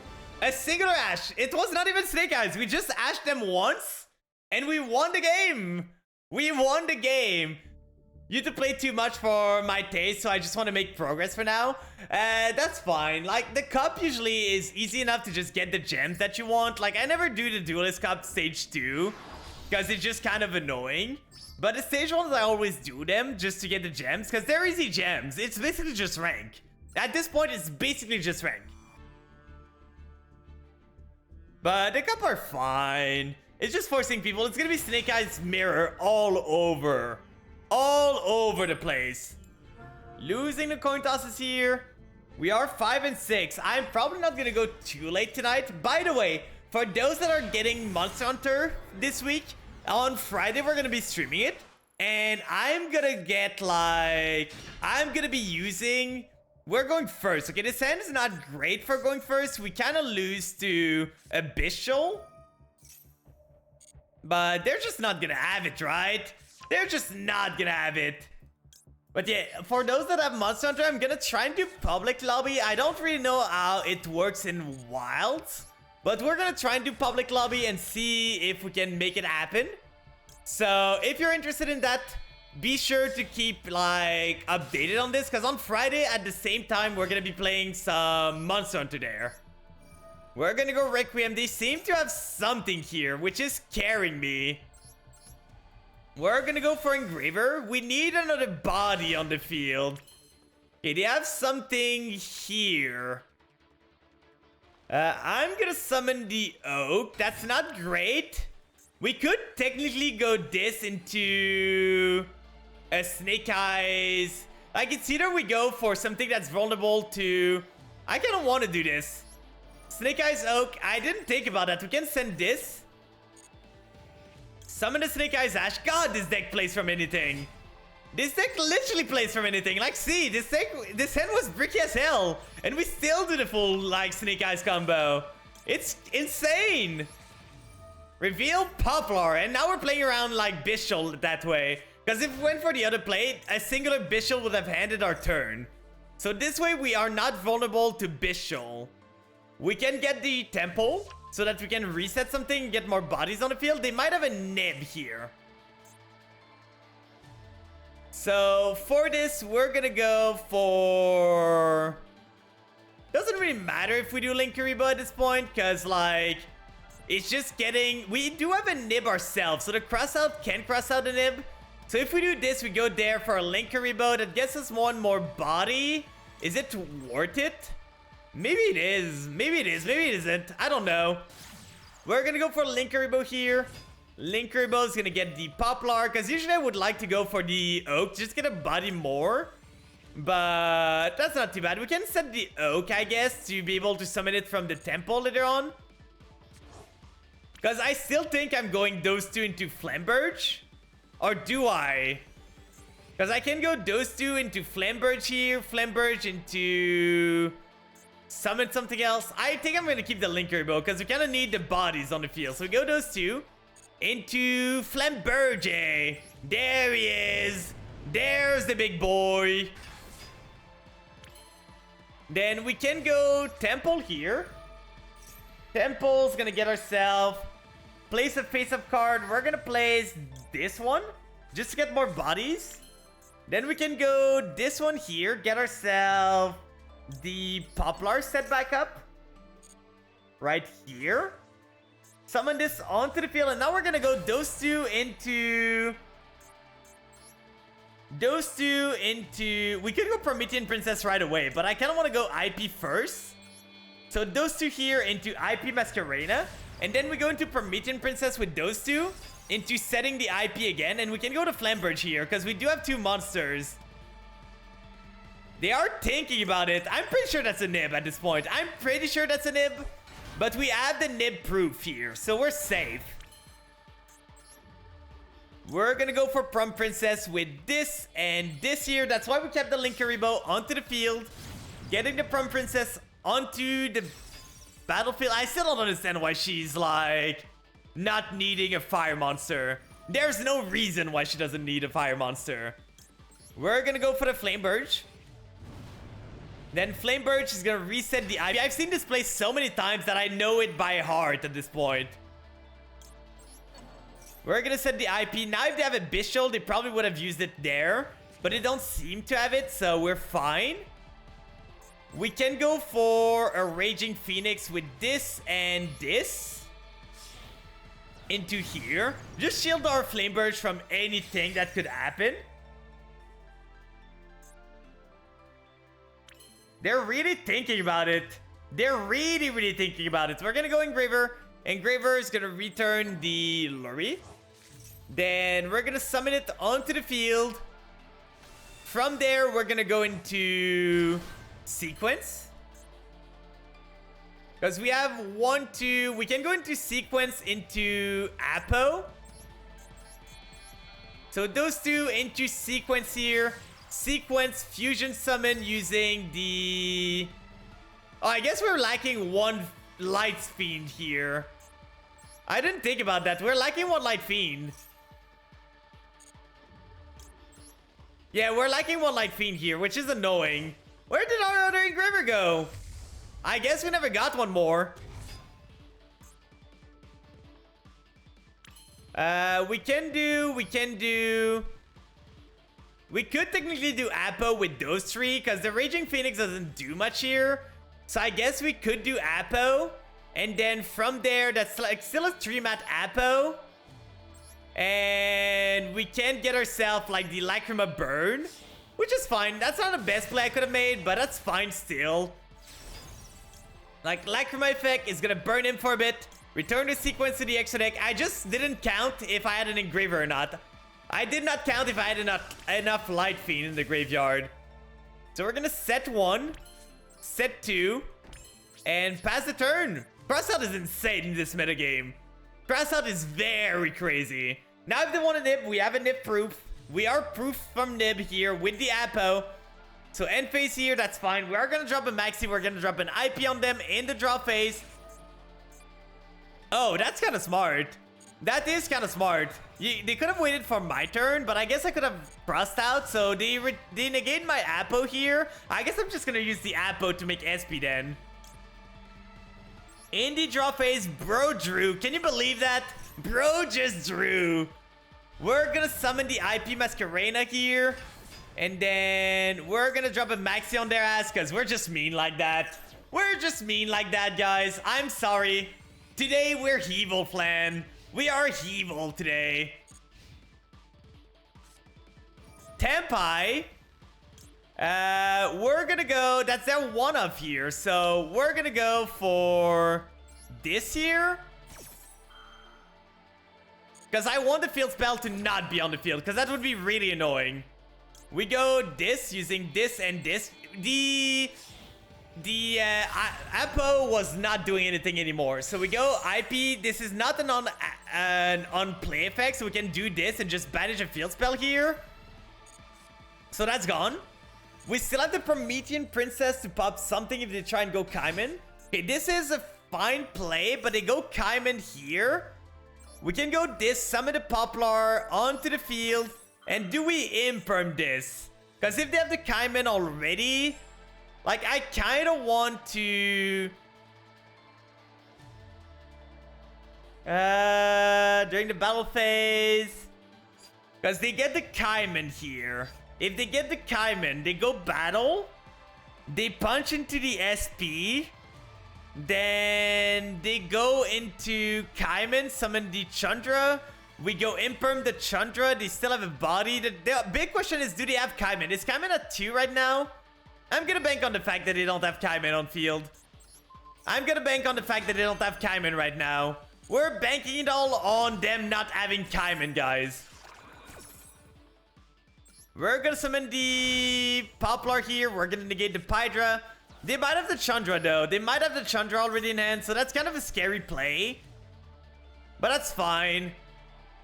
A singular Ash. It was not even Snake Eyes. We just Ashed them once. And we won the game. We won the game. You had to play too much for my taste, so I just want to make progress for now. That's fine. Like, the cup usually is easy enough to just get the gems that you want. Like, I never do the Duelist Cup stage 2 because it's just kind of annoying. But the stage 1s, I always do them just to get the gems because they're easy gems. It's basically just rank. At this point, it's basically just rank. But the cup are fine. It's just forcing people. It's gonna be Snake Eyes Mirror all over. All over the place. Losing the coin tosses here. We are 5 and 6. I'm probably not gonna go too late tonight. By the way, for those that are getting Monster Hunter this week, on Friday we're gonna be streaming it. And I'm gonna get like... I'm gonna be using... We're going first. Okay, this hand is not great for going first. We kind of lose to Abyssal. But they're just not gonna have it, right? They're just not gonna have it. But yeah, for those that have Monster Hunter, I'm gonna try and do public lobby. I don't really know how it works in Wilds. But we're gonna try and do public lobby and see if we can make it happen. So if you're interested in that, be sure to keep like updated on this. Because on Friday at the same time, we're gonna be playing some Monster Hunter there. We're gonna go Requiem. They seem to have something here, which is scaring me. We're gonna go for Engraver. We need another body on the field. Okay, they have something here. I'm gonna summon the Oak. That's not great. We could technically go this into a Snake Eyes. Like, it's either we go for something that's vulnerable to... I kind of want to do this. Snake Eyes Oak. I didn't think about that. We can send this. Summon the Snake Eyes Ash. God, this deck plays from anything. This deck literally plays from anything. Like, see, this hand was bricky as hell. And we still do the full, like, Snake Eyes combo. It's insane. Reveal Poplar. And now we're playing around, like, Byssal that way. Because if we went for the other play, a singular Byssal would have handed our turn. So this way, we are not vulnerable to Byssal. We can get the Temple so that we can reset something and get more bodies on the field. They might have a Nib here. So for this, we're gonna go for... Doesn't really matter if we do Linkuriboh at this point, because like, it's just getting... We do have a Nib ourselves, so the Crossout can cross out the Nib. So if we do this, we go there for a Linkuriboh that gets us one more body. Is it worth it? Maybe it is. Maybe it is. Maybe it isn't. I don't know. We're gonna go for Linkuriboh here. Linkuriboh is gonna get the Poplar, because usually I would like to go for the Oak, just get a body more. But that's not too bad. We can set the Oak, I guess, to be able to summon it from the Temple later on. Because I still think I'm going those two into Flamberge. Or do I? Because I can go those two into Flamberge here, Flamberge into... Summon something else. I think I'm going to keep the Linkuriboh because we kind of need the bodies on the field. So we go those two into Flamberge. There he is. There's the big boy. Then we can go Temple here. Temple's going to get ourselves. Place a face-up card. We're going to place this one just to get more bodies. Then we can go this one here, get ourselves the Poplar set back up. Right here. Summon this onto the field, and now we're gonna go those two into... We could go Promethean Princess right away, but I kind of want to go IP first. So those two here into IP Masquerena. And then we go into Promethean Princess with those two into setting the IP again. And we can go to Flamberge here because we do have two monsters. They are thinking about it. I'm pretty sure that's a nib at this point. I'm pretty sure that's a nib. But we have the nib proof here, so we're safe. We're gonna go for Prom Princess with this and this here. That's why we kept the Linkuriboh onto the field. Getting the Prom Princess onto the battlefield. I still don't understand why she's like not needing a fire monster. There's no reason why she doesn't need a fire monster. We're gonna go for the Flamberge. Then Flamberge is gonna reset the IP. I've seen this play so many times that I know it by heart at this point. We're gonna set the IP. Now if they have a Bishul, they probably would have used it there. But they don't seem to have it, so we're fine. We can go for a Raging Phoenix with this and this. Into here. Just shield our Flamberge from anything that could happen. They're really thinking about it. They're really thinking about it. So we're gonna go Engraver. Engraver is gonna return the Lurry. Then we're gonna summon it onto the field. From there, we're gonna go into Sequence. Because we have 1, 2. We can go into Sequence into Apo. So those two into Sequence here. Sequence Fusion Summon using the... Oh, I guess we're lacking one Light Fiend here. I didn't think about that. We're lacking one Light Fiend. Yeah, we're lacking one Light Fiend here, which is annoying. Where did our other Engraver go? I guess we never got one more. We could technically do Apo with those three because the Raging Phoenix doesn't do much here. So I guess we could do Apo. And then from there, that's like still a 3-mat Apo. And we can get ourselves like the Lacrima Burn, which is fine. That's not the best play I could have made, but that's fine still. Like Lacrima effect is gonna burn him for a bit. Return the Sequence to the extra deck. I just didn't count if I had an Engraver or not. I did not count if I had enough Light Fiend in the graveyard. So we're gonna set 1, set 2, and pass the turn. Cross out is insane in this metagame. Cross out is very crazy. Now if they want a nib, we have a nib proof. We are proof from nib here with the Apo. So end phase here, that's fine. We are gonna drop a Maxi. We're gonna drop an IP on them in the draw phase. Oh, that's kind of smart. That is kind of smart. They could have waited for my turn, but I guess I could have crossed out. So they negate my Apo here. I guess I'm just going to use the Apo to make SP then. In the draw phase, bro drew. Can you believe that? Bro just drew. We're going to summon the IP Masquerena here. And then we're going to drop a Maxi on their ass because we're just mean like that. We're just mean like that, guys. I'm sorry. Today, we're evil, Flan. We are evil today. Tempai. We're gonna go. That's their one up here. So we're gonna go for this here. Because I want the field spell to not be on the field. Because that would be really annoying. We go this using this and this. The Apo was not doing anything anymore. So we go IP. This is not an on play effect. So we can do this and just banish a field spell here. So that's gone. We still have the Promethean Princess to pop something if they try and go Kaiman. Okay, this is a fine play, but they go Kaiman here. We can go this, summon the Poplar onto the field. And do we imperm this? Because if they have the Kaiman already... Like, I kind of want to... During the battle phase... Because they get the Kaiman here. if they get the Kaiman, they go battle, they punch into the SP, then they go into Kaiman, summon the Chandra. We go Imperm the Chandra. They still have a body. The big question is, do they have Kaiman? Is Kaiman at 2 right now? I'm gonna bank on the fact that they don't have Kaiman on field. I'm gonna bank on the fact that they don't have Kaiman right now. We're banking it all on them not having Kaiman, guys. We're gonna summon the Poplar here. We're gonna negate the Pydra. They might have the Chandra, though. They might have the Chandra already in hand, so that's kind of a scary play. But that's fine.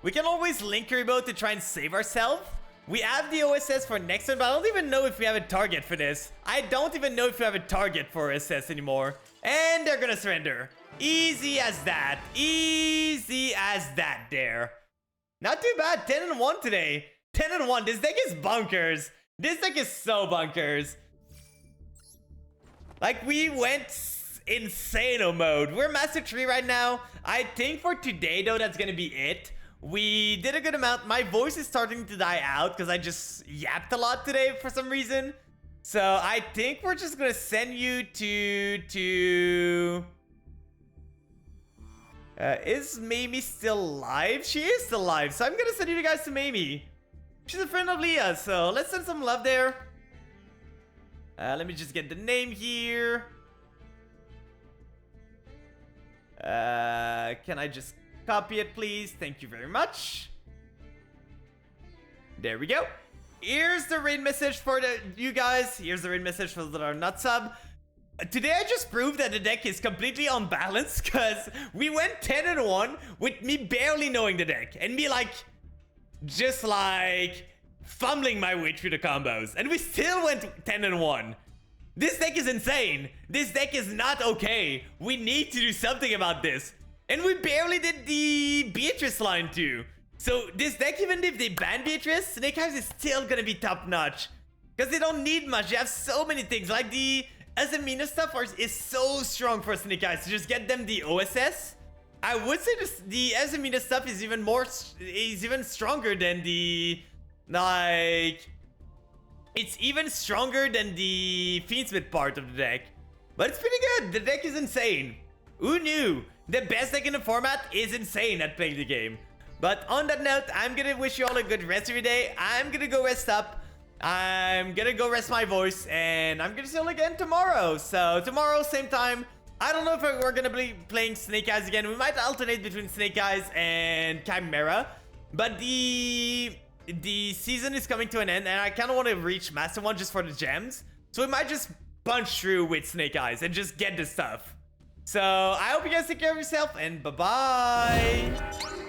We can always link Rebo to try and save ourselves. We have the OSS for next one, but I don't even know if we have a target for this. I don't even know if we have a target for OSS anymore. And they're gonna surrender. Easy as that. Easy as that there. Not too bad. 10-1 today. 10-1. This deck is bunkers. This deck is so bunkers. Like, we went insano mode. We're Master 3 right now. I think for today, though, that's gonna be it. We did a good amount. My voice is starting to die out because I just yapped a lot today for some reason. So I think we're just gonna send you to... is Mamie still alive? She is still alive, so I'm gonna send you guys to Mamie. She's a friend of Leah, so let's send some love there. Let me just get the name here. Can I just copy it, please? Thank you very much. There we go. Here's the raid message for you guys. Here's the raid message for those that are not sub. Today I just proved that the deck is completely unbalanced because we went 10-1 with me barely knowing the deck and me just fumbling my way through the combos, and we still went 10-1. This deck is insane. This deck is not okay. We need to do something about this. And we barely did the Beatrice line too. So this deck, even if they ban Beatrice, Snake Eyes is still gonna be top notch. Because they don't need much. They have so many things. Like the Azamina stuff is so strong for Snake Eyes to just get them the OSS. I would say the Azamina stuff is even stronger than the... it's even stronger than the Fiendsmith part of the deck. But it's pretty good. The deck is insane. Who knew? The best deck in the format is insane at playing the game. But on that note, I'm gonna wish you all a good rest of your day. I'm gonna go rest up. I'm gonna go rest my voice. And I'm gonna see you all again tomorrow. So tomorrow, same time. I don't know if we're gonna be playing Snake Eyes again. We might alternate between Snake Eyes and Chimera. But the season is coming to an end, and I kind of want to reach Master 1 just for the gems. So we might just punch through with Snake Eyes and just get the stuff. So I hope you guys take care of yourself, and bye-bye.